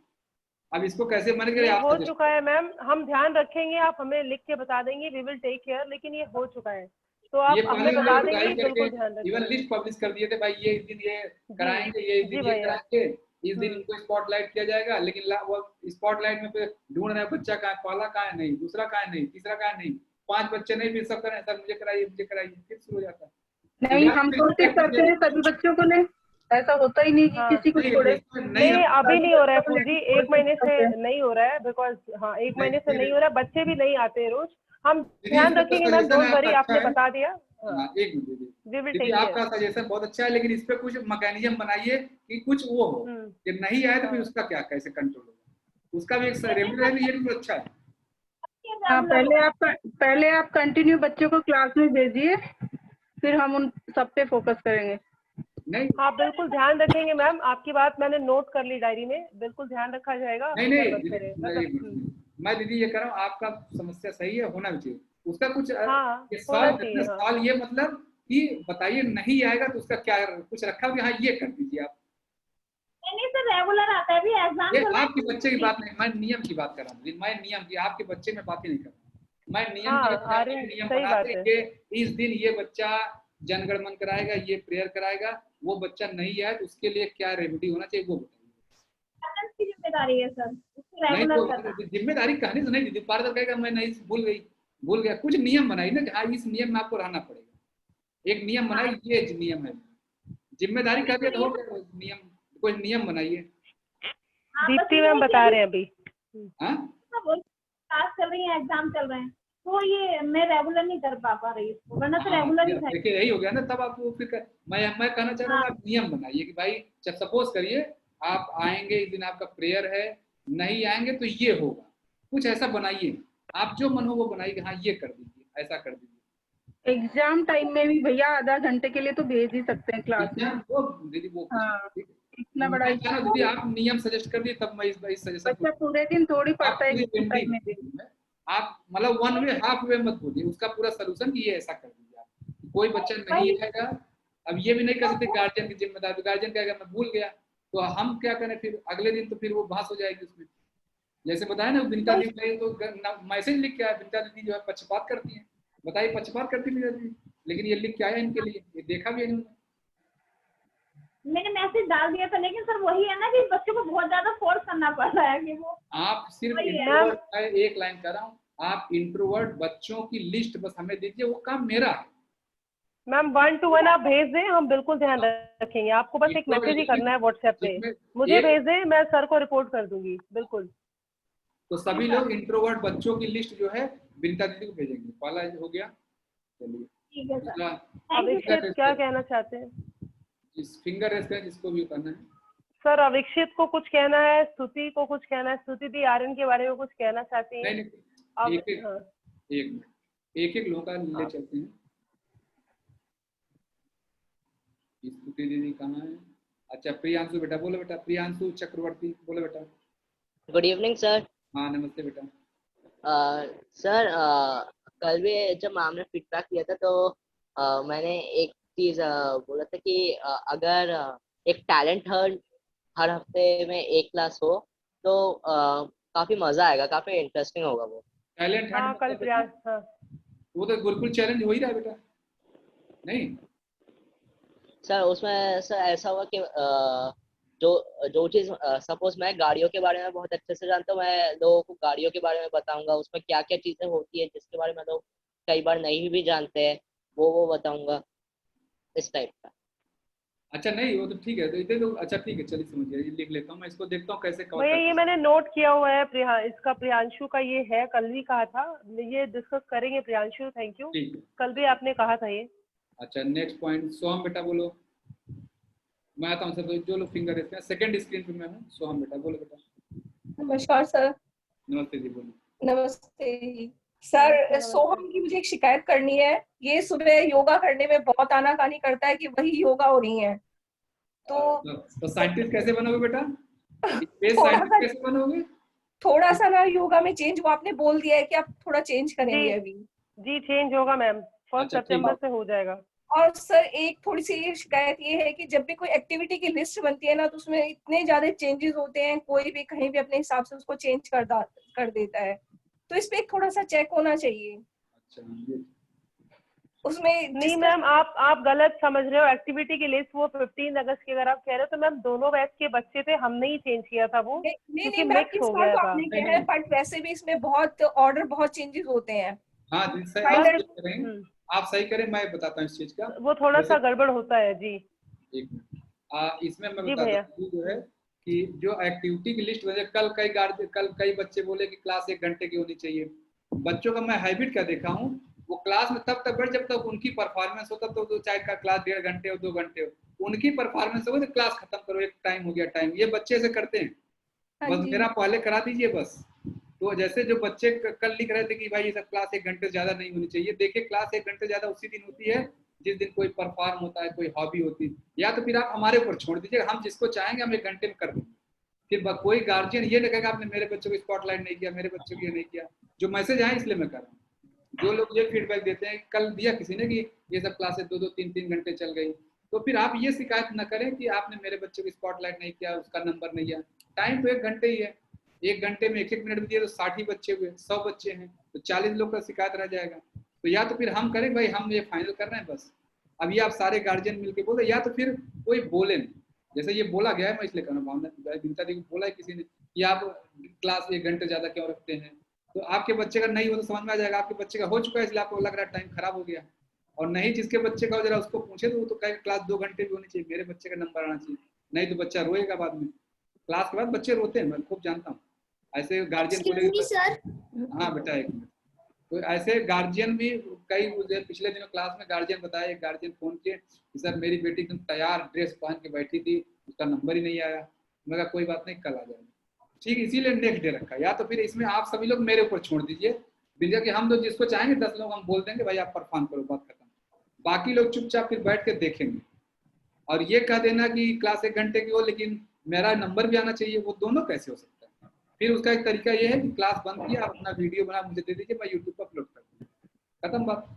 अब इसको कैसे मैनेज करें? हो चुका है मैम, हम ध्यान रखेंगे, आप हमें लिख के बता देंगे, वी विल टेक केयर। लेकिन ये हो चुका है तो आप हमें बता देंगे, बिल्कुल ध्यान रखेंगे। इवन लिस्ट पब्लिश कर दिए थे भाई, ये इस दिन ये कराएंगे, ये इस दिन ये कराएंगे, इस दिन इनको स्पॉटलाइट किया जाएगा। लेकिन वो स्पॉटलाइट में फिर ढूंढ रहे हैं बच्चा कहाँ है, पहला कहाँ है नहीं, दूसरा कहाँ है नहीं, तीसरा कहाँ है नहीं, 5 बच्चे नहीं, फिर सब करें सर मुझे कराइए, फिर शुरू हो जाता है। नहीं, हम कोशिश करते हैं सभी बच्चों को ले, ऐसा होता ही नहीं कि किसी को छोड़े। नहीं अभी नहीं हो रहा है फूजी, 1 महीने से नहीं हो रहा है, बिकॉज हाँ 1 महीने से नहीं हो रहा है, बच्चे भी नहीं आते रोज। हम ध्यान रखेंगे मैम, डोंट वरी, आपने बता दिया। एक मिनट, आपका सजेशन बहुत अच्छा है, लेकिन इस पे कुछ मैकेनिज्म बनाइए कि कुछ वो हो कि नहीं आए तो फिर उसका क्या कैसे कंट्रोल होगा, उसका भी एक रेगुलर है, ये भी अच्छा है। हाँ, पहले आप कंटिन्यू बच्चों को क्लास में भेजिए, फिर हम उन सब पे फोकस करेंगे। नहीं हाँ बिल्कुल ध्यान रखेंगे मैम, आपकी बात मैंने नोट कर ली डायरी में, बिल्कुल ध्यान रखा जाएगा। नहीं मैं दीदी ये कह रहा हूँ, आपका समस्या सही है, होना भी चाहिए उसका कुछ सवाल ये मतलब कि बताइए नहीं आएगा तो उसका क्या कुछ रखा हो कि हाँ ये कर दीजिए आप। नहीं सर, रेगुलर आता है, अभी एग्जाम ये चल रहा है। आपके बच्चे की बात नहीं, मैं नियम की बात कर रहा हूँ, मैं नियम की, आपके बच्चे में बात ही नहीं कर रहा हूँ। मैं नियम की बात कर रहा हूँ, अरे नियम सही बात बनाते है। कि इस दिन ये बच्चा जनगण मन कराएगा, ये प्रेयर कराएगा, वो बच्चा नहीं आए तो उसके लिए क्या रेमेडी होना चाहिए वो बताइए। अटेंडेंस की जिम्मेदारी है सर, उसको नहीं रेगुलर तो करना। जिम्मेदारी कहनी तो नहीं दीदी, पार्लर कहेगा मैं नहीं भूल गया, कुछ नियम बनाई ना कि हाँ इस नियम में आपको रहना पड़ेगा, एक नियम बनाई, ये नियम है, जिम्मेदारी कर दिया तो हो गया नियम, कोई नियम बनाइए। हाँ, बस दीप्ति ये मैम है कि बता अभी रहे हैं अभी। हाँ क्लास चल रही है, एग्जाम चल रहे हैं, तो ये मैं रेगुलर नहीं कर पा रही इसको, वरना तो रेगुलर ही था। देखिए यही हो गया ना, तब आपको फिर मैं कहना चाह रहा हूँ आप नियम बनाइए कि भाई जब सपोज करिए आप आएंगे इस दिन आपका प्रेयर है, नहीं आएंगे तो ये होगा, कुछ ऐसा बनाइए, आप जो मन हो वो बनाइए, हाँ ये कर दीजिए, ऐसा कर दीजिए। एग्जाम टाइम में भी भैया आधा घंटे के लिए तो भेज ही सकते हैं क्लास में। वो दीदी वो हाँ, इतना मैं बड़ा कह रहा हूँ इशू। दीदी आप नियम सजेस्ट कर दिए तब मैं इस सजेशन बच्चा पूरे दिन थोड़ी आप पढ़ता है पूरी एग्जाम रेमेडी टाइम में भी। आप मतलब वन वे हाफ वे मत बोलिए, उसका पूरा सोल्यूशन ये ऐसा कर दीजिए आप, कोई बच्चा नहीं आएगा। अब ये भी नहीं कर सकते गार्जियन की जिम्मेदारी, गार्जियन कहेगा मैं भूल गया तो हम क्या करें, फिर अगले दिन तो फिर वो बहस हो जाएगी उसमें। जैसे बताया ना विनीता दीदी ने तो मैसेज लिख के आया, विनीता दीदी जो है पक्षपात करती है, बताइए पक्षपात करती विनीता दीदी, लेकिन ये लिख के आया इनके लिए, ये देखा भी है इन्होंने। मैंने मैसेज डाल दिया था, लेकिन सर वही है ना कि बच्चों को बहुत ज्यादा फोर्स करना पड़ रहा है कि वो आप सिर्फ वही है। इंट्रोवर्ट, एक लाइन कर रहा हूँ, आप इंट्रोवर्ट बच्चों की लिस्ट बस हमें दीजिए, वो काम मेरा है। मैम 1 to 1 आप भेज दें, हम बिल्कुल ध्यान रखेंगे, आपको बस एक मैसेज ही करना है व्हाट्सएप पे, मुझे भेज दें, मैं सर को रिपोर्ट कर दूंगी बिल्कुल। तो सभी लोग इंट्रोवर्ट बच्चों की लिस्ट जो है विनीता दीदी को भेजेंगे, पहला हो गया। चलिए ठीक है सर। दूसरा, अभिषेक क्या कहना चाहते हैं? जिस फिंगर रेस करें जिसको भी करना है। सर अभिषेक को कुछ कहना है, स्तुति को कुछ कहना है, स्तुति दी आर्यन के बारे में कुछ कहना चाहती हैं? नहीं अब एक एक हाँ। एक मिनट, एक एक लोगों का ले चलते हैं। स्तुति दीदी कहाँ है? अच्छा प्रियांशु बेटा बोलो, बेटा प्रियांशु चक्रवर्ती बोलो बेटा। Good evening sir. हाँ नमस्ते बेटा। सर कल भी जब मैम ने फीडबैक दिया था तो मैंने एक चीज बोला था कि अगर एक टैलेंट हर हफ्ते में एक क्लास हो तो काफी मजा आएगा, काफी इंटरेस्टिंग होगा वो। टैलेंट हाँ कल प्रियांश, हाँ वो तो गुरुकुल चैलेंज हो ही रहा है बेटा। नहीं सर उसमें सर ऐसा हुआ कि जो चीज सपोज मैं गाड़ियों के बारे में बहुत अच्छे से जानता हूँ, मैं लोगों को गाड़ियों के बारे में बताऊंगा, उसमें क्या क्या चीजें होती है जिसके बारे में लोग कई बार नहीं भी जानते हैं, वो बताऊंगा, इस टाइप का। अच्छा नहीं वो तो ठीक है, तो इतने तो अच्छा ठीक है, चलिए समझ गया, ये लिख लेता हूँ मैं, इसको देखता हूँ कैसे कवर भैया ये करते मैंने नोट किया हुआ है, इसका प्रियांशु का ये है, कल भी कहा था, ये डिस्कस करेंगे प्रियांशु, थैंक यू। ठीक है। कल भी आपने कहा था ये। अच्छा नेक्स्ट पॉइंट सोहम बेटा बोलो। मैं आता हूँ सर, जो लोग फिंगर रेस सेकंड स्क्रीन पे मैं हूँ। सोहम बेटा बोलो बेटा। नमस्कार सर। नमस्ते जी बोलो। नमस्ते सर। सोहम की मुझे एक शिकायत करनी है, ये सुबह योगा करने में बहुत आनाकानी करता है कि वही योगा हो रही है, तो साइंटिस्ट कैसे बनोगे बेटा? स्पेस थोड़ा साइंटिस्ट कैसे बनोगे? थोड़ा सा ना योगा में चेंज, वो आपने बोल दिया है कि आप थोड़ा चेंज करेंगे अभी। जी चेंज होगा मैम, 1 सितंबर से हो जाएगा। और सर एक थोड़ी सी शिकायत ये है कि जब भी कोई एक्टिविटी की लिस्ट बनती है ना तो उसमें इतने ज्यादा चेंजेस होते हैं, कोई भी कहीं भी अपने हिसाब से उसको चेंज कर देता है, तो इस पे एक थोड़ा सा चेक होना चाहिए। अच्छा उसमें नहीं मैम आप गलत समझ रहे हो, एक्टिविटी की लिस्ट वो 15 अगस्त की अगर आप कह रहे हो तो मैम दोनों बैच के बच्चे थे, हमने ही चेंज किया था वो, क्योंकि मिक्स हो गया था। आपने किया है, बट वैसे भी इसमें बहुत ऑर्डर बहुत चेंजेस होते हैं। हाँ आप सही करें, मैं बताता हूँ इस चीज का, वो थोड़ा सा गड़बड़ होता है जी। एक मिनट इसमें मैं बताता हूँ जो है कि जो एक्टिविटी की लिस्ट वजह कल कई बच्चे बोले कि क्लास 1 घंटे की होनी चाहिए। बच्चों का मैं हैबिट क्या देखा हूँ, वो क्लास में तब तक बैठ जब तक उनकी परफॉर्मेंस हो, तब तो चाहे का क्लास 1.5 घंटे हो 2 घंटे हो, उनकी परफॉर्मेंस हो तो क्लास खत्म करो, एक टाइम हो गया टाइम, ये बच्चे ऐसे करते हैं। बस मेरा पहले करा दीजिए बस। तो जैसे जो बच्चे कल लिख रहे थे कि भाई ये सब क्लास 1 घंटे से ज्यादा नहीं होनी चाहिए, देखिए क्लास 1 घंटे ज्यादा उसी दिन होती है जिस दिन कोई परफॉर्म होता है, कोई हॉबी होती है, या तो फिर आप हमारे ऊपर छोड़ दीजिए, हम जिसको चाहेंगे हम 1 घंटे में कर देंगे। फिर कोई गार्जियन ये नहीं कहेगा आपने मेरे बच्चों को स्पॉटलाइट नहीं किया, मेरे बच्चों को ये नहीं किया। जो मैसेज आए इसलिए मैं कर रहा हूँ। जो लोग ये फीडबैक देते हैं, कल दिया किसी ने कि ये सब क्लासेस 2-2, 3-3 घंटे चल गई, तो फिर आप ये शिकायत न करें कि आपने मेरे बच्चे को स्पॉटलाइट नहीं किया, उसका नंबर नहीं आया। टाइम तो 1 घंटे ही है, 1 घंटे में 1-1 मिनट भी दिए तो 60 ही बच्चे हुए, 100 बच्चे हैं तो 40 लोग का शिकायत रह जाएगा। तो या तो फिर हम करें भाई हम ये फाइनल कर रहे हैं बस, अभी आप सारे गार्जियन मिलके बोले, या तो फिर कोई बोले नहीं, जैसे ये बोला गया है मैं इसलिए कर रहा हूँ, विनीता दी को बोला है किसी ने कि आप क्लास 1 घंटे ज्यादा क्यों रखते हैं, तो आपके बच्चे का नहीं हो तो समझ में आ जाएगा आपके बच्चे का हो चुका है इसलिए आपको लग रहा है टाइम खराब हो गया, और नहीं जिसके बच्चे का हो जरा उसको पूछे तो वो तो कहे क्लास 2 घंटे भी होनी चाहिए, मेरे बच्चे का नंबर आना चाहिए, नहीं तो बच्चा रोएगा बाद में। क्लास के बाद बच्चे रोते हैं, मैं खूब जानता हूँ ऐसे गार्जियन को। सर हाँ बेटा एक मिनट, तो ऐसे गार्जियन भी कई मुझे पिछले दिनों क्लास में गार्जियन बताया, एक गार्जियन फोन किए कि सर मेरी बेटी एकदम तैयार ड्रेस पहन के बैठी थी, उसका नंबर ही नहीं आया। मैं कहा कोई बात नहीं कल आ जाएगा, ठीक, इसीलिए नेक्स्ट डे रखा। या तो फिर इसमें आप सभी लोग मेरे ऊपर छोड़ दीजिए, बिल्कुल कि हम लोग जिसको चाहेंगे 10 लोग हम बोल देंगे भाई आप परफॉर्म करो, बात खत्म, बाकी लोग चुपचाप फिर बैठ के देखेंगे। और ये कह देना कि क्लास 1 घंटे की हो लेकिन मेरा नंबर भी आना चाहिए, वो दोनों कैसे हो सकता है। फिर उसका एक तरीका ये है कि क्लास बंद किया, आप अपना वीडियो बना मुझे दे दीजिए, मैं यूट्यूब पर अपलोड कर दूँ, खत्म बात।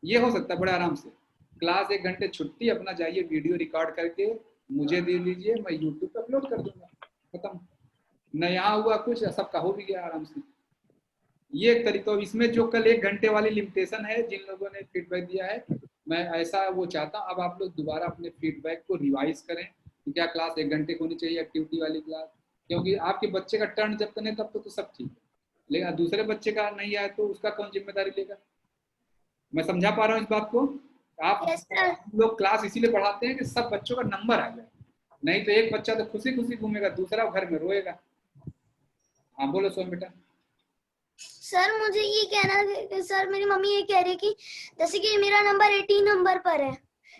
ये हो सकता है बड़े आराम से, क्लास 1 घंटे छुट्टी, अपना जाइए वीडियो रिकॉर्ड करके मुझे दे दीजिए, मैं यूट्यूब पर अपलोड कर दूंगा, खत्म। न यहाँ हुआ कुछ, सबका हो भी गया आराम से। ये एक तरीका। इसमें जो कल 1 घंटे वाली लिमिटेशन है, जिन लोगों ने फीडबैक दिया है, मैं ऐसा वो चाहता हूँ अब आप लोग दोबारा अपने फीडबैक को रिवाइज करें कि क्या क्लास 1 घंटे की होनी चाहिए एक्टिविटी वाली क्लास, क्योंकि आपके बच्चे का टर्न जब तक नहीं तब तो सब ठीक है, लेकिन दूसरे बच्चे का नहीं आए तो उसका कौन जिम्मेदारी लेगा। मैं समझा पा रहा हूँ इस बात को। आप लोग क्लास इसीलिए पढ़ाते हैं कि सब बच्चों का नंबर आ जाए, नहीं तो एक बच्चा तो खुशी खुशी घूमेगा, दूसरा घर में रोएगा। हाँ बोलो सोम बेटा। सर मुझे ये कहना है सर, मेरी मम्मी ये कह रही है कि जैसे कि मेरा नंबर 18 नंबर पर है,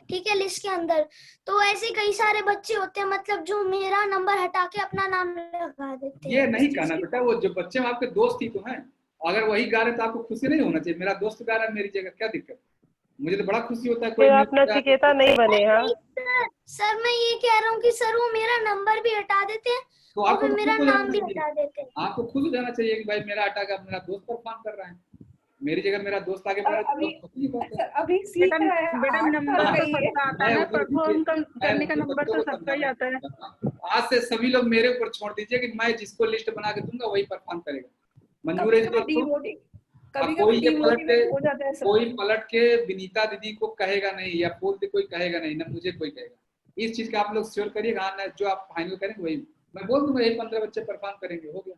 ठीक है, लिस्ट के अंदर, तो ऐसे कई सारे बच्चे होते हैं मतलब जो मेरा नंबर हटा के अपना नाम लगा देते हैं। ये नहीं कहना बेटा, वो जो बच्चे आपके दोस्त ही तो हैं, अगर वही गा रहे तो आपको खुशी नहीं होना चाहिए, मेरा दोस्त गा रहा है मेरी जगह, क्या दिक्कत, मुझे तो बड़ा खुशी होता है कोई आप नचिकेता नहीं बने। हाँ सर मैं ये कह रहा हूँ कि सर वो मेरा नंबर भी हटा देते हैं तो और आपको मेरा नाम भी हटा देते हैं। आपको खुद हो जाना चाहिए कि भाई मेरा हटा के मेरा दोस्त परफॉर्म कर रहा है, मेरी जगह मेरा दोस्त आगे बढ़ रहा है। अभी सीख रहा है बेटा नंबर तो सबका आता है, परफॉर्म करने का नंबर तो सबका ही आता है। आज से सभी लोग मेरे ऊपर छोड़ दीजिए कि मैं जिसको लिस्ट बना के दूंगा वही परफॉर्म करेगा, मंजूर है इसको। कोई पलट के विनीता दीदी को कहेगा नहीं या फूल कोई कहेगा नहीं, ना मुझे कोई कहेगा। इस चीज का आप लोग श्योर करिए, हाँ जो आप फाइनल करेंगे वही मैं बोल दूंगा, यही 15 बच्चे परफॉर्म करेंगे, हो गया,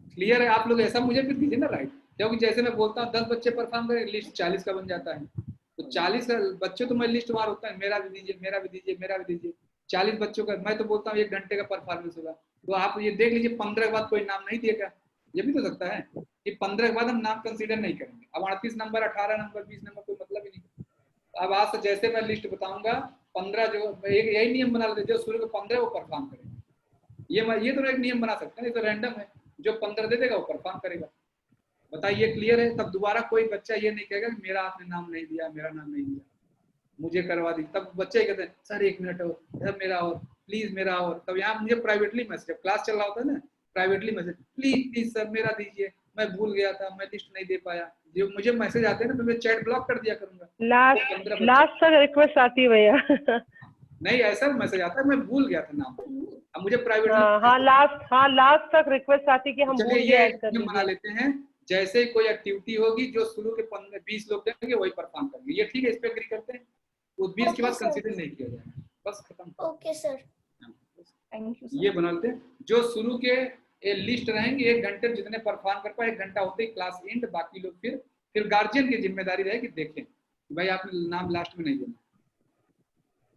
क्लियर है। आप लोग ऐसा मुझे फिर दीजिए ना राइट, क्योंकि जैसे मैं बोलता हूँ 10 बच्चे परफॉर्म करेंगे, लिस्ट 40 का बन जाता है, तो 40 बच्चे तो मैं लिस्ट मार होता है, मेरा भी दीजिए, मेरा भी दीजिए, मेरा भी दीजिए, 40 बच्चों का मैं तो बोलता हूँ 1 घंटे का परफॉर्मेंस होगा। तो आप ये देख लीजिए 15 के बाद कोई नाम नहीं दिएगा, ये भी तो सकता है कि 15 के बाद हम नाम कंसीडर नहीं करेंगे। अब 38 नंबर 18 नंबर 20 नंबर कोई मतलब ही नहीं। अब आज से जैसे मैं लिस्ट बताऊंगा 15 जो यही नियम बना लेते, जो शुरू में 15 वो परफॉर्म करेंगे। ये तो एक नियम बना सकते हैं, ये तो रैंडम है, जो 15 दे देगा वो परफॉर्म करेगा। बताइए क्लियर है। तब दोबारा कोई बच्चा ये नहीं कहेगा कि मेरा आपने नाम नहीं दिया, मेरा नाम नहीं दिया, मुझे करवा दी। तब बच्चे कहते हैं सर 1 मिनट और, सर मेरा और, प्लीज मेरा और। तब यहाँ मुझे प्राइवेटली मैसेज, क्लास चल रहा होता है ना, प्राइवेटली मैसेज, प्लीज सर मेरा दीजिए, मैं भूल गया था, मैं लिस्ट नहीं दे पाया। जो मुझे मैसेज आते हैं ना तो मैं चैट ब्लॉक कर दिया करूंगा। लास्ट तक रिक्वेस्ट आती है भैया। नहीं ऐसा मैसेज आता है, मैं भूल गया था नाम, अब मुझे प्राइवेटली लास्ट तक रिक्वेस्ट आती कि हम भूल गए। ये बना लेते हैं, जैसे ही कोई एक्टिविटी होगी जो शुरू के 15-20 लोग देंगे वही परफॉर्म करेंगे। ये ठीक है, इस पे एग्री करते हैं। उस 20 के बाद कंसीडर नहीं किया जाएगा, बस खत्म। Okay sir, thank you. ये बना लेते हैं, जो शुरू के लिस्ट रहेंगे 1 घंटे जितने परफॉर्म कर पाए, 1 घंटा होते ही क्लास एंड, बाकी लोग फिर गार्जियन की जिम्मेदारी रहेगी देखें भाई आपने नाम लास्ट में नहीं देना,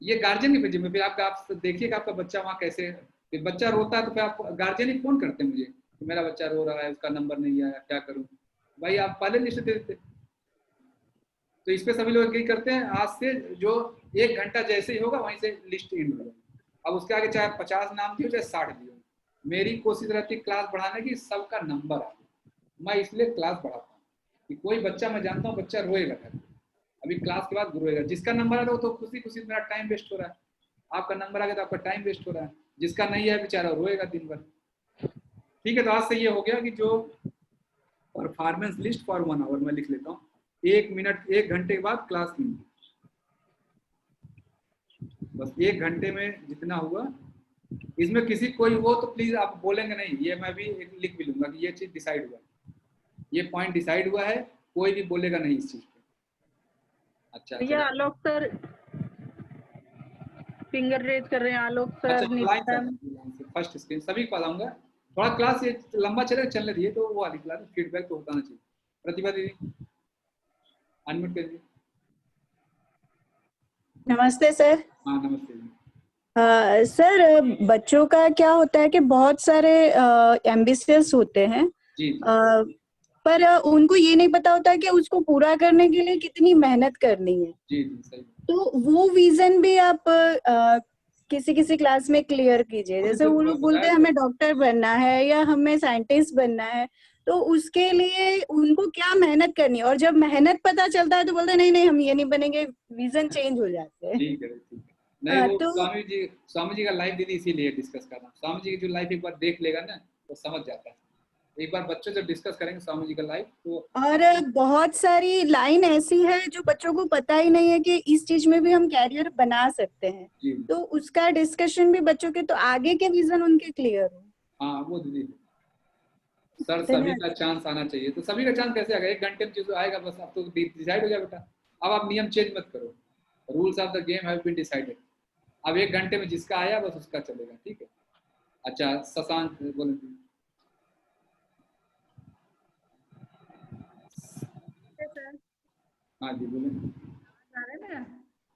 ये गार्जियन की जिम्मेदारी। आप देखिएगा आपका बच्चा वहाँ कैसे, फिर बच्चा रोता है तो फिर आप गार्जियन ही फोन करते हैं मुझे कि मेरा बच्चा रो रहा है, उसका नंबर नहीं आया, क्या करूं। भाई आप पहले लिस्ट दे देते। तो इस पे सभी लोग एग्री करते हैं। आज से जो 1 घंटा जैसे ही होगा वहीं से लिस्ट एंड हो जाएगी। अब उसके आगे चाहे 50 नाम दिए चाहे 60 दिए, मेरी कोशिश रहती है क्लास बढ़ाने की, सबका नंबर आ। मैं इसलिए क्लास बढ़ाता हूँ कि कोई बच्चा, मैं जानता हूँ बच्चा रोएगा, अभी क्लास के बाद रोएगा, जिसका नंबर आता है तो खुशी खुशी मेरा टाइम वेस्ट हो रहा है, आपका नंबर आ गया तो आपका टाइम वेस्ट हो रहा है, जिसका नहीं है बेचारा रोएगा दिन भर। ठीक है, तो आज से ये हो गया कि जो परफॉर्मेंस लिस्ट फॉर 1 आवर मैं लिख लेता हूँ, 1 मिनट 1 घंटे के बाद क्लास नहीं। बस 1 घंटे में जितना हुआ, इसमें किसी कोई वो तो प्लीज आप बोलेंगे नहीं, ये मैं भी एक लिख भी लूंगा कि ये चीज डिसाइड हुआ, ये पॉइंट डिसाइड हुआ है, कोई भी बोलेगा नहीं इस चीज पे। अच्छा ये आलोक सर फिंगर रेज कर रहे हैं, आलोक सर। फर्स्ट स्क्रीन सभी को बताऊंगा, थोड़ा क्लास ये लंबा चलने दिए तो वो वाली क्लास फीडबैक तो होता ना चाहिए। प्रतिभा दीदी अनम्यूट करिए। नमस्ते सर। हाँ नमस्ते जी। सर बच्चों का क्या होता है कि बहुत सारे एम्बिशियस होते हैं जी, पर उनको ये नहीं पता होता कि उसको पूरा करने के लिए कितनी मेहनत करनी है। जी सही। तो वो विजन भी आप किसी किसी क्लास में क्लियर कीजिए। जैसे वो लोग बोलते हैं हमें डॉक्टर बनना है या हमें साइंटिस्ट बनना है, तो उसके लिए उनको क्या मेहनत करनी है, और जब मेहनत पता चलता है तो बोलते हैं नहीं नहीं हम ये नहीं बनेंगे, विजन चेंज हो जाते हैं। ठीक है। नहीं वो तो स्वामी जी का लाइफ दीदी इसीलिए डिस्कस करना, स्वामी जी की जो लाइफ एक बार देख लेगा ना तो समझ जाता है। एक बार बच्चों से डिस्कस करेंगे स्वामी जी का लाइफ तो। और बहुत सारी लाइन ऐसी है जो बच्चों को पता ही नहीं है कि इस चीज में भी हम कैरियर बना सकते हैं, तो उसका डिस्कशन भी बच्चों के, तो आगे के विजन उनके क्लियर हो। हाँ वो दीदी सर सभी का चांस आना चाहिए, तो सभी का चांस कैसे आएगा? 1 घंटे में चीज आएगा बस, अब तो डिसाइड हो जाए बेटा। अब आप नियम चेंज मत करो, rules of the game have been decided. अब 1 घंटे में जिसका आया बस उसका चलेगा, ठीक है। अच्छा शशांक बोले। हाँ जी बोले,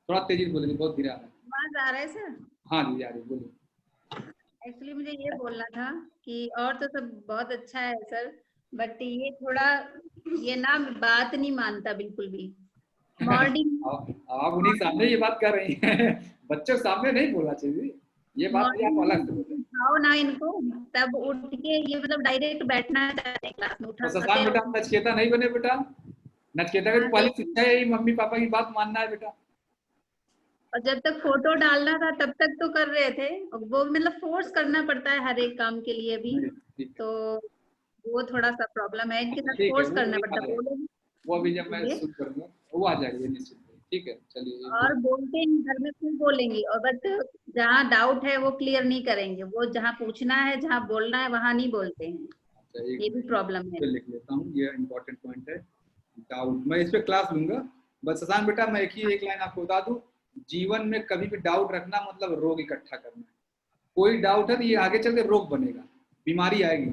थोड़ा तेजी बोलेंगे, बहुत धीरे आ रहा है। आवाज आ रहा है सर? हाँ जी आ रही, बोलिए। एक्चुअली मुझे ये बोलना था कि और तो सब बहुत अच्छा है सर, बट ये थोड़ा ये ना बात नहीं मानता बिल्कुल भी। मॉर्निंग आप उन्हीं सामने ये बात कर रही हैं, बच्चों के सामने नहीं बोलना चाहिए ये बात, आप अलग से बोल। आओ ना इनको, तब उठ के ये मतलब डायरेक्ट बैठना चाहते हैं क्लास में, उठा शशांक बेटा नचकेता नहीं बने बेटा, नचकेता की पहली शिक्षा यही मम्मी पापा की बात मानना है बेटा। और जब तक फोटो डालना था तब तक तो कर रहे थे, वो मतलब फोर्स करना पड़ता है हर एक काम के लिए भी, तो वो थोड़ा सा प्रॉब्लम है, इनके साथ फोर्स करना पड़ता है। वो अभी जब मैं शुरू करूंगा वो आ जाएगी निश्चित, ठीक है चलिए। और बोलते हैं घर में खूब बोलेंगे, और बट जहाँ डाउट है वो क्लियर नहीं करेंगे, वो जहाँ पूछना है जहाँ बोलना है वहाँ नहीं बोलते हैं। अच्छा, ये भी प्रॉब्लम है। लिख लेता हूँ, ये इम्पोर्टेंट पॉइंट है डाउट, मैं इस पे क्लास लूंगा। बस शशांक बेटा मैं एक लाइन आपको बता दूं, जीवन में कभी भी डाउट रखना मतलब रोग इकट्ठा करना है। कोई डाउट है तो ये आगे चल के रोग बनेगा, बीमारी आएगी,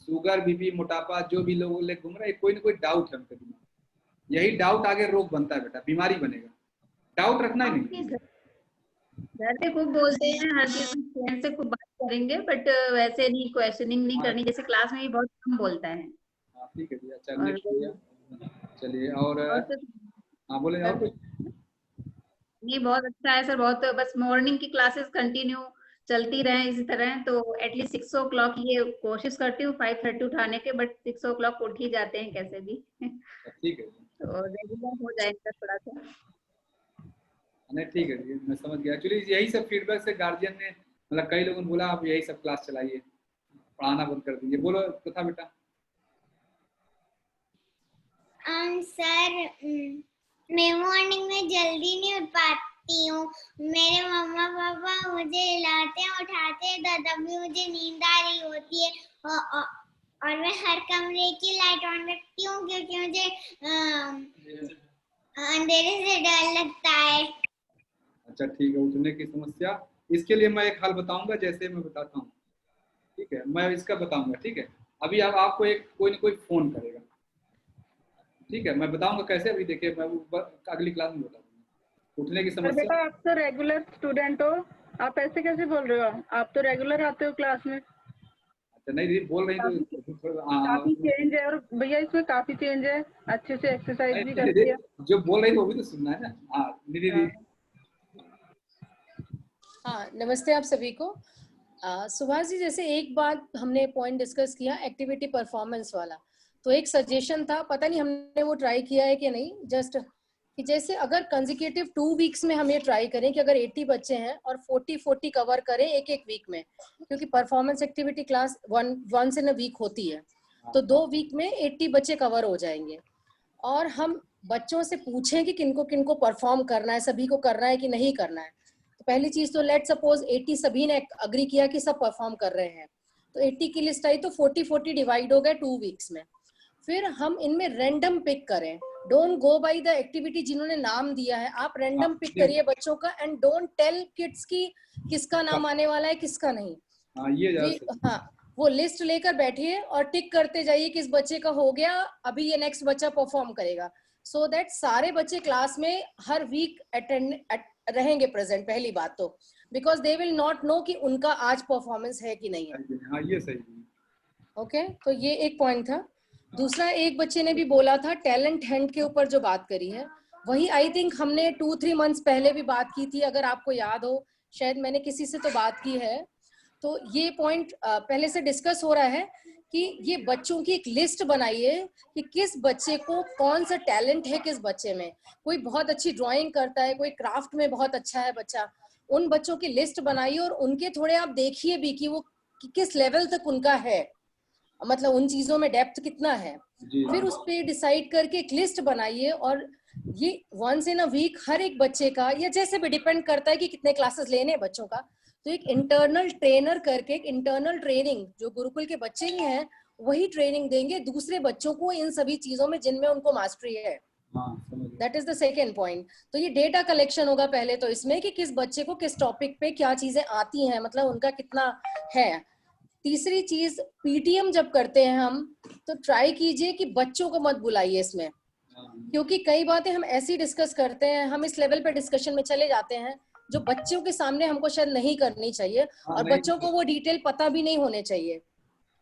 शुगर बीपी मोटापा जो भी लोग ले घूम रहे हैं, कोई ना कोई डाउट है उनके दिमाग, यही डाउट आगे रोग बनता है बेटा, बीमारी बनेगा। डाउट रखना ही नहीं। घर पे खूब बोलते हैं, हर चीज फ्रेंड से खूब बात करेंगे, बट वैसे नहीं, क्वेश्चनिंग नहीं करनी, जैसे क्लास में भी बहुत कम बोलता है। ठीक है भैया, चलिए और हाँ बोले और कुछ नहीं, बहुत अच्छा है सर, बहुत, बस मॉर्निंग की क्लासेस कंटिन्यू चलती रहे इसी तरह, तो एटलीस्ट 6 o'clock ये कोशिश करती हूँ 5:30 उठाने के, बट 6 o'clock उठ ही जाते हैं कैसे भी। ठीक है तो रेगुलर हो जाएगा थोड़ा सा। नहीं ठीक है जी, मैं समझ गया। एक्चुअली यही सब फीडबैक से गार्जियन ने, मतलब कई लोगों ने बोला आप यही सब क्लास चलाइए, पढ़ाना बंद कर दीजिए। बोलो कथा बेटा। सर मैं मॉर्निंग में जल्दी नहीं उठ पाती हूँ, मेरे मम्मा पापा मुझे हिलाते हैं उठाते हैं, तब भी मुझे नींद आ रही होती है, और मैं हर कमरे की लाइट ऑन रखती हूँ क्योंकि मुझे अंधेरे से डर लगता है। अच्छा ठीक है, उठने की समस्या, इसके लिए मैं एक हल बताऊंगा, जैसे मैं बताता हूँ, ठीक है मैं इसका बताऊंगा, ठीक है। अभी आपको एक कोई ना कोई फोन करेगा, ठीक है मैं बताऊंगा कैसे, अभी देखिए मैं अगली क्लास में बताऊंगा। उठने की समस्या। बेटा आप तो रेगुलर स्टूडेंट हो, आप ऐसे कैसे बोल रहे हो? आप तो रेगुलर आते हो क्लास में। अच्छा नहीं दीदी बोल रही तो काफी चेंज है, और भैया इसमें काफी चेंज है, अच्छे से एक्सरसाइज भी करती है। जो बोल रही है वो भी तो सुनना है ना। हाँ दीदी। हाँ नमस्ते आप सभी को। सुभाष जी, जैसे एक बात हमने पॉइंट डिस्कस किया एक्टिविटी परफॉर्मेंस वाला, तो एक सजेशन था, पता नहीं हमने वो ट्राई किया है कि नहीं, जस्ट कि जैसे अगर कंसेक्यूटिव 2 वीक्स में हम ये ट्राई करें कि अगर 80 बच्चे हैं और 40 कवर करें एक वीक में, क्योंकि performance activity class once in a week होती है, तो 2 वीक में 80 बच्चे कवर हो जाएंगे। और हम बच्चों से पूछें कि किनको किनको परफॉर्म करना है, सभी को करना है कि नहीं करना है। तो पहली चीज तो लेट सपोज 80 सभी ने अग्री किया कि सब परफॉर्म कर रहे हैं, तो 80 की लिस्ट आई तो 40-40 डिवाइड हो गए 2 वीक्स में। फिर हम इनमें रैंडम पिक करें, don't go by the activity जिन्होंने नाम दिया है, आप रैंडम पिक करिए बच्चों का एंड डोंट टेल किड्स की किसका नाम आने वाला है किसका नहीं। हाँ, वो लिस्ट लेकर बैठिए और टिक करते जाइए किस बच्चे का हो गया, अभी ये नेक्स्ट बच्चा परफॉर्म करेगा, सो दैट सारे बच्चे क्लास में हर वीक अटेंड रहेंगे प्रेजेंट। पहली बात तो because they will not know कि उनका आज परफॉर्मेंस है कि नहीं है। हाँ, ये सही। ओके, तो ये एक पॉइंट था। दूसरा, एक बच्चे ने भी बोला था टैलेंट हंट के ऊपर जो बात करी है, वही आई थिंक हमने 2-3 मंथ्स पहले भी बात की थी, अगर आपको याद हो, शायद मैंने किसी से तो बात की है। तो ये पॉइंट पहले से डिस्कस हो रहा है कि ये बच्चों की एक लिस्ट बनाइए कि किस बच्चे को कौन सा टैलेंट है किस बच्चे में। कोई बहुत अच्छी ड्राइंग करता है, कोई क्राफ्ट में बहुत अच्छा है बच्चा, उन बच्चों की लिस्ट बनाइए और उनके थोड़े आप देखिए भी कि वो किस लेवल तक उनका है, मतलब उन चीजों में डेप्थ कितना है। फिर उस पे डिसाइड करके एक लिस्ट बनाइए और ये वंस इन अ वीक हर एक बच्चे का, या जैसे भी डिपेंड करता है कि कितने क्लासेस लेने हैं बच्चों का, तो एक इंटरनल ट्रेनर करके एक इंटरनल ट्रेनिंग जो गुरुकुल के बच्चे ही हैं वही ट्रेनिंग देंगे दूसरे बच्चों को इन सभी चीजों में जिनमें उनको मास्टरी है। That is the second point. तो ये डेटा कलेक्शन होगा पहले तो इसमें कि किस बच्चे को किस टॉपिक पे क्या चीजें आती हैं, मतलब उनका कितना है। तीसरी चीज, पीटीएम जब करते हैं हम तो ट्राई कीजिए कि बच्चों को मत बुलाइए इसमें, क्योंकि कई बातें हम ऐसी डिस्कस करते हैं, हम इस लेवल पे डिस्कशन में चले जाते हैं जो बच्चों के सामने हमको शायद नहीं करनी चाहिए और बच्चों को वो डिटेल पता भी नहीं होने चाहिए,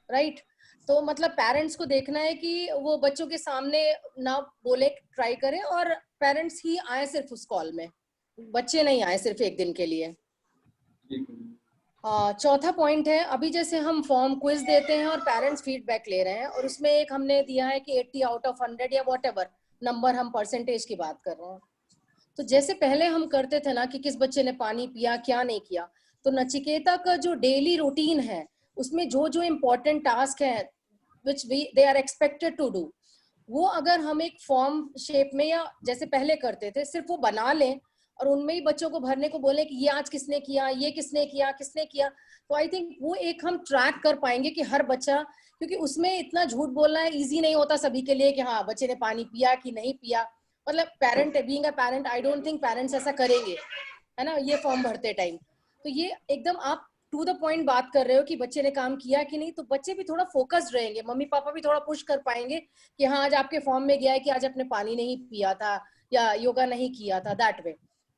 राइट। तो मतलब पेरेंट्स को देखना है कि वो बच्चों के सामने ना बोले, ट्राई करें, और पेरेंट्स ही आए सिर्फ उस कॉल में, बच्चे नहीं आए सिर्फ एक दिन के लिए। चौथा पॉइंट है, अभी जैसे हम फॉर्म क्विज देते हैं और पेरेंट्स फीडबैक ले रहे हैं और उसमें एक हमने दिया है कि 80 आउट ऑफ 100 या व्हाटएवर नंबर, हम परसेंटेज की बात कर रहे हैं। तो जैसे पहले हम करते थे ना कि किस बच्चे ने पानी पिया क्या नहीं किया, तो नचिकेता का जो डेली रूटीन है उसमें जो जो इम्पोर्टेंट टास्क है which they are expected to do, वो अगर हम एक फॉर्म शेप में या जैसे पहले करते थे सिर्फ वो बना लें और उनमें ही बच्चों को भरने को बोले कि ये आज किसने किया, ये किसने किया, तो आई थिंक वो एक हम ट्रैक कर पाएंगे कि हर बच्चा, क्योंकि उसमें इतना झूठ बोलना है इजी नहीं होता सभी के लिए कि हाँ बच्चे ने पानी पिया कि नहीं पिया, मतलब parent being a parent I don't think parents ऐसा करेंगे, है ना, ये फॉर्म भरते टाइम। तो ये एकदम आप टू द पॉइंट बात कर रहे हो कि बच्चे ने काम किया कि नहीं, तो बच्चे भी थोड़ा फोकस्ड रहेंगे, मम्मी पापा भी थोड़ा पुश कर पाएंगे कि हाँ आज आपके फॉर्म में गया है कि आज आपने पानी नहीं पिया था या योगा नहीं किया था, दैट वे।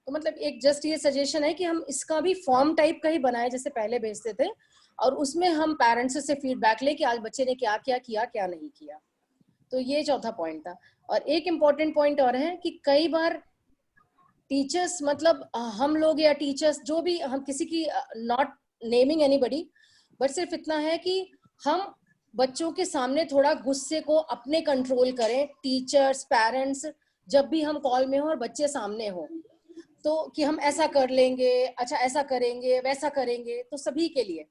तो मतलब एक जस्ट ये सजेशन है कि हम इसका भी फॉर्म टाइप का ही बनाए जैसे पहले भेजते थे और उसमें हम पेरेंट्स से फीडबैक ले कि आज बच्चे ने क्या क्या किया क्या नहीं किया। तो ये चौथा पॉइंट था। और एक इम्पॉर्टेंट पॉइंट और है कि कई बार टीचर्स, मतलब हम लोग या टीचर्स जो भी, हम किसी की नॉट नेमिंग एनीबडी, बट सिर्फ इतना है कि हम बच्चों के सामने थोड़ा गुस्से को अपने कंट्रोल करें, टीचर्स पेरेंट्स, जब भी हम कॉल में हो और बच्चे सामने हो, तो कि हम ऐसा कर लेंगे, अच्छा ऐसा करेंगे वैसा करेंगे, तो सभी के लिए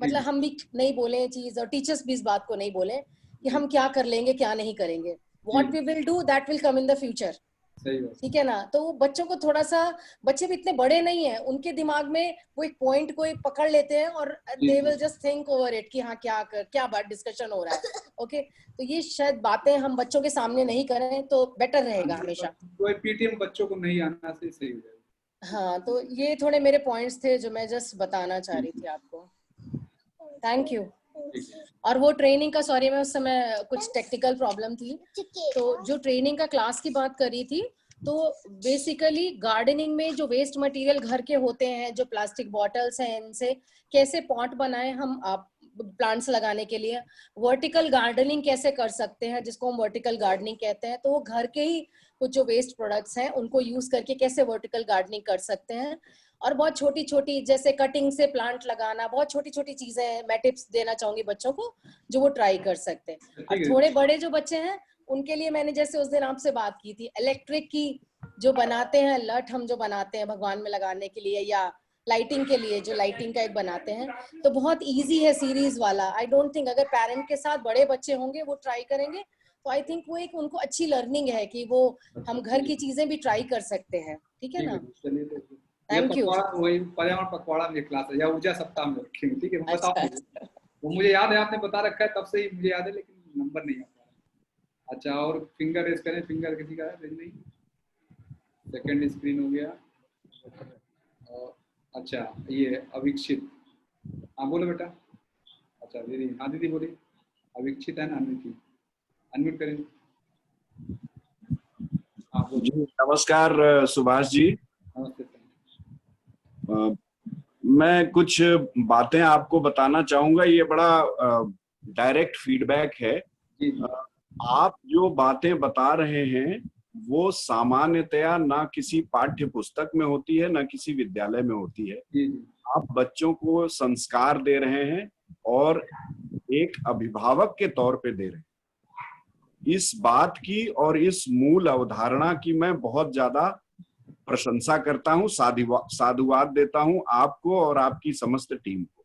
मतलब हम भी नहीं बोले चीज और टीचर्स भी इस बात को नहीं बोले कि हम क्या कर लेंगे क्या नहीं करेंगे, what we will do that will come in the future, ठीक है ना। तो बच्चों को थोड़ा सा, बच्चे भी इतने बड़े नहीं हैं, उनके दिमाग में वो एक पॉइंट को एक पकड़ लेते हैं और they will just think over it कि हाँ क्या बात डिस्कशन हो रहा है, ओके। तो ये शायद बातें हम बच्चों के सामने नहीं करें तो बेटर रहेगा हमेशा। कोई पीटीएम बच्चों को नहीं आना से सही हो जाएगा। हाँ, तो ये थोड़े मेरे पॉइंट्स थे जो मैं जस्ट बताना चाह रही थी आपको। Thank you. और वो ट्रेनिंग का, सॉरी मैं उस समय कुछ टेक्निकल प्रॉब्लम थी, तो जो ट्रेनिंग का क्लास की बात करी थी, तो बेसिकली गार्डनिंग में जो वेस्ट मटेरियल घर के होते हैं, जो प्लास्टिक बॉटल्स हैं, इनसे कैसे पॉट बनाएं हम आप प्लांट्स लगाने के लिए, वर्टिकल गार्डनिंग कैसे कर सकते हैं जिसको हम वर्टिकल गार्डनिंग कहते हैं, तो वो घर के ही कुछ जो वेस्ट प्रोडक्ट्स हैं उनको यूज करके कैसे वर्टिकल गार्डनिंग कर सकते हैं। और बहुत छोटी छोटी जैसे कटिंग से प्लांट लगाना, बहुत छोटी छोटी चीजें मैं टिप्स देना चाहूंगी बच्चों को जो वो ट्राई कर सकते हैं। और थोड़े बड़े जो बच्चे हैं उनके लिए मैंने जैसे उस दिन आपसे बात की थी, इलेक्ट्रिक की जो बनाते हैं लट, हम जो बनाते हैं भगवान में लगाने के लिए या लाइटिंग के लिए, जो लाइटिंग का एक बनाते हैं, तो बहुत इजी है सीरीज वाला। आई डोंट थिंक अगर पेरेंट के साथ बड़े बच्चे होंगे वो ट्राई करेंगे तो आई थिंक वो एक उनको अच्छी लर्निंग है कि वो हम घर की चीजें भी ट्राई कर सकते हैं, ठीक है ना। Thank you. पखवाड़ा वही पर्यावरण पखवाड़ा में क्लास है या ऊर्जा सप्ताह में रखेंगे, ठीक है? मैं अच्छा, बताऊँ अच्छा। वो मुझे याद है, आपने बता रखा है तब से ही मुझे याद है, लेकिन नंबर नहीं आता। अच्छा, और फिंगर रेस करें, फिंगर किसी का है नहीं? सेकंड स्क्रीन हो गया। और अच्छा ये अविक्षित, हाँ बोलो बेटा। अच्छा दीदी, हाँ दीदी बोलिए। अविक्षित है ना, अनम्यूट, अनम्यूट करें। हाँ जी नमस्कार सुभाष जी। नमस्ते। मैं कुछ बातें आपको बताना चाहूंगा, ये बड़ा डायरेक्ट फीडबैक है। आप जो बातें बता रहे हैं वो सामान्यतया ना किसी पाठ्य पुस्तक में होती है ना किसी विद्यालय में होती है। आप बच्चों को संस्कार दे रहे हैं और एक अभिभावक के तौर पे दे रहे हैं। इस बात की और इस मूल अवधारणा की मैं बहुत ज्यादा प्रशंसा करता हूं, साधुवाद देता हूं आपको और आपकी समस्त टीम को।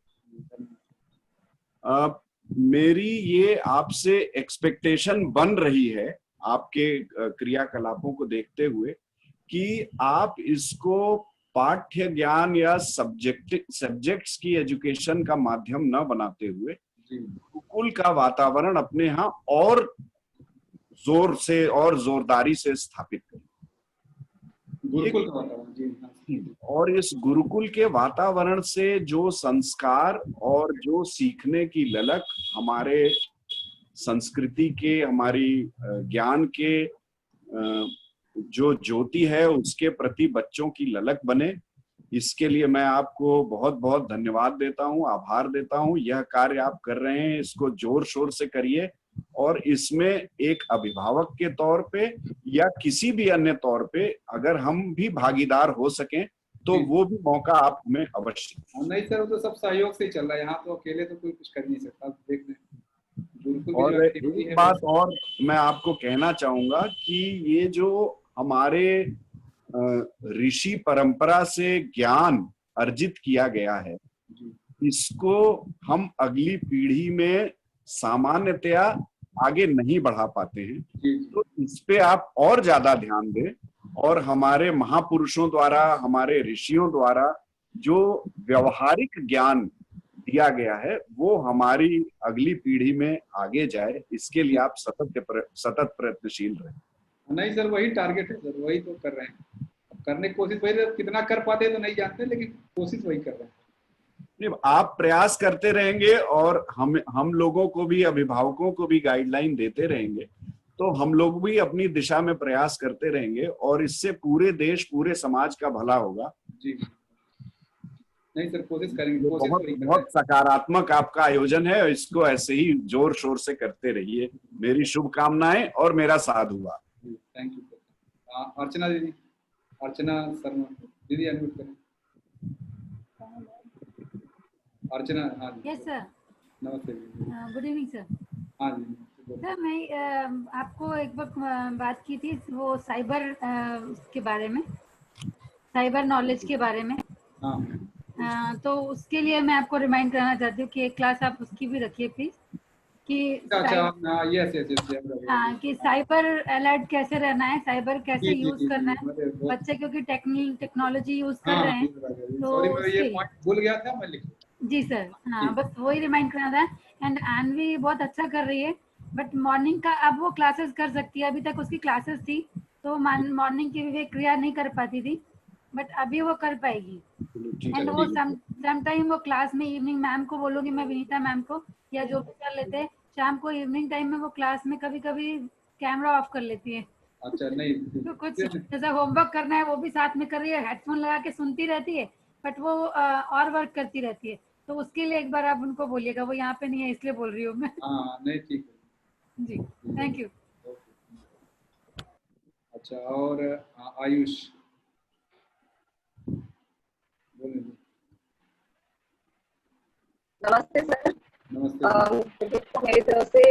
मेरी ये आपसे एक्सपेक्टेशन बन रही है आपके क्रियाकलापों को देखते हुए कि आप इसको पाठ्य ज्ञान या सब्जेक्ट्स की एजुकेशन का माध्यम न बनाते हुए गुरुकुल का वातावरण अपने यहाँ और जोर से और जोरदारी से स्थापित करें। गुरुकुल का वातावरण, जी। और इस गुरुकुल के वातावरण से जो संस्कार और जो सीखने की ललक हमारे संस्कृति के, हमारी ज्ञान के जो ज्योति है उसके प्रति बच्चों की ललक बने, इसके लिए मैं आपको बहुत बहुत धन्यवाद देता हूं, आभार देता हूं। यह कार्य आप कर रहे हैं, इसको जोर शोर से करिए और इसमें एक अभिभावक के तौर पे या किसी भी अन्य तौर पे अगर हम भी भागीदार हो सकें तो वो भी मौका आप हमें अवश्य। नहीं सर, वो तो सब सहयोग से ही चल रहा है, यहाँ तो अकेले तो कोई कुछ कर नहीं सकता, देख लें। और एक बात और मैं आपको कहना चाहूंगा कि ये जो हमारे ऋषि परंपरा से ज्ञान अर्जित किया गया है, इसको हम अगली पीढ़ी में सामान्यतया आगे नहीं बढ़ा पाते हैं, तो इस पे आप और ज्यादा ध्यान दें और हमारे महापुरुषों द्वारा, हमारे ऋषियों द्वारा जो व्यवहारिक ज्ञान दिया गया है वो हमारी अगली पीढ़ी में आगे जाए, इसके लिए आप सतत प्रयत्नशील रहें। नहीं सर, वही टारगेट है सर, वही तो कर रहे हैं, करने की कोशिश वही, कितना कर पाते तो नहीं जानते, लेकिन कोशिश वही कर रहे हैं। नहीं, आप प्रयास करते रहेंगे और हम लोगों को भी, अभिभावकों को भी गाइडलाइन देते रहेंगे, तो हम लोग भी अपनी दिशा में प्रयास करते रहेंगे और इससे पूरे देश, पूरे समाज का भला होगा। जी नहीं सर, कोशिश करेंगे। बहुत सकारात्मक आपका आयोजन है, इसको ऐसे ही जोर शोर से करते रहिए। मेरी शुभकामनाएं और मेरा साधुवाद। Thank you. अर्चना दीदी, अर्चना शर्मा दीदी, अनम्यूट करें। अर्चना, हाँ जी। यस सर, नमस्ते। Good evening sir. हाँ जी सर, मैं आपको एक बात की थी, वो साइबर के बारे में, साइबर नॉलेज के बारे में। तो उसके लिए मैं आपको रिमाइंड कराना चाहती हूँ कि एक क्लास आप उसकी भी रखिए प्लीज, कि हाँ, कि साइबर अलर्ट कैसे रहना है, साइबर कैसे यूज करना है बच्चे, क्योंकि टेक्नोलॉजी यूज कर रहे हैं। तो भूल गया था मैं, जी सर, हाँ बस वही रिमाइंड करना था। एंड एनवी बहुत अच्छा कर रही है, बट मॉर्निंग का अब वो क्लासेस कर सकती है, अभी तक उसकी क्लासेस थी तो मॉर्निंग की भी क्रिया नहीं कर पाती थी, बट अभी वो कर पाएगी। एंड वो सम टाइम वो क्लास में इवनिंग मैम को बोलूँगी, मैं विनीता मैम को, या जो भी कर लेते हैं शाम को इवनिंग टाइम में वो क्लास में कभी कभी कैमरा ऑफ कर लेती है। अच्छा नहीं तो कुछ जैसा होमवर्क करना है वो भी साथ में कर रही है, हेडफोन लगा के सुनती रहती है, बट वो और वर्क करती रहती है। तो उसके लिए एक बार आप उनको बोलिएगा, वो यहाँ पे नहीं है इसलिए बोल रही हूँ मैं। नहीं ठीक है जी, थैंक यू। अच्छा, और आयुष बोलिए। नमस्ते सर। नमस्ते। मेरी तरफ से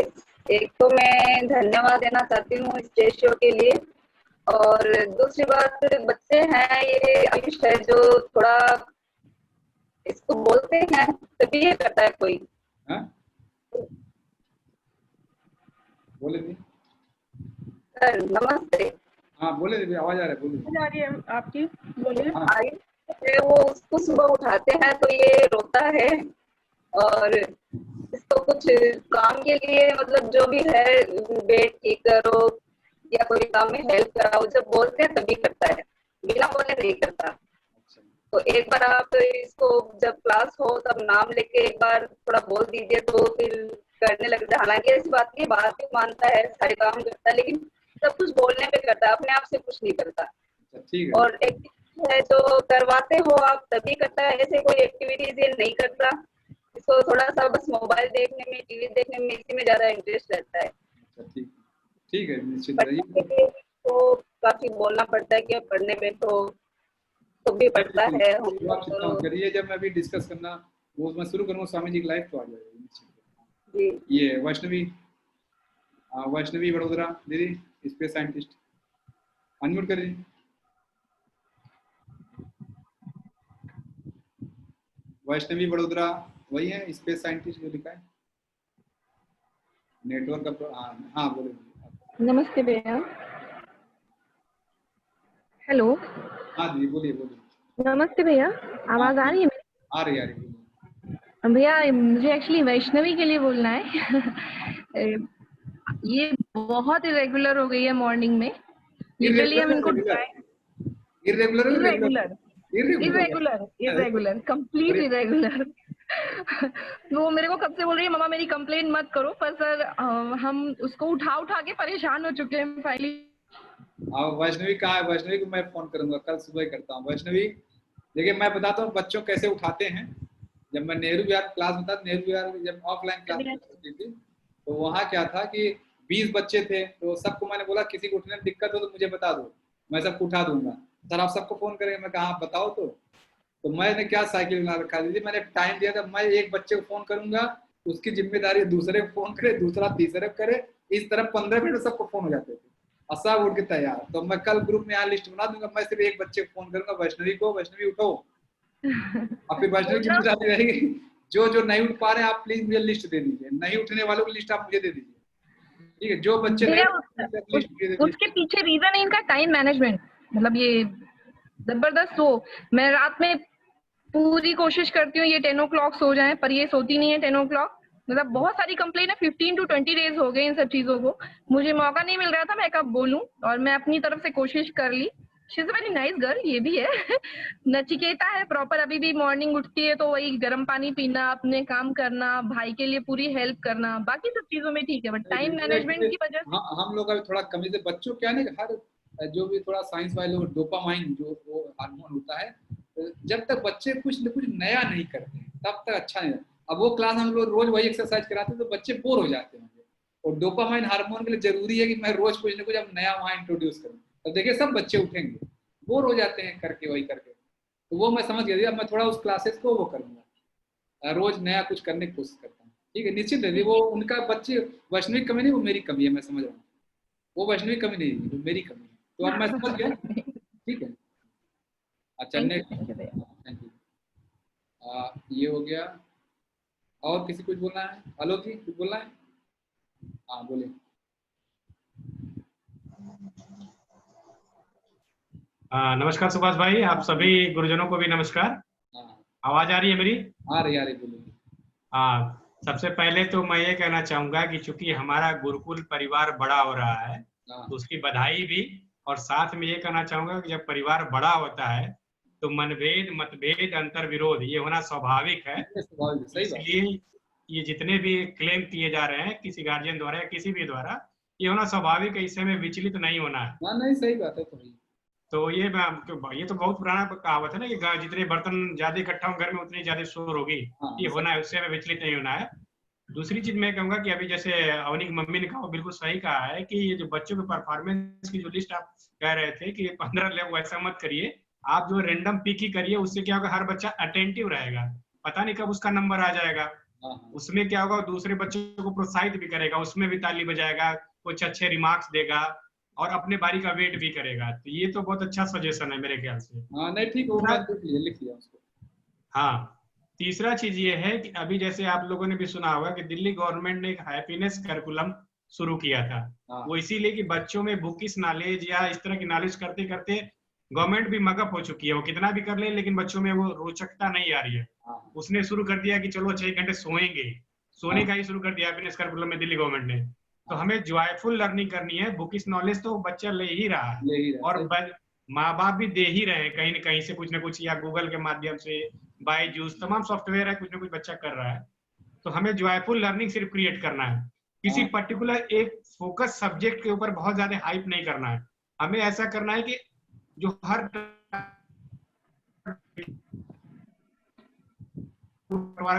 एक तो मैं धन्यवाद देना चाहती हूँ इस रेशियो के लिए, और दूसरी बात, बच्चे हैं ये आयुष है जो थोड़ा इसको बोलते हैं तभी ये करता है कोई। बोले दी सर नमस्ते। हाँ बोले दीदी, आवाज आ रहा है, बोलिए। आ रही है आपकी, बोलिए। हैं वो उसको सुबह उठाते हैं तो ये रोता है, और इसको कुछ काम के लिए मतलब जो भी है बेड ठीक करो या कोई काम में हेल्प कराओ, जब बोलते हैं तभी करता है, बिना बोले नहीं करता। तो एक बार आप इसको जब क्लास हो तब नाम लेके एक बार थोड़ा बोल दीजिए तो फिर करने लगता है। हालांकि ऐसी बात की बात भी मानता है, सारे काम करता है, लेकिन सब कुछ बोलने पे करता है, अपने आप से कुछ नहीं करता। ठीक है। और एक्टिविटी है जो करवाते हो आप तभी करता है, ऐसे कोई एक्टिविटीज ये नहीं करता। इसको थोड़ा सा बस मोबाइल देखने में, टीवी देखने में, इसी में ज्यादा इंटरेस्ट रहता है। ठीक ठीक है, निश्चित पढ़ने के लिए तो काफी बोलना पड़ता है कि पढ़ने में तो भी पढ़ता है। हम तो आप चिंता मत करिए, जब मैं अभी डिस्कस करना वो मैं शुरू करूँगा, स्वामी जी की लाइफ तो आ जाएगी। ये वैष्णवी, वैष्णवी बड़ोदरा दीदी, स्पेस साइंटिस्ट, अनम्यूट करिए। वैष्णवी बड़ोदरा वही है, स्पेस साइंटिस्ट जो लिखा है नेटवर्क का। हाँ बोलिए। नमस्ते भैया। हेलो। हाँ दीदी बोलिए बोलिए। नमस्ते भैया, आवाज आ रही है? आ रही है। भैया मुझे एक्चुअली वैष्णवी के लिए बोलना है। ये बहुत इरेगुलर हो गई है मॉर्निंग में, लिटरली हम इनको इरेगुलर कंप्लीट इरेगुलर। वो मेरे को कब से बोल रही है मम्मा मेरी कंप्लेंट मत करो, पर सर हम उसको उठा के परेशान हो चुके हैं फाइनली। वैष्णवी कहाँ है? वैष्णवी को मैं फोन करूंगा, कल सुबह ही करता हूँ। वैष्णवी देखिए मैं बताता हूँ बच्चों कैसे उठाते हैं। जब मैं नेहरू विहार क्लास में था, नेहरू विहार जब ऑफलाइन क्लास होती थी तो वहाँ क्या था कि 20 बच्चे थे, तो सबको मैंने बोला किसी को उठने में दिक्कत हो तो मुझे बता दो, मैं सबको उठा दूंगा। सर आप सबको फोन करेंगे? मैं कहा बताओ। तो मैंने क्या साइकिल बना रखा दीदी, मैंने टाइम दिया था, मैं एक बच्चे को फोन करूंगा, उसकी जिम्मेदारी दूसरे को फोन करे, दूसरा तीसरे को करे, इस तरह 15 मिनट सबको फोन हो जाते थे और सब उठ के तैयार। तो मैं कल ग्रुप में यहाँ लिस्ट बना दूंगा, मैं सिर्फ एक बच्चे को फोन करूंगा, वैष्णवी को, वैष्णवी उठो। और फिर वैष्णवी की जिम्मेदारी रहेगी जो नहीं उठ पा रहे हैं आप प्लीज मुझे लिस्ट दे दीजिए, नहीं उठने वालों की लिस्ट आप मुझे दे दीजिए, ठीक है? जो बच्चे उसके पीछे रीजन है इनका टाइम मैनेजमेंट, मतलब ये जबरदस्त हो। मैं रात में पूरी कोशिश करती हूँ ये 10 o'clock सो जाए, पर ये सोती नहीं है 10 o'clock। मतलब बहुत सारी कंप्लेन है, 15 to 20 डेज हो गए इन सब चीजों को। मुझे मौका नहीं मिल रहा था मैं कब बोलूं, और मैं अपनी तरफ से कोशिश कर ली। She is very nice girl, ये भी है। नचिकेता है प्रॉपर, अभी भी मॉर्निंग उठती है तो वही गर्म पानी पीना, अपने काम करना, भाई के लिए पूरी हेल्प करना, बाकी सब चीजों में ठीक है, बट टाइम मैनेजमेंट की वजह से हम लोग अभी थोड़ा कमी से बच्चों क्या नहीं, हर जो भी थोड़ा साइंस वाले लोग डोपामाइन जो वो हार्मोन होता है, जब तक बच्चे कुछ न कुछ नया नहीं करते तब तक अच्छा नहीं। अब वो क्लास हम लोग रोज वही एक्सरसाइज कराते हैं तो बच्चे बोर हो जाते हैं, और डोपामाइन हार्मोन के लिए जरूरी है कि मैं रोज कुछ न कुछ अब नया वहाँ इंट्रोड्यूस करूँ। तो देखिए सब बच्चे उठेंगे, बोर हो जाते हैं करके वही करके, तो वो मैं समझ गया। अब मैं थोड़ा उस क्लासेस को वो करूँगा, रोज नया कुछ करने की कोशिश करता हूँ, ठीक है? निश्चित है वो उनका बच्चे वैष्णवी कमी नहीं, वो मेरी कमी है, मैं समझ रहा हूँ। वो वैष्णवी कमी नहीं है, वो मेरी कमी है, तो अब मैं समझ गया, ठीक है? अच्छा नेक्स्ट, थैंक यू। ये हो गया। और किसी कुछ बोलना है? आलोक जी कुछ बोलना है? हाँ बोलिए। नमस्कार सुभाष भाई, आप सभी गुरुजनों को भी नमस्कार। आवाज आ रही है मेरी? आ रही बोलिए। सबसे पहले तो मैं ये कहना चाहूंगा कि चूंकि हमारा गुरुकुल परिवार बड़ा हो रहा है तो उसकी बधाई भी, और साथ में ये कहना चाहूंगा कि जब परिवार बड़ा होता है तो मनभेद, मतभेद, अंतर विरोध ये होना स्वाभाविक है। इसलिए ये जितने भी क्लेम किए जा रहे हैं किसी गार्जियन द्वारा या किसी भी द्वारा, ये होना स्वाभाविक है, इससे हमें विचलित नहीं होना है। नहीं सही बात है। तो ये तो बहुत पुराना कहावत है ना कि जितने बर्तन ज्यादा इकट्ठा हो घर में उतनी ज्यादा शोर होगी। ये होना है, उससे हमें विचलित नहीं होना है। दूसरी चीज मैं कहूंगा कि अभी जैसे अवनी की मम्मी ने कहा, बिल्कुल सही कहा है कि ये जो बच्चों के परफॉर्मेंस की जो लिस्ट आप कह रहे थे कि 15 लोग, वैसा मत करिए आप, जो रैंडम पिक ही करिए। उससे क्या होगा, हर बच्चा अटेंटिव रहेगा, पता नहीं कब उसका नंबर आ जाएगा। उसमें क्या होगा, दूसरे बच्चों को प्रोत्साहित भी करेगा, उसमें भी ताली बजाएगा, कुछ अच्छे रिमार्क्स देगा और अपने बारी का वेट भी करेगा। तो ये तो बहुत अच्छा सजेशन है मेरे ख्याल से। नहीं ठीक है, लिख लिया उसको। हाँ, तीसरा चीज ये है कि अभी जैसे आप लोगों ने भी सुना होगा कि दिल्ली गवर्नमेंट ने एक हैप्पीनेस करिकुलम शुरू किया था। वो इसीलिए कि बच्चों में बुकिश नॉलेज या इस तरह की नॉलेज करते करते गवर्नमेंट भी मगअप हो चुकी है, वो कितना भी कर ले लेकिन बच्चों में वो रोचकता नहीं आ रही है। उसने शुरू कर दिया कि चलो 6 घंटे सोएंगे, सोने का ही शुरू कर दिया अपने करिकुलम में दिल्ली गवर्नमेंट ने। तो हमें जॉयफुल लर्निंग करनी है, बुकिश नॉलेज तो बच्चा ले ही रहा है और माँ बाप भी दे ही रहे हैं कहीं न कहीं से कुछ ना कुछ, या गूगल के माध्यम से, बायजूस, तमाम सॉफ्टवेयर है, कुछ ना कुछ बच्चा कर रहा है। तो हमें जॉयफुल लर्निंग सिर्फ क्रिएट करना है, किसी पर्टिकुलर एक फोकस सब्जेक्ट के ऊपर बहुत ज्यादा हाइप नहीं करना है। हमें ऐसा करना है कि जो हर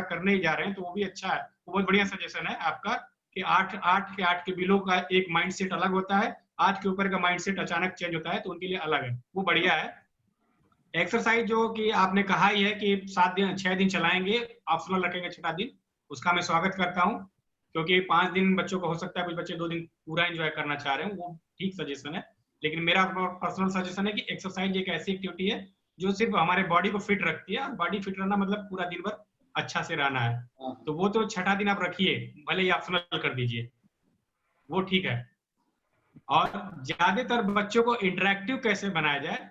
करने ही जा रहे हैं, तो वो भी अच्छा है। वो बहुत बढ़िया सजेशन है आपका कि 8 के बिलो का एक माइंडसेट अलग होता है, 8 के ऊपर का माइंडसेट अचानक चेंज होता है, तो उनके लिए अलग है, वो बढ़िया है। एक्सरसाइज जो कि आपने कहा ही है कि 6 दिन चलाएंगे, ऑप्शनल रखेंगे 6 दिन, उसका मैं स्वागत करता हूँ, क्योंकि 5 दिन बच्चों को हो सकता है कुछ बच्चे 2 दिन पूरा एंजॉय करना चाह रहे हैं, वो ठीक सजेशन है। लेकिन मेरा पर्सनल सजेशन है कि एक्सरसाइज एक ऐसी एक्टिविटी है जो सिर्फ हमारे बॉडी को फिट रखती है, और बॉडी फिट रहना मतलब पूरा दिन भर अच्छा से रहना है। तो वो तो 6 दिन आप रखिए, भले ही ऑप्शनल कर दीजिए, वो ठीक है। और ज्यादातर बच्चों को इंटरेक्टिव कैसे बनाया जाए,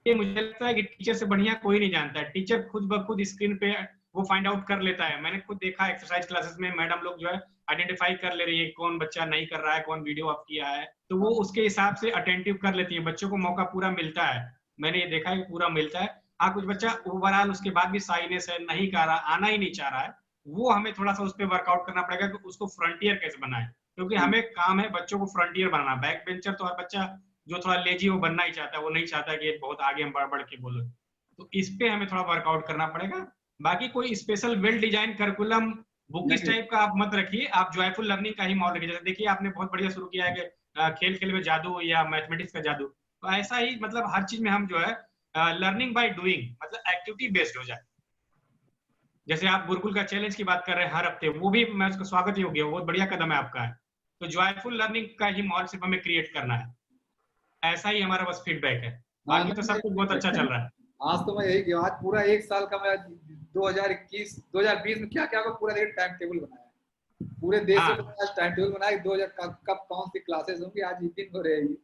ये मुझे लगता है कि टीचर से बढ़िया कोई नहीं जानता है। टीचर खुद ब खुद स्क्रीन पे वो फाइंड आउट कर लेता है। मैंने खुद देखा एक्सरसाइज क्लासेस में मैडम लोग जो है आइडेंटिफाई कर ले रही है कौन बच्चा नहीं कर रहा है, कौन वीडियो ऑफ किया है, तो वो उसके हिसाब से अटेंटिव कर लेती है। बच्चों को मौका पूरा मिलता है, मैंने ये देखा है कि पूरा मिलता है। हाँ, कुछ बच्चा ओवरऑल उसके बाद भी साइनेस है, नहीं कर रहा, आना ही नहीं चाह रहा है, वो हमें थोड़ा सा उस पर वर्कआउट करना पड़ेगा कि उसको फ्रंटियर कैसे बनाए, क्योंकि हमें काम है बच्चों को फ्रंटियर बनाना। बैक बेंचर तो हर बच्चा जो थोड़ा लेजी वो बनना ही चाहता है, वो नहीं चाहता कि बहुत आगे हम बढ़ के बोलो, तो इस पे हमें थोड़ा वर्कआउट करना पड़ेगा। बाकी कोई special well design curriculum bookish type का आप मत रखिए, आप जॉयफुल लर्निंग का ही मॉडल रखिए। जैसे देखिए आपने बहुत बढ़िया शुरू किया है कि खेल खेल में जादू या मैथमेटिक्स का जादू, तो ऐसा ही मतलब हर चीज में हम जो है लर्निंग बाय डूइंग, मतलब एक्टिविटी बेस्ड हो जाए। जैसे आप गुरुकुल का चैलेंज की बात कर रहे हैं हर हफ्ते, वो भी मैं उसका स्वागत ही हो गया, बहुत बढ़िया कदम है आपका है। तो जॉयफुल लर्निंग का ही मॉडल सिर्फ हमें क्रिएट करना है, ऐसा ही हमारा बस फीडबैक है। बाकी तो सब कुछ बहुत अच्छा चल रहा है। आज तो मैं यही किया, आज पूरा 1 साल का मैं 2020 में क्या क्या पूरा एक टाइम टेबल बनाया, पूरे देश में आज टाइम टेबल बनाया 2000 कब कौन सी क्लासेस होंगी, आज ये दिन हो रहेगी।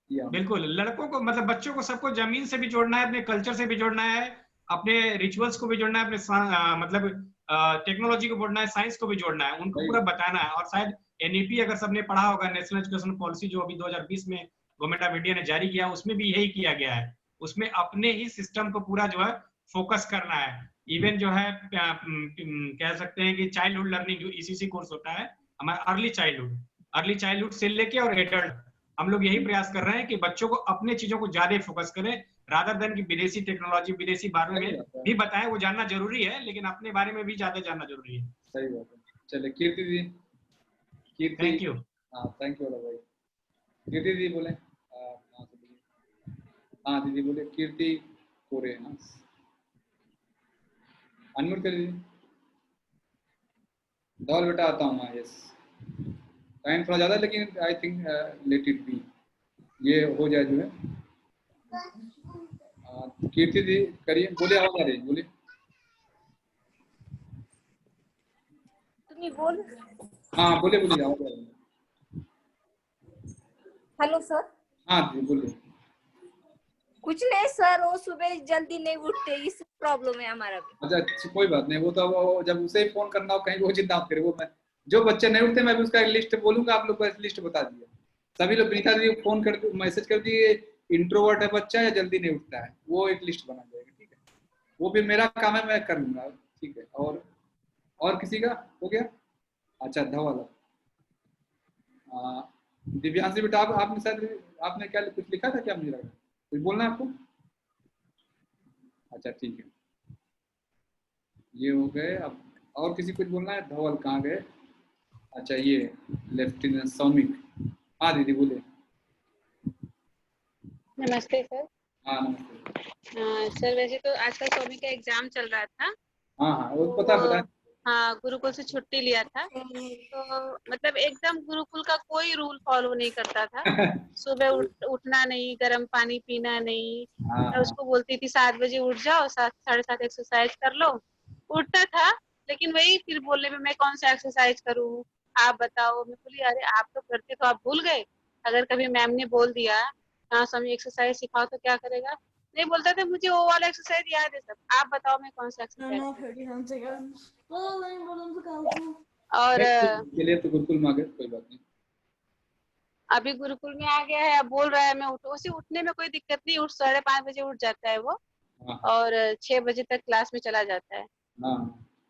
बिल्कुल, लड़कों को मतलब बच्चों को सबको जमीन से भी जोड़ना है, अपने कल्चर से भी जोड़ना है, अपने रिचुअल्स को भी जोड़ना है, अपने मतलब टेक्नोलॉजी को जोड़ना है, साइंस को भी जोड़ना है, उनको पूरा बताना है। और शायद एनईपी अगर सबने पढ़ा होगा, नेशनल एजुकेशन पॉलिसी जो अभी 2020 में गवर्नमेंट ऑफ इंडिया ने जारी किया, उसमें भी यही किया गया है। उसमें अपने ही सिस्टम को पूरा जो है फोकस करना है। इवन जो है कह सकते हैं कि चाइल्डहुड लर्निंग जो ईसीसी कोर्स होता है हमारा, अर्ली चाइल्डहुड से लेके और एडल्ट, हम लोग यही प्रयास कर रहे हैं कि बच्चों को अपने चीजों को ज्यादा फोकस करें, रादर देन कि विदेशी टेक्नोलॉजी, विदेशी बारे में भी बताएं, वो जानना जरूरी है, लेकिन अपने बारे में भी ज्यादा जानना जरूरी है। सही बात है। चलिए कीर्ति जी, थैंक यू। हाँ थैंक यू भाई। कीर्ति जी बोले, हाँ दीदी बोले, कीर्ति कोरे, अनम्यूट कर दीजिए। धवल बेटा आता हूँ मैं, यस टाइम थोड़ा ज्यादा, लेकिन I think let it be, ये हो जाए जो है। कीर्ति जी करिए, बोले, आवाज आ रही है, बोले। तुम्हें बोल। हाँ बोले बोलिए, आवाज आ रही है। Hello sir. हाँ जी बोलिए। कुछ नहीं सर, वो सुबह जल्दी नहीं उठते, इस प्रॉब्लम है हमारा भी। अच्छा कोई बात नहीं, वो तो वो जब उसे ही फोन करना हो कहीं, वो चिंता मत करिए, वो मैं जो बच्चे नहीं उठते मैं भी उसका लिस्ट बोलूंगा, आप लोग को लिस्ट बता दिया। सभी लोग प्रीता जी फोन कर मैसेज कर दिए, इंट्रोवर्ट है बच्चा या जल्दी नहीं उठता है, वो एक लिस्ट बना जाएगा, ठीक है। वो भी मेरा काम है, मैं कर लूंगा, ठीक है। और किसी का हो गया? अच्छा धवल, दिव्यांशी बेटा आपने शायद आपने क्या कुछ लिखा था क्या, मुझे लगा कुछ बोलना है आपको? अच्छा ठीक है, ये हो गए। अब और किसी कुछ बोलना है? धवल कहाँ गए? अच्छा ये लेफ्टिनेंट सौमिक, हाँ दीदी बोले। नमस्ते सर। हाँ नमस्ते। सर वैसे तो आजकल सौमिक का एग्जाम चल रहा था। हाँ वो पता। हाँ, गुरुकुल से छुट्टी लिया था, तो मतलब एकदम गुरुकुल का कोई रूल फॉलो नहीं करता था। सुबह उठना नहीं, गर्म पानी पीना नहीं। मैं उसको बोलती थी 7 बजे उठ जाओ, 7 साढ़े 7 एक्सरसाइज कर लो। उठता था, लेकिन वही फिर बोलने में मैं कौन सा एक्सरसाइज करूँ, आप बताओ। मैं बोली अरे आप तो करते तो आप भूल गए, अगर कभी मैम ने बोल दिया हाँ समय एक्सरसाइज सिखाओ तो क्या करेगा? नहीं बोलता था मुझे वो वाला एक्सरसाइज याद है सब, आप बताओ मैं कौन सा एक्सरसाइज। और के लिए तो गुरुकुल में आ गए, कोई बात नहीं। अभी गुरुकुल में आ गया है, अब बोल रहा है मैं उसे उठने में कोई दिक्कत नहीं, 5:30 बजे उठ जाता है वो, और 6 बजे तक क्लास में चला जाता है।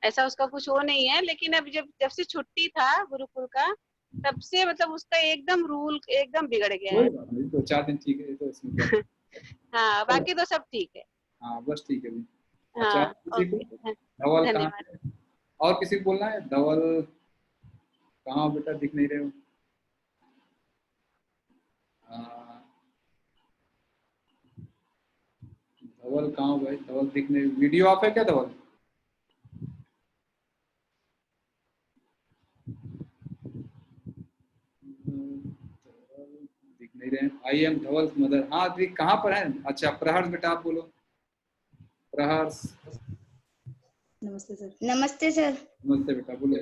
ऐसा उसका कुछ वो नहीं है, लेकिन अब जब से छुट्टी था गुरुकुल का, तब से मतलब उसका एकदम रूल एकदम बिगड़ गया है। तो 4 दिन ठीक है, तो इसमें क्या? हाँ, बाकी तो सब ठीक है। हाँ बस ठीक है। हाँ, अच्छा, किसी को धवल कहाँ है? और किसी को बोलना है? धवल कहाँ हो बेटा, दिख नहीं रहे हो? धवल कहाँ हो भाई? धवल दिख नहीं, वीडियो ऑफ है क्या धवल? दिख नहीं रहे। I am Dhaval mother. हाँ दिख, कहाँ पर है? अच्छा प्रहर्ष बेटा, आप बोलो प्रहर्ष। नमस्ते सर। नमस्ते सर। नमस्ते बेटा, बोलो।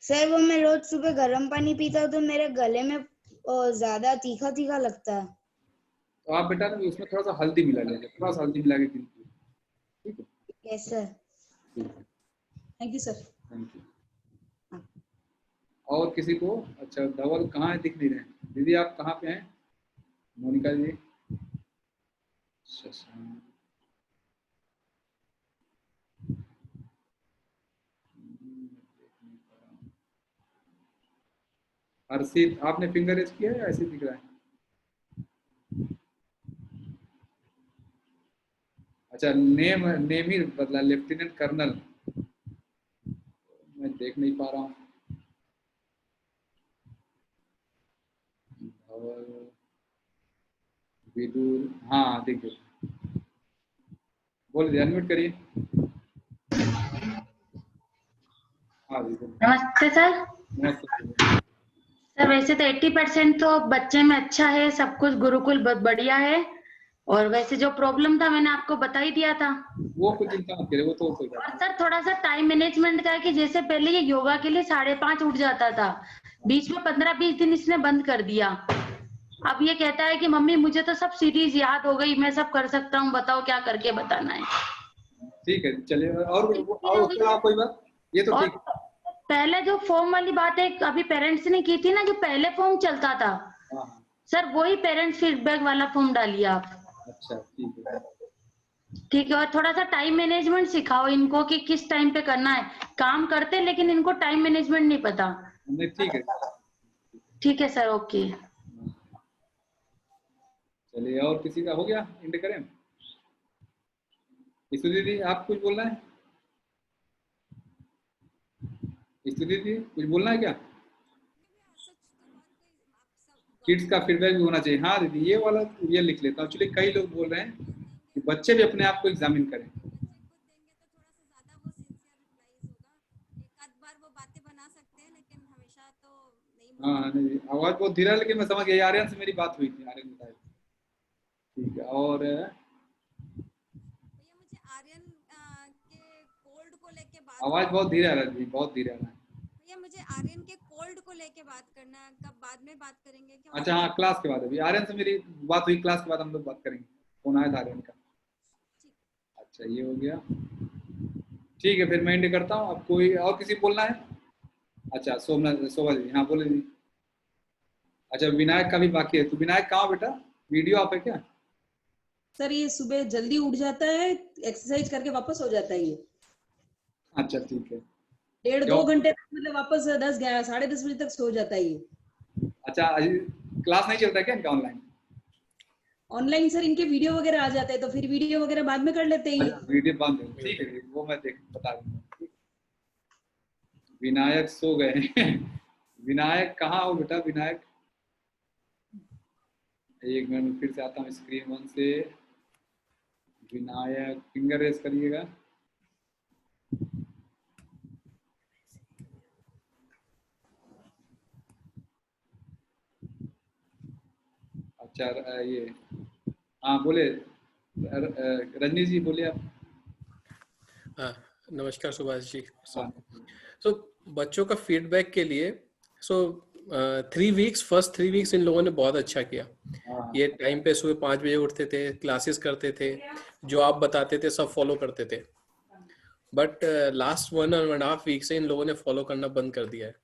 सर वो मैं रोज सुबह गर्म पानी पीता हूँ तो मेरे गले में ज्यादा तीखा तीखा लगता है। तो आप बेटा ना उसमें थोड़ा सा हल्दी मिला लीजिए, थोड़ा सा हल्दी मिला के पीजिए, ठीक है? Yes sir. Thank you sir. Thank you. और किसी को? अच्छा धवल कहाँ है, दिख नहीं रहे। दीदी आप कहाँ पे हैं? मोनिका जी। हर्षित, आपने फिंगर रेज किया है या ऐसे दिख रहा है? अच्छा नेम ही बदला, लेफ्टिनेंट कर्नल। मैं देख नहीं पा रहा हूँ। विदुर, हाँ देख गए। बोलिए, अनम्यूट करिए। हाँ नमस्ते सर। नमस्ते सर वैसे तो 80% तो बच्चे में अच्छा है, सब कुछ गुरुकुल बहुत बढ़िया है, और वैसे जो प्रॉब्लम था मैंने आपको बता ही दिया था। वो कुछ चिंता मत करिए, वो तो कोई बात और सर थोड़ा सा टाइम मैनेजमेंट का है कि जैसे पहले ये योगा के लिए 5:30 उठ जाता था, बीच में 15-20 दिन इसने बंद कर दिया। अब ये कहता है कि मम्मी मुझे तो सब सीरीज याद हो गई, मैं सब कर सकता हूँ, बताओ क्या करके बताना है। ठीक है चलिए। और उसके अलावा कोई बात? ये तो ठीक है। पहले जो फॉर्म वाली बात है अभी पेरेंट्स ने की थी ना, जो पहले फॉर्म चलता था सर, वही पेरेंट्स फीडबैक वाला फॉर्म डालिए आप। अच्छा ठीक है। ठीक है, और थोड़ा सा टाइम मैनेजमेंट सिखाओ इनको कि किस टाइम पे करना है। काम करते हैं लेकिन इनको टाइम मैनेजमेंट नहीं पता। नहीं ठीक है। ठीक है सर, ओके। चलिए, और किसी का हो गया? इंड करें? स्तुति दी, आप कुछ बोलना है? स्तुति दी कुछ बोलना है क्या? किड्स का फीडबैक भी होना चाहिए। हाँ दीदी, ये वाला ये लिख लेता हूँ। एक्चुअली कई लोग बोल रहे हैं कि बच्चे भी अपने आप को एग्जामिन करें। हाँ नहीं, आवाज बहुत धीरा है, लेकिन मैं समझ गया। आर्यन से मेरी बात हुई थी, आर्यन बताया। ठीक है। और आवाज बहुत धीरे आ रहा है, बहुत धीरे आ रहा है। मुझे आर्यन के कोल्ड को लेके बात करना है, कब बाद में बात करेंगे क्या? अच्छा हाँ, क्लास के बाद। अभी आर्यन से मेरी बात हुई, क्लास के बाद हम लोग बात करेंगे। फोन आया था आर्यन का। अच्छा ये हो गया, ठीक है। फिर मैं एंड करता हूँ। अब कोई और किसी बोलना है? अच्छा सोमनाथ, शोभा जी, हाँ बोले जी। अच्छा विनायक का भी बाकी है, तो विनायक कहाँ बेटा? वीडियो आप है क्या? सर ये सुबह जल्दी उठ जाता है, एक्सरसाइज करके वापस हो जाता है ये। अच्छा ठीक है। 1.5-2 घंटे मतलब वापस 10-11 साढ़े 10 बजे तक सो जाता है ये। अच्छा क्लास नहीं चलता क्या इनका ऑनलाइन? ऑनलाइन सर इनके वीडियो वगैरह आ जाते हैं, तो फिर वीडियो वगैरह बाद में कर लेते हैं। वीडियो बंद है, ठीक है, वो मैं बता दूंगा। विनायक सो गए। विनायक कहाँ हो बेटा? विनायक एक मिनट, फिर से आता हूँ स्क्रीन 1 से। विनायक फिंगर रेस करिएगा। अच्छा ये हाँ बोले, रजनीश जी बोलिए आप। नमस्कार सुभाष जी। बच्चों का फीडबैक के लिए 3 वीक्स, फर्स्ट 3 वीक्स इन लोगों ने बहुत अच्छा किया। ये टाइम पे सुबह 5 बजे उठते थे, क्लासेस करते थे, जो आप बताते थे सब फॉलो करते थे। बट लास्ट 1.5 वीक से इन लोगों ने फॉलो करना बंद कर दिया है।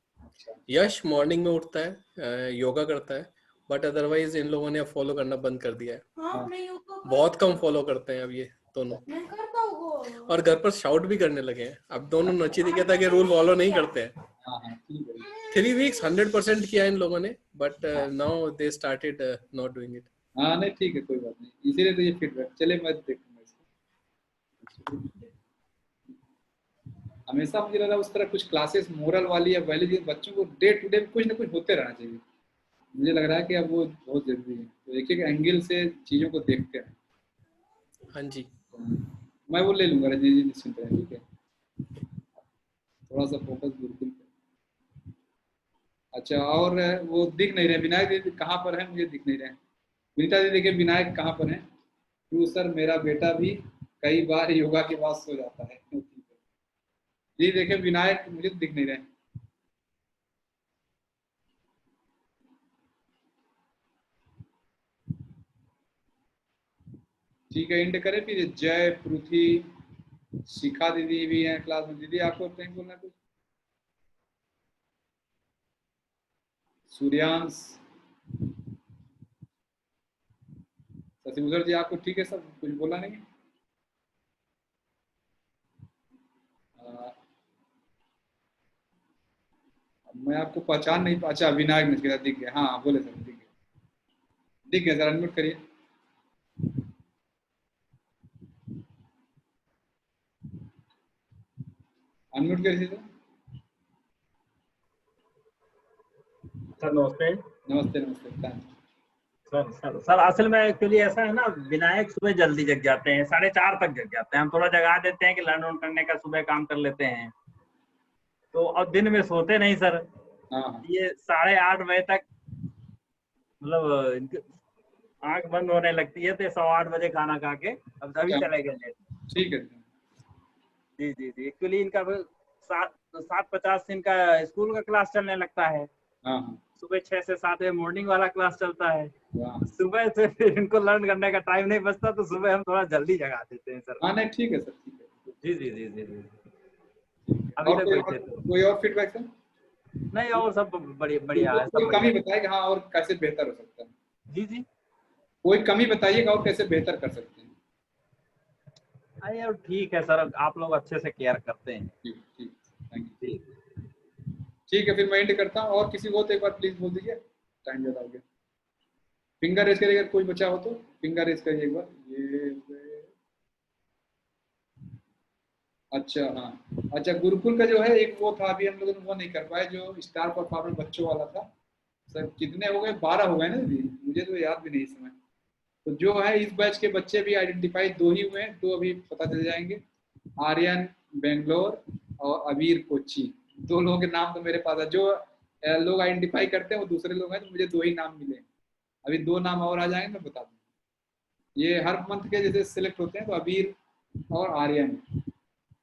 यश मॉर्निंग में उठता है, योगा करता है, बट अदरवाइज इन लोगों ने फॉलो करना बंद कर दिया है। बहुत कम फॉलो करते हैं अब ये दोनों, और घर पर शाउट भी करने लगे हैं। अब दोनों नचिकेता के रूल फॉलो नहीं करते हैं। 3 वीक्स 100% किया इन लोगों ने, but now they started not doing it. हाँ नहीं ठीक है, कोई बात नहीं, इसीलिए तो ये फीडबैक। चले मैं देखूंगा इसको। हमेशा मुझे लग रहा है उस तरह कुछ क्लासेस मोरल वाली या वैल्यू, बच्चों को डे टू डे कुछ ना कुछ होते रहना चाहिए। मुझे लग रहा है कि अब वो बहुत जरूरी है, तो एक एक एंगल से चीजों को देखते हैं। हाँ जी, मैं वो ले लूंगा रजनी जी, निश्चिंत रहे, ठीक है। थोड़ा सा फोकस बिल्कुल। अच्छा, और वो दिख नहीं रहे विनायक दीदी, कहाँ पर है? मुझे दिख नहीं रहे। विनीता दीदी देखिए विनायक कहाँ पर है? क्यों सर, मेरा बेटा भी कई बार योगा के बाद सो जाता है। जी देखिए विनायक मुझे दिख नहीं रहे। ठीक है, इंड करें फिर। जय, पृथ्वी, शिखा दीदी भी हैं क्लास में। दीदी आपको कहीं बोलना कुछ? सूर्यांश, शशिभूषण जी आपको ठीक है? सब कुछ बोला नहीं? मैं आपको पहचान नहीं। अच्छा, विनायक नचिकेता दिख गया। हाँ बोले सर, दिख गया, दिख गया सर। अनम्यूट करिए। अनम्यूट करिए सर। सर नमस्ते। नमस्ते नमस्ते। सर असल में एक्चुअली ऐसा है ना, विनायक सुबह जल्दी जग जाते हैं, 4:30 तक जग जाते हैं। हम थोड़ा जगा देते हैं कि लर्न ऑन करने का, सुबह काम कर लेते हैं, तो अब दिन में सोते नहीं सर। ये 8:30 बजे तक मतलब आंख बंद होने लगती है, तो 8:15 बजे खाना खा के अब तभी चले गए लेट। ठीक है जी जी जी। एक्चुअली इनका 7:50 से इनका स्कूल का क्लास चलने लगता है। सुबह 6 से 7 बजे मॉर्निंग वाला क्लास चलता है। सुबह से फिर इनको लर्न करने का टाइम नहीं बचता, तो सुबह हम थोड़ा जल्दी जगा देते हैं सर। हाँ नहीं ठीक है सर, ठीक है। जी जी जी जी जी। अभी तक कोई और फीडबैक सर? नहीं, और सब बढ़िया है। कोई कमी बताएगा हाँ, और कैसे बेहतर हो सकता है? जी जी, कोई कमी बताइएगा और कैसे बेहतर कर सकते हैं? अरे यार ठीक है सर, आप लोग अच्छे से केयर करते हैं। ठीक, थैंक यू। ठीक है, फिर मैं एंड करता हूँ। और किसी को तो एक बार प्लीज बोल दीजिए, टाइम ज़्यादा हो गया। फिंगर रेज करिए, अगर कोई बचा हो तो फिंगर रेज करिए एक बार। ये अच्छा, हाँ अच्छा, गुरुकुल का जो है एक वो था, अभी हम लोग वो नहीं कर पाए, जो स्टार परफॉर्मर बच्चों वाला था। सर कितने हो गए? 12 हो गए ना दीदी, मुझे तो याद भी नहीं समय। तो जो है इस बैच के बच्चे भी आइडेंटिफाई 2 ही हुए हैं, 2 अभी पता चल जाएंगे। आर्यन बेंगलोर और अबीर कोची, 2 लोगों के नाम तो मेरे पास है। जो लोग आइडेंटिफाई करते हैं वो दूसरे लोग हैं, तो मुझे 2 ही नाम मिले। अभी 2 नाम और आ जाएंगे, मैं बता दूँ। ये हर मंथ के जैसे सिलेक्ट होते हैं, तो अबीर और आर्यन,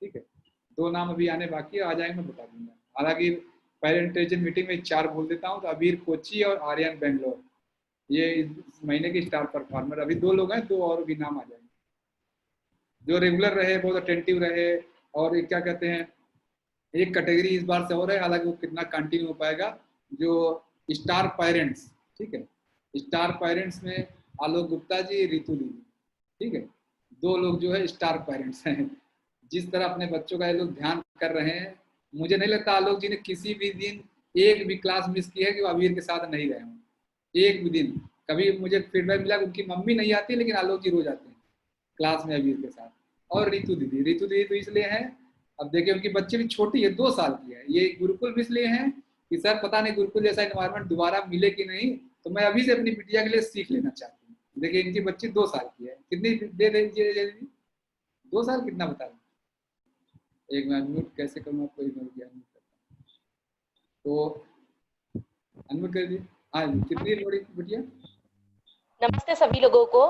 ठीक है। 2 नाम अभी आने बाकी है, आ जाएंगे, मैं बता दूंगा। हालांकि पेरेंटेशन मीटिंग में 4 बोल देता हूँ, तो अबीर कोची और आर्यन बेंगलोर, ये इस महीने के स्टार परफॉर्मर। अभी 2 लोग हैं, 2 और भी नाम आ जाएंगे। जो रेगुलर रहे, बहुत अटेंटिव रहे, और एक क्या कहते हैं, एक कैटेगरी इस बार से हो रहा है, हालांकि वो कितना कंटिन्यू हो पाएगा, जो स्टार पेरेंट्स, ठीक है। स्टार पेरेंट्स में आलोक गुप्ता जी, रितु दीदी, ठीक है। 2 लोग जो है स्टार पेरेंट्स हैं। जिस तरह अपने बच्चों का ये लोग ध्यान कर रहे हैं, मुझे नहीं लगता आलोक जी ने किसी भी दिन एक भी क्लास मिस की है कि वो अबीर के साथ नहीं रहे हों, एक भी दिन। कभी मुझे फीडबैक मिला उनकी मम्मी नहीं आती, लेकिन आलोक जी रोज आते हैं क्लास में अबीर के साथ। और रितु दीदी तो इसलिए है, अब देखिए उनकी बच्ची भी छोटी है, 2 साल की है। ये गुरुकुल भी इसलिए है कि सर पता नहीं गुरुकुल जैसा एनवायरनमेंट दोबारा मिले कि नहीं, तो मैं अभी से अपनी बिटिया के लिए सीख लेना चाहती हूँ। देखिए इनकी बच्ची 2 साल की है। कितनी दे दीजिए? 2 साल कितना बता दें? एक मैं अनम्यूट कैसे करूँ आपको? तो अनम्यूट कर दीजिए। हाँ, कितनी बड़ी बिटिया? नमस्ते सभी लोगों को।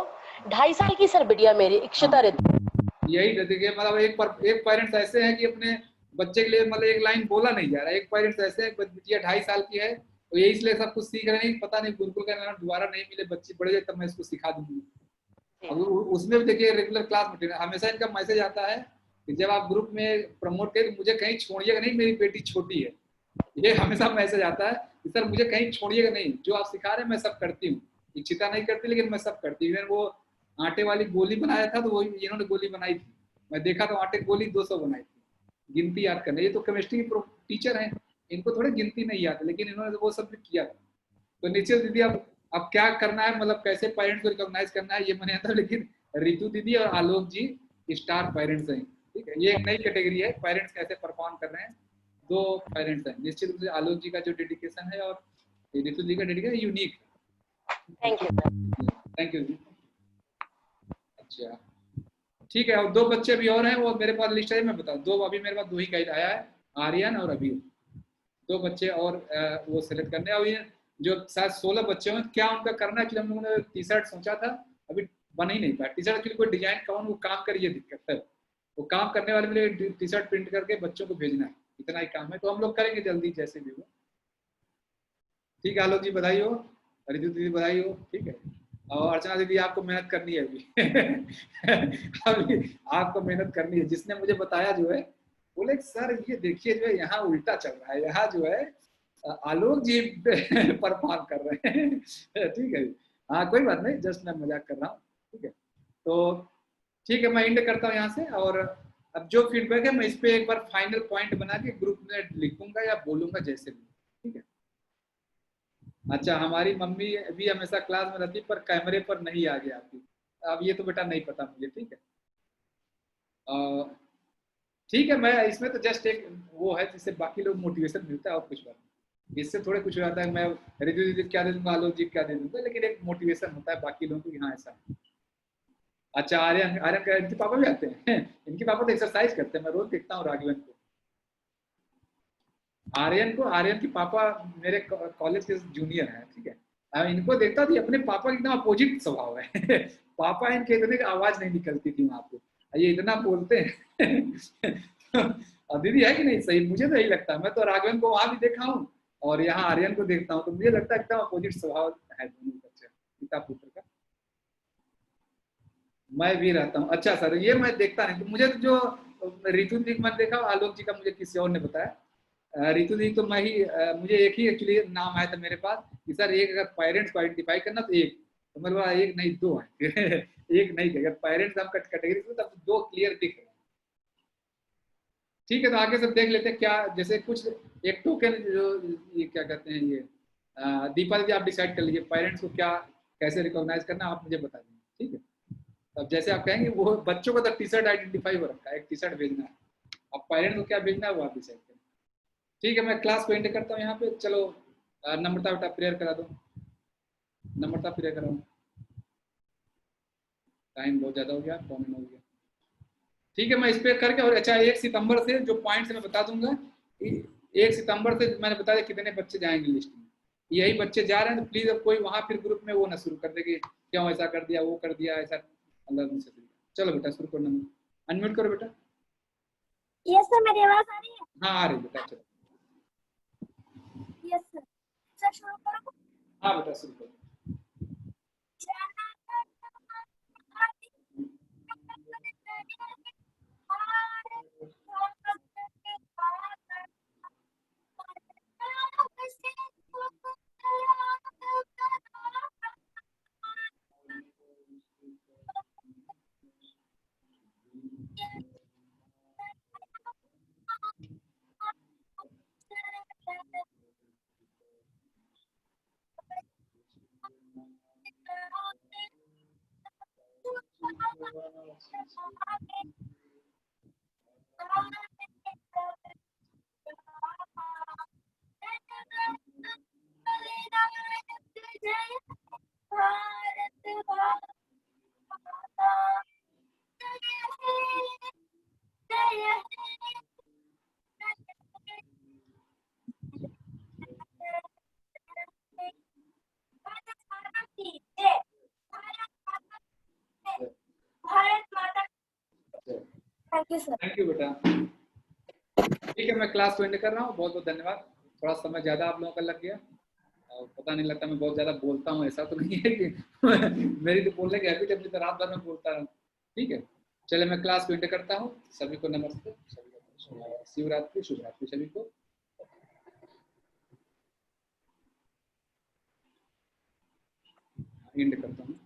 2.5 साल की सर बिटिया मेरी, इक्षिता ऋतु। यही देखिए, मतलब एक पेरेंट्स ऐसे हैं कि अपने बच्चे के लिए मतलब एक लाइन बोला नहीं जा रहा है। एक पेरेंट्स ऐसे है, बिटिया 2.5 साल की है, तो ये इसलिए सब कुछ सीख रहे हैं, पता नहीं गुरुकुल का नाम दोबारा नहीं मिले, बच्चे पढ़े जाए तब मैं इसको सिखा दूंगी। अब उसमें भी देखिए रेगुलर क्लास मटेरियल हमेशा इनका मैसेज आता है कि जब आप ग्रुप में प्रमोट करें मुझे कहीं छोड़िएगा नहीं, मेरी बेटी छोटी है, ये हमेशा मैसेज आता है कि सर मुझे कहीं छोड़िएगा नहीं, जो आप सिखा रहे हैं मैं सब करती हूँ, इच्छिता नहीं करती लेकिन मैं सब करती हूँ। वो आटे वाली गोली बनाया था तो वो इन्होंने गोली बनाई थी, मैं देखा तो आटे गोली 200 बनाई थी, गिनती याद करना। ये तो केमिस्ट्री की टीचर हैं, इनको थोड़ी गिनती नहीं आती, लेकिन इन्होंने वो सब भी किया था। तो निश्चित दीदी अब क्या करना है, मतलब कैसे पेरेंट्स को रिकॉग्नाइज करना है ये मैंने आता, लेकिन रितु दीदी और आलोक जी स्टार पेरेंट्स हैं, ठीक है। ये एक नई कैटेगरी है, पेरेंट्स कैसे परफॉर्म कर रहे हैं, 2 पेरेंट्स हैं। निश्चित रूप से आलोक जी का जो डेडिकेशन है और रितु जी का डेडिकेशन यूनिक। Thank you. अच्छा ठीक है, और 2 बच्चे भी और हैं, वो मेरे पास लिस्ट है, मैं बता दूं, 2 अभी मेरे पास 2 ही गाइड आया है, आर्यन और अभी 2 बच्चे और वो सेलेक्ट करने। अभी जो शायद 16 बच्चे हैं, क्या उनका करना है, हम लोगों ने टी शर्ट सोचा था, अभी बन ही नहीं पाया टी शर्ट के लिए, कोई डिजाइन कौन वो काम करिए, दिक्कत है, वो काम करने वाले के लिए टी शर्ट प्रिंट करके बच्चों को भेजना है, इतना ही काम है, तो हम लोग करेंगे जल्दी जैसे भी हो। ठीक है, आलोक जी बधाई हो, रितु दीदी बधाई हो, ठीक है। और अर्चना दीदी आपको मेहनत करनी है अभी आपको मेहनत करनी है। जिसने मुझे बताया जो है, बोले सर ये देखिए जो है यहाँ उल्टा चल रहा है, यहाँ जो है आलोक जी परफॉर्म कर रहे हैं ठीक है, हाँ कोई बात नहीं, जस्ट मैं मजाक कर रहा हूँ, ठीक है। तो ठीक है, मैं एंड करता हूँ यहाँ से, और अब जो फीडबैक है मैं इस पे एक बार फाइनल पॉइंट बना के ग्रुप में लिखूंगा या बोलूंगा जैसे भी, ठीक है। अच्छा, हमारी मम्मी भी हमेशा क्लास में रहती पर कैमरे पर नहीं आ गया आपकी, अब ये तो बेटा नहीं पता मुझे, ठीक है। ठीक है, मैं इसमें तो जस्ट एक वो है जिससे बाकी लोग मोटिवेशन मिलता है और कुछ बात नहीं, इससे थोड़े कुछ हो जाता है, मैं रितु दीदी क्या दे दूंगा, आलोक जी क्या दे दूंगा, लेकिन एक मोटिवेशन होता है बाकी लोगों को, यहाँ ऐसा है। अच्छा, आर्यन का इनके पापा भी आते हैं इनके पापा तो एक्सरसाइज करते हैं, मैं रोज देखता हूँ राघवन को, आर्यन के पापा मेरे कॉलेज के जूनियर हैं, ठीक है। इनको देखता थी, अपने पापा का एकदम अपोजिट स्वभाव है पापा इनके इतने आवाज नहीं निकलती थी वहां पे, ये इतना बोलते हैं दीदी है कि नहीं सही, मुझे तो यही लगता है, मैं तो राघवन को वहां भी देखा हूँ और यहाँ आर्यन को देखता हूँ, तो मुझे लगता है एकदम अपोजिट स्वभाव है दोनों बच्चे, पिता पुत्र का। मैं भी रहता हूँ, अच्छा सर ये मैं देखता नहीं, तो मुझे जो रितु जी मैंने देखा, आलोक जी का मुझे किसी और ने बताया, रितु दी तो मैं ही मुझे एक ही एक्चुअली नाम आया था मेरे पास कि सर एक अगर पेरेंट्स को आइडेंटिफाई करना तो एक, तो मेरे पास एक नहीं 2 है एक नहीं, अगर पेरेंट्स हम कैटेगरी में तब 2 क्लियर दिख रहे हैं, ठीक है। तो आगे सब देख लेते हैं क्या, जैसे कुछ एक टोकन जो ये क्या कहते हैं, ये दीपा दीदी आप डिसाइड कर लीजिए पेरेंट्स को क्या कैसे रिकॉग्नाइज करना, आप मुझे बता दीजिए, ठीक है। अब जैसे आप कहेंगे, वो बच्चों को तो टी शर्ट आइडेंटिफाई हो रखा है, एक टी शर्ट भेजना है, अब पेरेंट्स को क्या भेजना है वो आप डिसाइड करें, ठीक है। मैं क्लास को एंड करता हूँ यहाँ पे, चलो नम्रता बेटा प्रेयर करा दो, नम्रता प्रेयर कराओ, टाइम बहुत ज्यादा हो गया, 4 मिनट हो गया, ठीक है। मैं इस पे करके, और अच्छा 1 सितंबर से जो पॉइंट्स मैं बता दूंगा, 1 सितंबर से मैंने बता दिया कितने बच्चे जाएंगे लिस्ट में, यही बच्चे जा रहे हैं, तो प्लीज अब कोई वहां फिर ग्रुप में वो ना शुरू कर दे कि क्यों ऐसा कर दिया, वो कर दिया, ऐसा अल्लाह से। चलो बेटा शुरू करो, अनम्यूट करो बेटा। यस सर, मेरी आवाज आ रही है? हाँ आ रही बेटा, चलो। यस सर, सर शुरू करो। हाँ बेटा शुरू करो। थैंक यू बेटा, ठीक है। मैं क्लास को एंड कर रहा हूँ, बहुत बहुत धन्यवाद, थोड़ा समय ज्यादा आप लोगों का लग गया, और पता नहीं लगता मैं बहुत ज्यादा बोलता हूँ, ऐसा तो नहीं है कि मेरी तो बोलने की हैबिट है, अपनी तो रात भर में बोलता रहूँ। ठीक है, चले मैं क्लास को एंड करता हूँ। सभी को नमस्ते, सभी को शिवरात्रि, शुभ रात्रि सभी को। एंड करता हूँ।